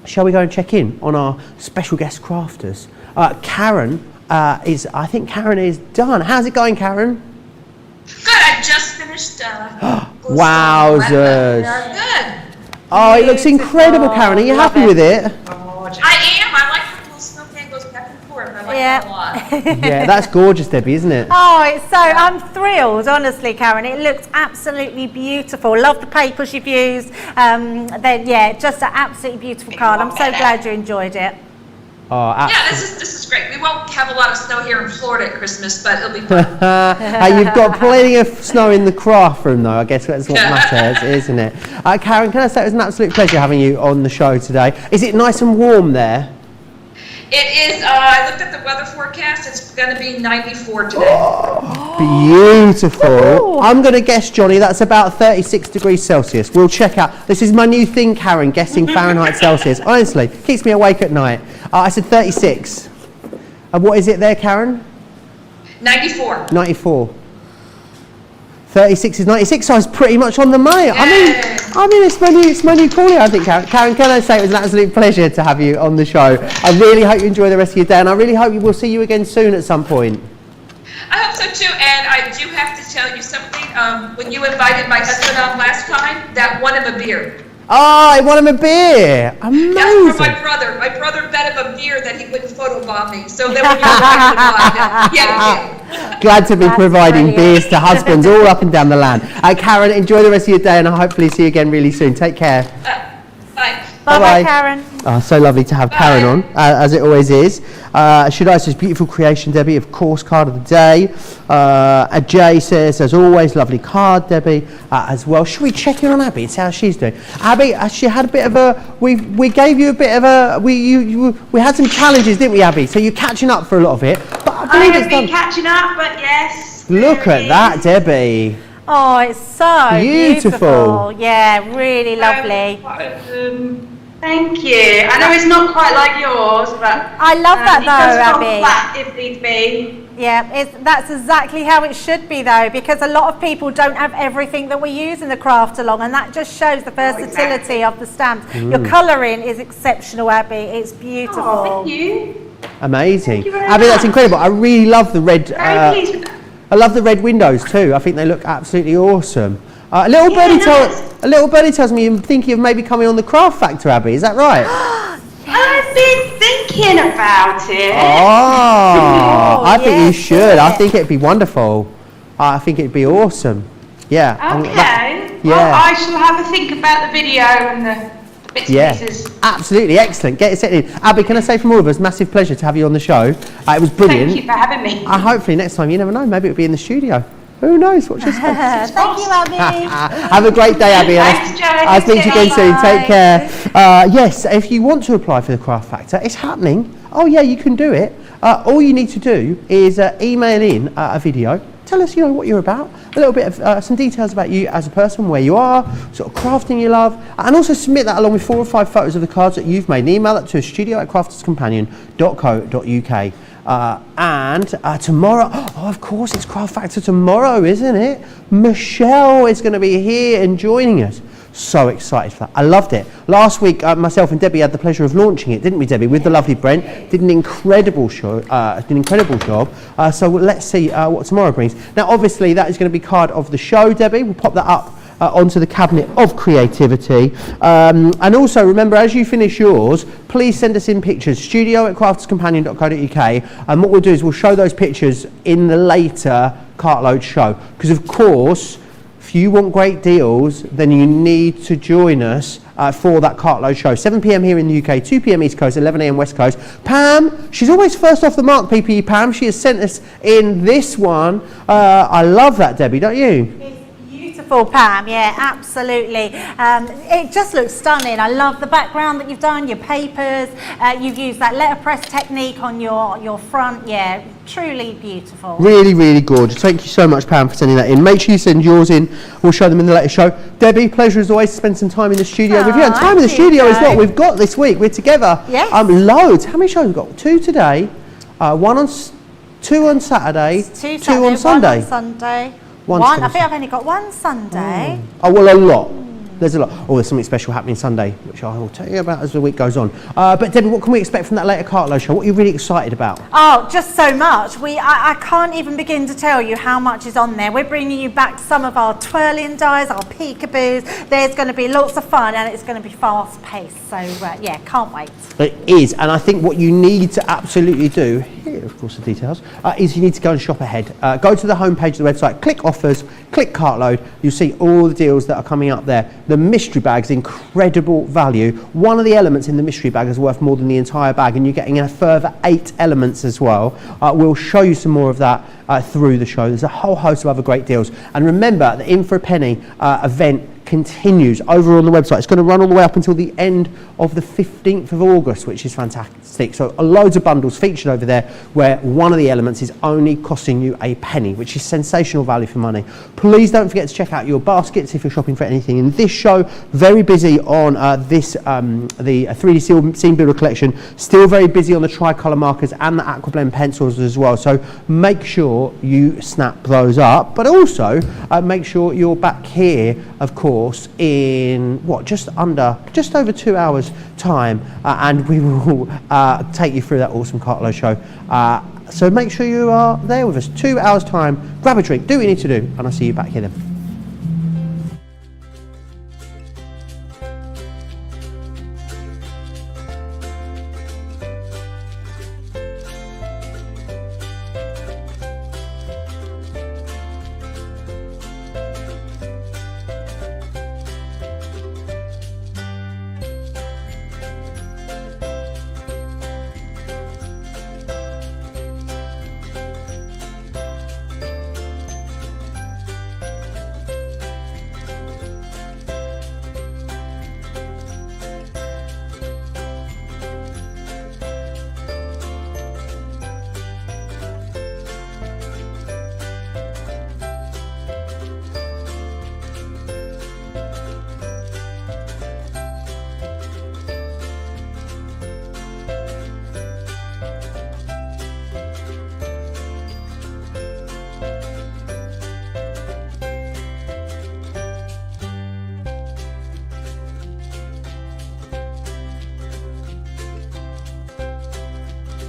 shall we go and check in on our special guest crafters? Karen I think Karen is done. How's it going, Karen? Good, I just finished. Wowzers. Good. Oh, it looks incredible, Karen. Are you happy with it? I am. I like the little snowman goes back and forth. I like that a lot. Yeah, that's gorgeous, Debbie, isn't it? Oh, I'm thrilled, honestly, Karen. It looks absolutely beautiful. Love the papers you've used. Just an absolutely beautiful card. I'm so glad you enjoyed it. Oh, yeah, this is great. We won't have a lot of snow here in Florida at Christmas, but it'll be fun. You've got plenty of snow in the craft room, though. I guess that's what matters, isn't it? Karen, can I say it was an absolute pleasure having you on the show today. Is it nice and warm there? It is. I looked at the weather forecast. It's going to be 94 today. Oh, beautiful. I'm going to guess, Johnny, that's about 36 degrees Celsius. We'll check out. This is my new thing, Karen, guessing Fahrenheit Celsius. Honestly, keeps me awake at night. I said 36. And what is it there, Karen? 94. 94. 36 is 96, so I was pretty much on the money. I mean, it's my new calling, I think, Karen. Karen, can I say it was an absolute pleasure to have you on the show. I really hope you enjoy the rest of your day, and I really hope we'll see you again soon at some point. I hope so too, and I do have to tell you something. When you invited my husband on last time, that won him a beer. Oh, I won him a beer. Amazing. That's for my brother. My brother bet him a beer that he wouldn't photobomb me. So then when you're glad to be providing beers to husbands all up and down the land. Karen, enjoy the rest of your day, and I'll hopefully see you again really soon. Take care. Bye. Bye-bye, Karen. Oh, so lovely to have Karen on, as it always is. Shadai says, beautiful creation, Debbie, of course, card of the day. Jay says, as always, lovely card, Debbie, as well. Should we check in on Abby and see how she's doing? Abby, she had a bit of a, we gave you a bit of a, we had some challenges, didn't we, Abby? So you're catching up for a lot of it. But I have been catching up, but yes. Look at that, Debbie. Oh, it's so beautiful. Yeah, really lovely. Thank you. I know it's not quite like yours, but I love that though, Abby. Flat if need be. Yeah, that's exactly how it should be though, because a lot of people don't have everything that we use in the craft along, and that just shows the versatility of the stamps. Your colouring is exceptional, Abby. It's beautiful. Oh, thank you. Amazing. Thank you very Abby, much. that's incredible. I really love the red. Very pleased with that. I love the red windows too. I think they look absolutely awesome. A little birdie tells me you're thinking of maybe coming on the Craft Factor, Abby. Is that right? I've been thinking about it. Oh, I think you yes, should. I think it'd be wonderful. I think it'd be awesome. Yeah. Okay. Well, I shall have a think about the video and the bits and pieces. Absolutely. Excellent. Get it set in. Abby, can I say from all of us, massive pleasure to have you on the show. It was brilliant. Thank you for having me. Hopefully next time, you never know, maybe it'll be in the studio. Who knows? Watch this space. Thank you, Abby. Have a great day, Abby. Thanks, Joe. I'll speak to you again soon. Bye. Take care. Yes, if you want to apply for the Craft Factor, it's happening. Oh yeah, you can do it. All you need to do is email in a video. Tell us, what you're about. A little bit of some details about you as a person, where you are, sort of crafting you love, and also submit that along with 4 or 5 photos of the cards that you've made. And email that to studio@crafterscompanion.co.uk. And tomorrow, of course, it's Craft Factor tomorrow, isn't it? Michelle is going to be here and joining us. So excited for that. I loved it. Last week, myself and Debbie had the pleasure of launching it, didn't we, Debbie? With the lovely Brent. Did an incredible show, job. So let's see what tomorrow brings. Now, obviously, that is going to be card of the show, Debbie. We'll pop that up onto the cabinet of creativity. And also, remember, as you finish yours, please send us in pictures, studio@crafterscompanion.co.uk. And what we'll do is we'll show those pictures in the later Cartload show. Because, of course, if you want great deals, then you need to join us for that Cartload show. 7 p.m. here in the UK, 2 p.m. East Coast, 11 a.m. West Coast. Pam, she's always first off the mark, PPE Pam. She has sent us in this one. I love that, Debbie, don't you? Beautiful, Pam. Yeah, absolutely. It just looks stunning. I love the background that you've done, your papers. You've used that letterpress technique on your front. Yeah, truly beautiful. Really, really good. Thank you so much, Pam, for sending that in. Make sure you send yours in. We'll show them in the later show. Two pleasure as always to spend some time in the studio with you. And time in the studio is what we've got this week. We're together. Yes. Loads. How many shows we've got? 2 today. 2 on Saturday. 2 on Sunday. One on Sunday. One. I think I've only got one Sunday. Oh, well, a lot. There's a lot. Oh, there's something special happening Sunday, which I will tell you about as the week goes on. But Debbie, what can we expect from that later Cartload show? What are you really excited about? Oh, just so much. I can't even begin to tell you how much is on there. We're bringing you back some of our twirling dies, our peekaboos. There's going to be lots of fun and it's going to be fast paced. So yeah, can't wait. It is, and I think what you need to absolutely do, here of course the details, is you need to go and shop ahead. Go to the homepage of the website, click offers, click Cartload. You'll see all the deals that are coming up there. The mystery bag's incredible value. One of the elements in the mystery bag is worth more than the entire bag, and you're getting a further 8 elements as well. We'll show you some more of that through the show. There's a whole host of other great deals. And remember, the In for a Penny event continues over on the website. It's going to run all the way up until the end of the 15th of August, which is fantastic. So loads of bundles featured over there where one of the elements is only costing you a penny, which is sensational value for money. Please don't forget to check out your baskets if you're shopping for anything in this show. Very busy on the 3D Scene Builder collection. Still very busy on the tricolour markers and the Aqua Blend pencils as well. So make sure you snap those up, but also make sure you're back here, of course, in just over 2 hours time, and we will take you through that awesome Cartload show. So make sure you are there with us. 2 hours time, grab a drink, do what you need to do, and I'll see you back here then.